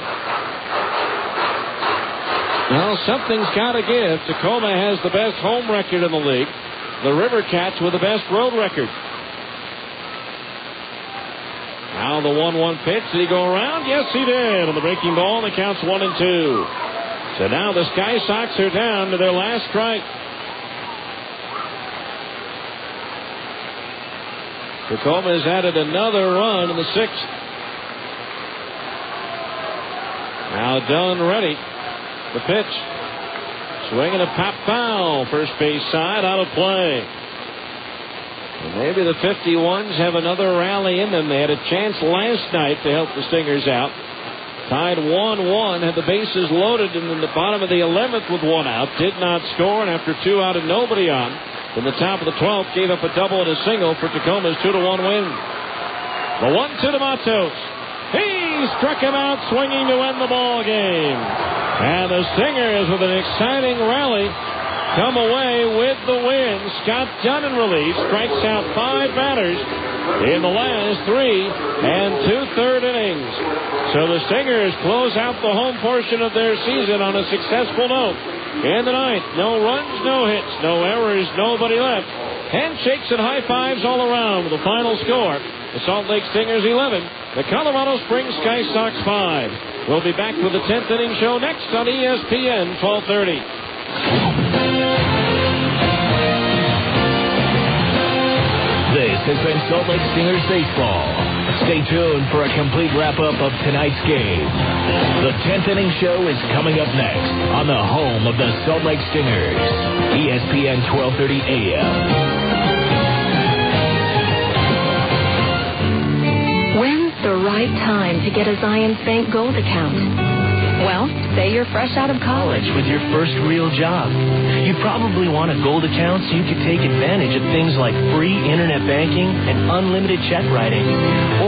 Well, something's got to give. Tacoma has the best home record in the league. The River Cats with the best road record. Now the 1-1 pitch. Did he go around? Yes, he did. On the breaking ball, the count's 1-2. So now the Sky Sox are down to their last strike. Tacoma has added another run in the 6th. Now Dunn ready. The pitch. Swinging a pop foul. First base side, out of play. And maybe the 51s have another rally in them. They had a chance last night to help the Stingers out. tied 1-1, had the bases loaded in the bottom of the 11th with one out, did not score, and after 2 out and nobody on, in the top of the 12th, gave up a double and a single for Tacoma's 2-1 win. The 1-2 to Matos. He struck him out swinging to end the ball game. And the Stingers, with an exciting rally, come away with the win. Scott Dunn in relief strikes out 5 batters in the last 3 2/3 innings. So the Stingers close out the home portion of their season on a successful note. In the ninth, no runs, no hits, no errors, nobody left. Handshakes and high fives all around with the final score. The Salt Lake Stingers 11, the Colorado Springs Sky Sox 5. We'll be back with the 10th inning show next on ESPN 1230. This has been Salt Lake Stingers baseball. Stay tuned for a complete wrap-up of tonight's game. The 10th inning show is coming up next on the home of the Salt Lake Stingers, ESPN 1230 AM. When's the right time to get a Zions Bank Gold account? Well, say you're fresh out of college with your first real job. You probably want a gold account so you could take advantage of things like free internet banking and unlimited check writing.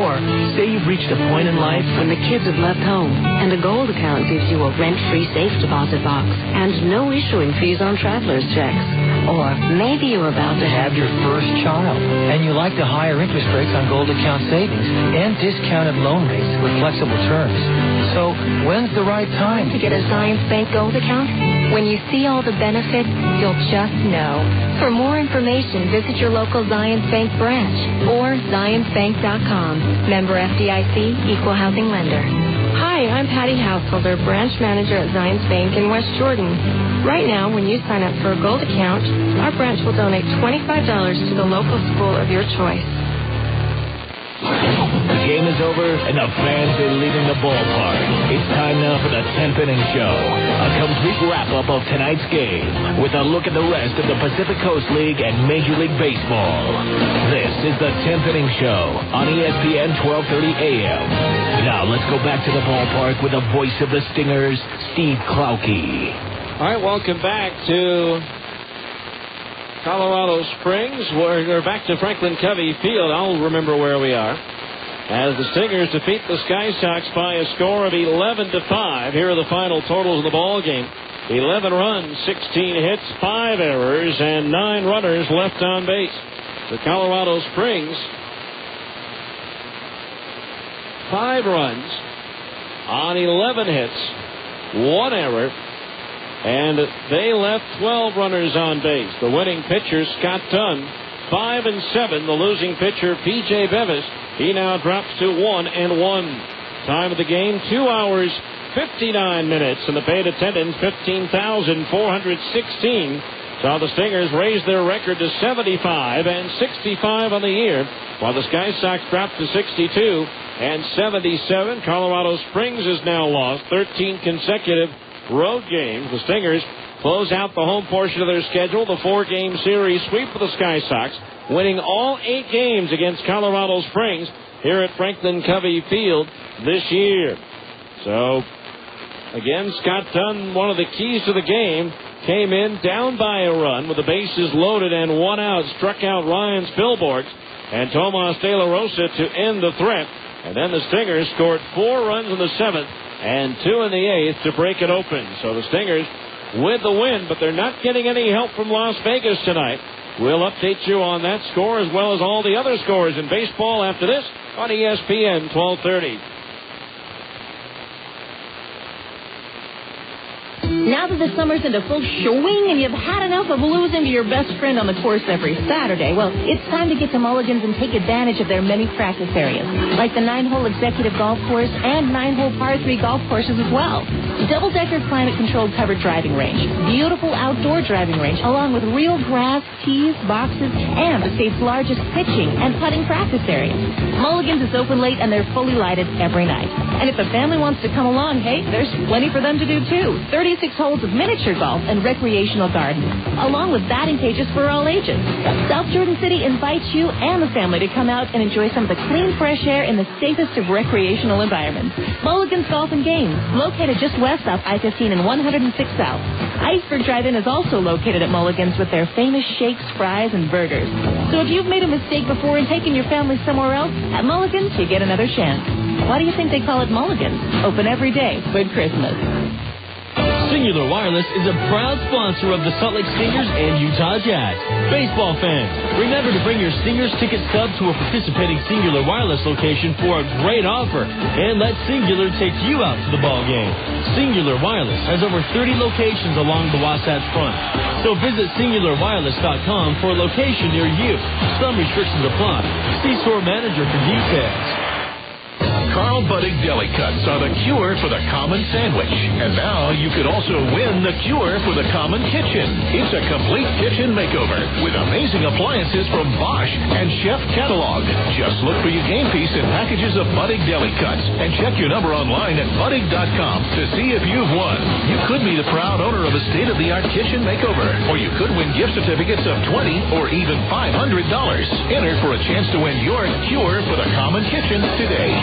Or say you've reached a point in life when the kids have left home and a gold account gives you a rent-free safe deposit box and no issuing fees on traveler's checks. Or maybe you're about to have your first child and you like the higher interest rates on gold account savings and discounted loan rates with flexible terms. So when's the right time to get a Zions Bank Gold account? When you see all the benefits, you'll just know. For more information, visit your local Zions Bank branch or zionsbank.com. Member FDIC, Equal Housing Lender. Hi, I'm Patty Householder, branch manager at Zions Bank in West Jordan. Right now, when you sign up for a gold account, our branch will donate $25 to the local school of your choice. The game is over and the fans are leaving the ballpark. It's time now for the 10th inning show. A complete wrap-up of tonight's game with a look at the rest of the Pacific Coast League and Major League Baseball. This is the 10th inning show on ESPN 1230 AM. Now let's go back to the ballpark with the voice of the Stingers, Steve Klauke. All right, welcome back to Colorado Springs. We're back to Franklin Covey Field. I'll remember where we are. As the Stingers defeat the Sky Sox by a score of 11-5. Here are the final totals of the ball game. 11 runs, 16 hits, 5 errors, and 9 runners left on base. The Colorado Springs, 5 runs on 11 hits, 1 error, and they left 12 runners on base. The winning pitcher, Scott Dunn, 5-7. The losing pitcher, P.J. Bevis, he now drops to 1-1. Time of the game, 2 hours, 59 minutes, and the paid attendance, 15,416. Saw the Stingers raise their record to 75 and 65 on the year, while the Sky Sox dropped to 62 and 77. Colorado Springs has now lost 13 consecutive road games. The Stingers close out the home portion of their schedule, the 4-game series sweep for the Sky Sox, winning all 8 games against Colorado Springs here at Franklin Covey Field this year. So, again, Scott Dunn, one of the keys to the game, came in down by a run with the bases loaded and 1 out, struck out Ryan Spilborghs and Tomas De La Rosa to end the threat. And then the Stingers scored 4 runs in the 7th and 2 in the 8th to break it open. So the Stingers with the win, but they're not getting any help from Las Vegas tonight. We'll update you on that score as well as all the other scores in baseball after this on ESPN 1230. Now that the summer's into full swing and you've had enough of losing to your best friend on the course every Saturday, well, it's time to get to Mulligan's and take advantage of their many practice areas, like the 9-hole executive golf course and 9-hole par 3 golf courses as well. Double-decker climate-controlled covered driving range, beautiful outdoor driving range, along with real grass, tees, boxes, and the state's largest pitching and putting practice area. Mulligan's is open late and they're fully lighted every night. And if the family wants to come along, hey, there's plenty for them to do too. 36 holds miniature golf and recreational gardens, along with batting cages for all ages. South Jordan City invites you and the family to come out and enjoy some of the clean, fresh air in the safest of recreational environments. Mulligan's Golf and Games, located just west off I-15 and 106 South. Iceberg Drive-In is also located at Mulligan's with their famous shakes, fries, and burgers. So if you've made a mistake before and taken your family somewhere else, at Mulligan's, you get another chance. Why do you think they call it Mulligan's? Open every day but Christmas. Singular Wireless is a proud sponsor of the Salt Lake Stingers and Utah Jazz. Baseball fans, remember to bring your Stingers ticket stub to a participating Singular Wireless location for a great offer, and let Singular take you out to the ball game. Singular Wireless has over 30 locations along the Wasatch Front, so visit singularwireless.com for a location near you. Some restrictions apply. See store manager for details. Carl Buddig Deli Cuts are the cure for the common sandwich. And now you could also win the cure for the common kitchen. It's a complete kitchen makeover with amazing appliances from Bosch and Chef Catalog. Just look for your game piece in packages of Buddig Deli Cuts and check your number online at Buddig.com to see if you've won. You could be the proud owner of a state-of-the-art kitchen makeover, or you could win gift certificates of $20 or even $500. Enter for a chance to win your cure for the common kitchen today.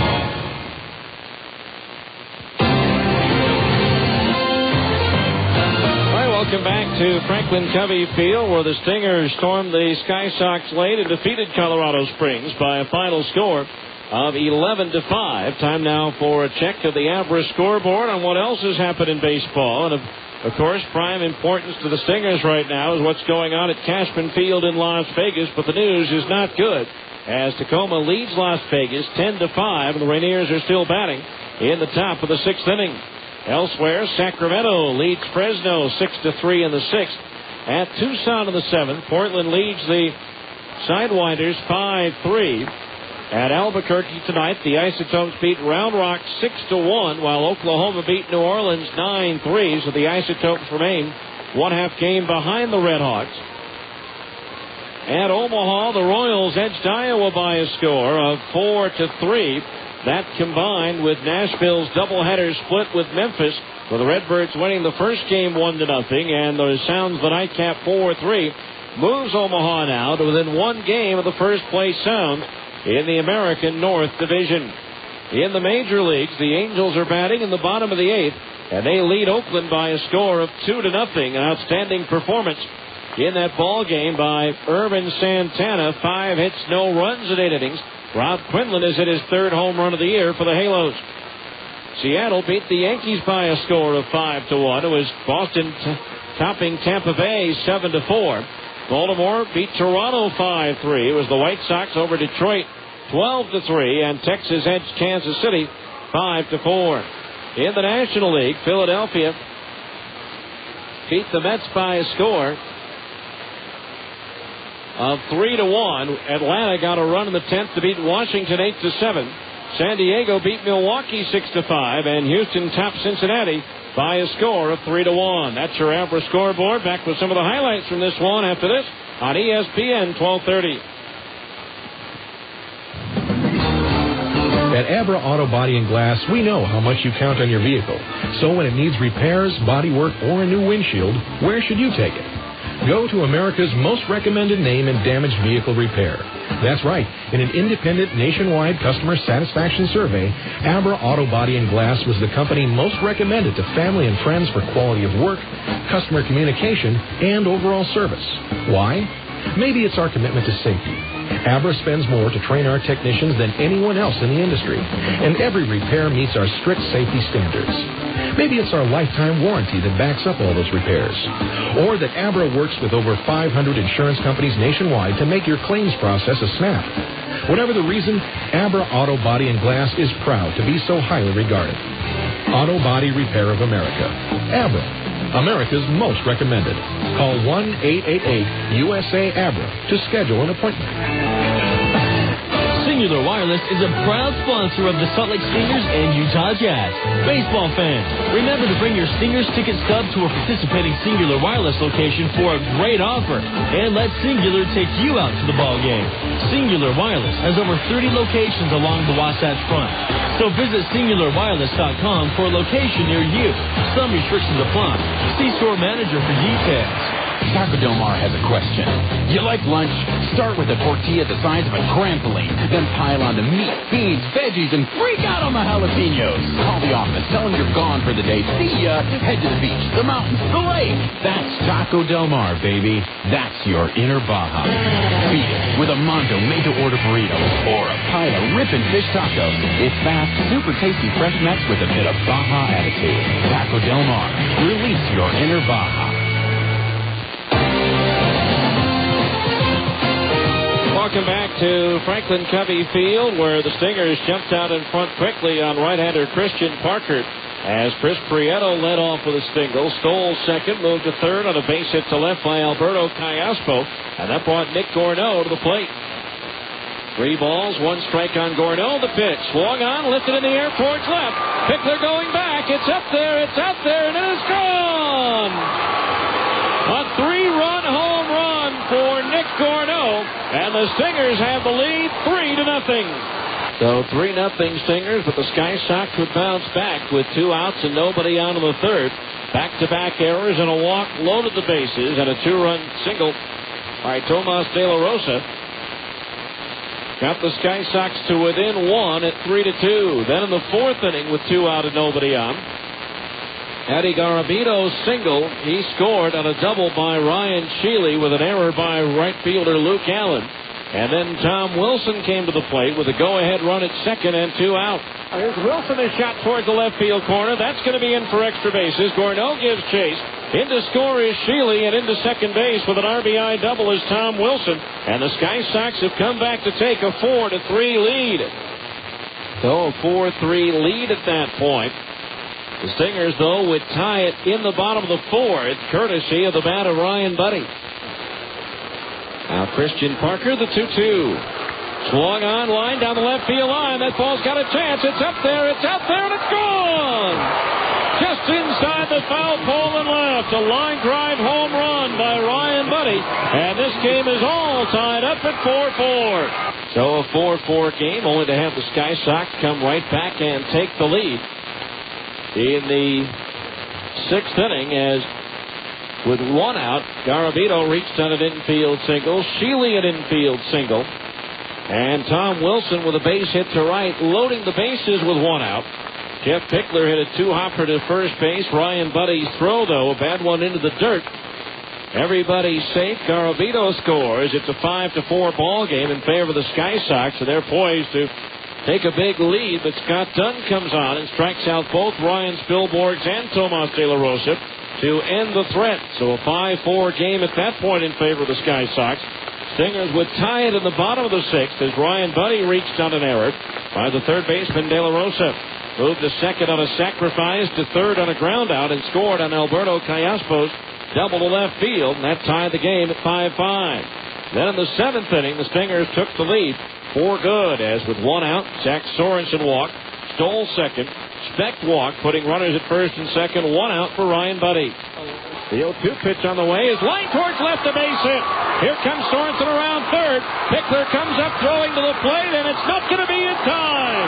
Welcome back to Franklin Covey Field, where the Stingers stormed the Sky Sox late and defeated Colorado Springs by a final score of 11-5. Time now for a check of the Abra scoreboard on what else has happened in baseball. And of course, prime importance to the Stingers right now is what's going on at Cashman Field in Las Vegas. But the news is not good, as Tacoma leads Las Vegas 10-5, and the Rainiers are still batting in the top of the sixth inning. Elsewhere, Sacramento leads Fresno 6-3 in the sixth. At Tucson in the seventh, Portland leads the Sidewinders 5-3. At Albuquerque tonight, the Isotopes beat Round Rock 6-1, while Oklahoma beat New Orleans 9-3. So the Isotopes remain one half game behind the Red Hawks. At Omaha, the Royals edged Iowa by a score of 4-3. That combined with Nashville's doubleheader split with Memphis, with the Redbirds winning the first game 1-0, and the Sounds the nightcap 4-3, moves Omaha now to within one game of the first place Sounds in the American North Division. In the major leagues, the Angels are batting in the bottom of the eighth, and they lead Oakland by a score of 2-0. An outstanding performance in that ball game by Irvin Santana. 5 hits, no runs in 8 innings. Rob Quinlan has hit his third home run of the year for the Halos. Seattle beat the Yankees by a score of 5-1. It was Boston topping Tampa Bay 7-4. Baltimore beat Toronto 5-3. It was the White Sox over Detroit 12-3, and Texas edged Kansas City 5-4. In the National League, Philadelphia beat the Mets by a score of 3-1. Atlanta got a run in the 10th to beat Washington 8-7. San Diego beat Milwaukee 6-5, and Houston topped Cincinnati by a score of 3-1. That's your Abra scoreboard. Back with some of the highlights from this one after this on ESPN 1230. At Abra Auto Body and Glass, we know how much you count on your vehicle. So when it needs repairs, body work, or a new windshield, where should you take it? Go to America's most recommended name in damaged vehicle repair. That's right. In an independent nationwide customer satisfaction survey, Abra Auto Body and Glass was the company most recommended to family and friends for quality of work, customer communication, and overall service. Why? Maybe it's our commitment to safety. Abra spends more to train our technicians than anyone else in the industry, and every repair meets our strict safety standards. Maybe it's our lifetime warranty that backs up all those repairs, or that Abra works with over 500 insurance companies nationwide to make your claims process a snap. Whatever the reason, Abra Auto Body and Glass is proud to be so highly regarded. Auto Body Repair of America. Abra, America's most recommended. Call 1-888-USA-ABRA to schedule an appointment. Singular Wireless is a proud sponsor of the Salt Lake Stingers and Utah Jazz. Baseball fans, remember to bring your Stingers ticket stub to a participating Singular Wireless location for a great offer. And let Singular take you out to the ball game. Singular Wireless has over 30 locations along the Wasatch Front. So visit SingularWireless.com for a location near you. Some restrictions apply. See store manager for details. Taco Del Mar has a question. You like lunch? Start with a tortilla the size of a trampoline, then pile on the meat, beans, veggies, and freak out on the jalapenos. Call the office, tell them you're gone for the day. See ya. Head to the beach, the mountains, the lake. That's Taco Del Mar, baby. That's your inner Baja. Beat it with a Mondo made-to-order burrito or a pile of ripping fish tacos. It's fast, super tasty fresh mix with a bit of Baja attitude. Taco Del Mar. Release your inner Baja. Welcome back to Franklin Covey Field, where the Stingers jumped out in front quickly on right-hander Christian Parker as Chris Prieto led off with a single, stole second, moved to third on a base hit to left by Alberto Callaspo, and that brought Nick Gourneau to the plate. 3 balls, 1 strike on Gourneau. The pitch swung on, lifted in the air towards left. Pickler going back. It's up there, and it is gone. A 3-run home run for Nick Gourneau, and the Stingers have the lead 3-0. So 3-0 Stingers, but the Sky Sox would bounce back with 2 outs and nobody out in the third. Back-to-back errors and a walk loaded the bases, and a 2-run single by Tomas De La Rosa got the Sky Sox to within 1 at 3-2. Then in the 4th inning with 2 out and nobody on, Eddie Garabito's single, he scored on a double by Ryan Sheely with an error by right fielder Luke Allen. And then Tom Wilson came to the plate with a go-ahead run at second and 2 out. Here's Wilson, a shot towards the left field corner. That's going to be in for extra bases. Gourneau gives chase. In to score is Sheely, and into second base with an RBI double is Tom Wilson. And the Sky Sox have come back to take a 4-3 lead. So a 4-3 lead at that point. The Stingers, though, would tie it in the bottom of the 4th, courtesy of the bat of Ryan Buddy. Now Christian Parker, the 2-2. Swung on, line down the left field line. That ball's got a chance. It's up there, and it's gone! Just inside the foul pole and left. A line drive home run by Ryan Buddy. And this game is all tied up at 4-4. So a 4-4 game, only to have the Sky Sox come right back and take the lead in the 6th inning, as with 1 out, Garabito reached on an infield single, Sheely an infield single, and Tom Wilson with a base hit to right, loading the bases with 1 out. Jeff Pickler hit a 2-hopper to first base. Ryan Buddy's throw, though, a bad one into the dirt. Everybody's safe. Garabito scores. It's a 5-4 ball game in favor of the Sky Sox, and they're poised to take a big lead, but Scott Dunn comes on and strikes out both Ryan Spilborghs and Tomas De La Rosa to end the threat. So a 5-4 game at that point in favor of the Sky Sox. Stingers would tie it in the bottom of the 6th as Ryan Buddy reached on an error by the third baseman De La Rosa. Moved to second on a sacrifice, to third on a ground out, and scored on Alberto Callaspo's double to left field, and that tied the game at 5-5. Then in the 7th inning, the Stingers took the lead for good, as with 1 out, Zach Sorensen walked, stole second, Specht walked, putting runners at first and second, 1 out for Ryan Buddy. The 0-2 pitch on the way is line towards left, a base hit. Here comes Sorensen around third. Pickler comes up throwing to the plate, and it's not going to be in time.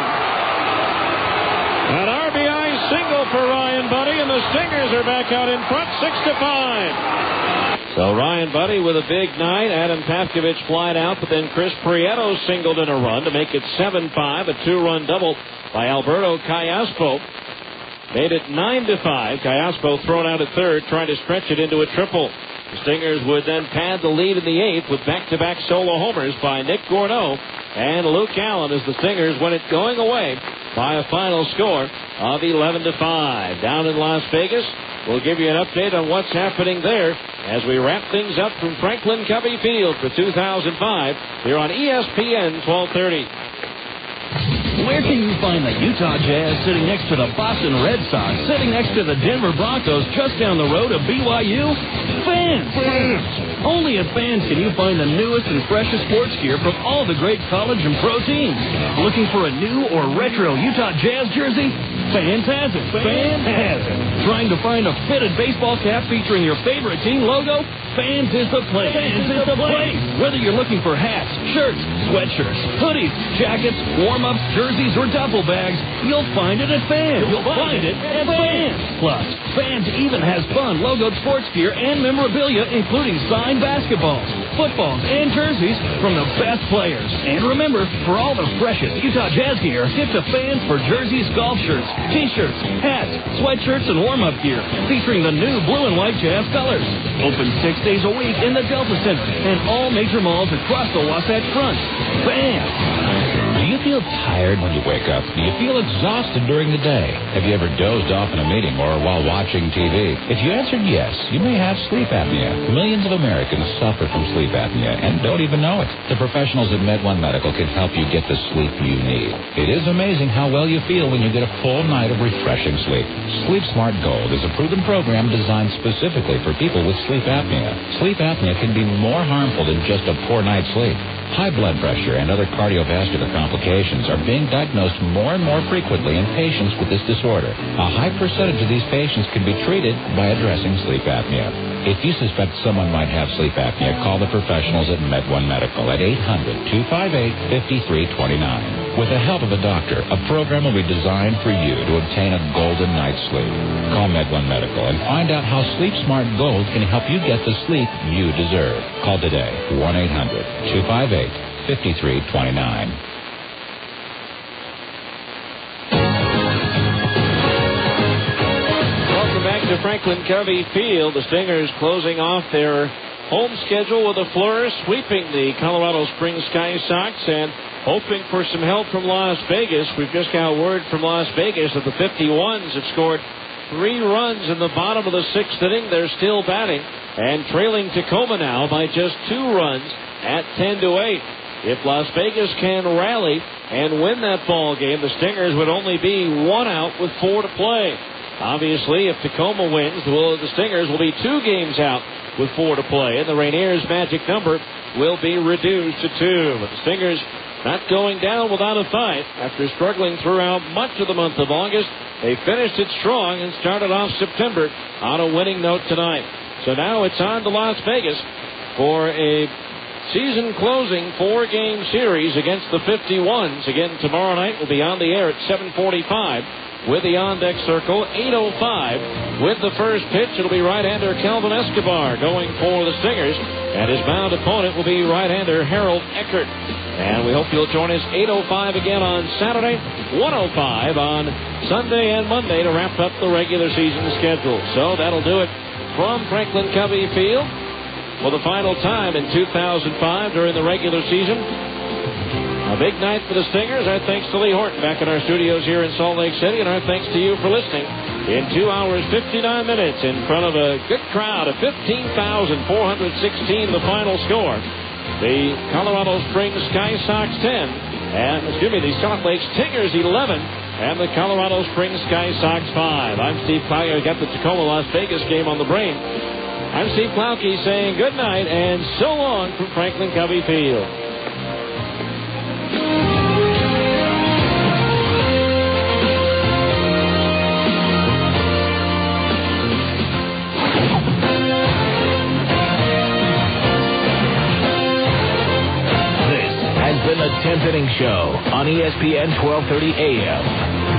An RBI single for Ryan Buddy, and the Stingers are back out in front, 6-5. So Ryan Buddy with a big night. Adam Pavkovich flied out, but then Chris Prieto singled in a run to make it 7-5. A 2-run double by Alberto Callaspo made it 9-5. Callaspo thrown out at third, trying to stretch it into a triple. The Stingers would then pad the lead in the 8th with back-to-back solo homers by Nick Gourneau and Luke Allen, as the Stingers win it going away by a final score of 11-5. Down in Las Vegas, we'll give you an update on what's happening there as we wrap things up from Franklin Covey Field for 2005 here on ESPN 1230. Where can you find the Utah Jazz sitting next to the Boston Red Sox, sitting next to the Denver Broncos, just down the road of BYU? Fans! Only at Fans can you find the newest and freshest sports gear from all the great college and pro teams. Looking for a new or retro Utah Jazz jersey? Fans has it. Fans has it. Trying to find a fitted baseball cap featuring your favorite team logo? Fans is the place. Fans is the place. Whether you're looking for hats, shirts, sweatshirts, hoodies, jackets, warm-ups, jerseys, or duffel bags, you'll find it at Fans. You'll find it at Fans. Plus, Fans even has fun logoed sports gear and memorabilia, including signed basketballs, footballs, and jerseys from the best players. And remember, for all the freshest Utah Jazz gear, get to Fans for jerseys, golf shirts, t-shirts, hats, sweatshirts, and warm-up gear featuring the new blue and white Jazz colors. Open 6 days a week in the Delta Center and all major malls across the Wasatch Front. Fans. Do you feel tired when you wake up? Do you feel exhausted during the day? Have you ever dozed off in a meeting or while watching TV? If you answered yes, you may have sleep apnea. Millions of Americans suffer from sleep apnea and don't even know it. The professionals at MedOne Medical can help you get the sleep you need. It is amazing how well you feel when you get a full night of refreshing sleep. Sleep Smart Gold is a proven program designed specifically for people with sleep apnea. Sleep apnea can be more harmful than just a poor night's sleep. High blood pressure and other cardiovascular complications are being diagnosed more and more frequently in patients with this disorder. A high percentage of these patients can be treated by addressing sleep apnea. If you suspect someone might have sleep apnea, call the professionals at MedOne Medical at 800-258-5329. With the help of a doctor, a program will be designed for you to obtain a golden night's sleep. Call MedOne Medical and find out how Sleep Smart Gold can help you get the sleep you deserve. Call today, 1-800-258-5329. To Franklin Covey Field, the Stingers closing off their home schedule with a flourish, sweeping the Colorado Springs Sky Sox and hoping for some help from Las Vegas. We've just got word from Las Vegas that the 51s have scored 3 runs in the bottom of the 6th inning. They're still batting and trailing Tacoma now by just 2 runs at 10-8. If Las Vegas can rally and win that ball game, the Stingers would only be 1 out with 4 to play. Obviously, if Tacoma wins, the Stingers will be 2 games out with 4 to play, and the Rainiers' magic number will be reduced to 2. But the Stingers not going down without a fight. After struggling throughout much of the month of August, they finished it strong and started off September on a winning note tonight. So now it's on to Las Vegas for a season-closing 4-game series against the 51s. Again, tomorrow night will be on the air at 7:45. With the on-deck circle, 8:05. With the first pitch, it'll be right-hander Kelvin Escobar going for the Stingers. And his bound opponent will be right-hander Harold Eckert. And we hope you'll join us 8:05 again on Saturday, 1:05 on Sunday and Monday to wrap up the regular season schedule. So that'll do it from Franklin Covey Field for the final time in 2005 during the regular season. A big night for the Stingers. Our thanks to Lee Horton back in our studios here in Salt Lake City, and our thanks to you for listening. In 2 hours, 59 minutes in front of a good crowd of 15,416, the final score. The Colorado Springs Sky Sox 10, the Salt Lake Stingers 11, and the Colorado Springs Sky Sox 5. I'm Steve Klauke. I got the Tacoma-Las Vegas game on the brain. I'm Steve Klauke saying good night and so long from Franklin Covey Field. Been the 10th Inning Show on ESPN 1230 AM.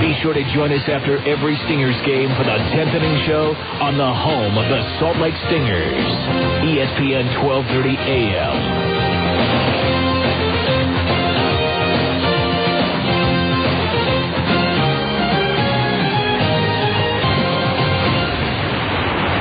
Be sure to join us after every Stingers game for the 10th Inning Show on the home of the Salt Lake Stingers. ESPN 1230 AM.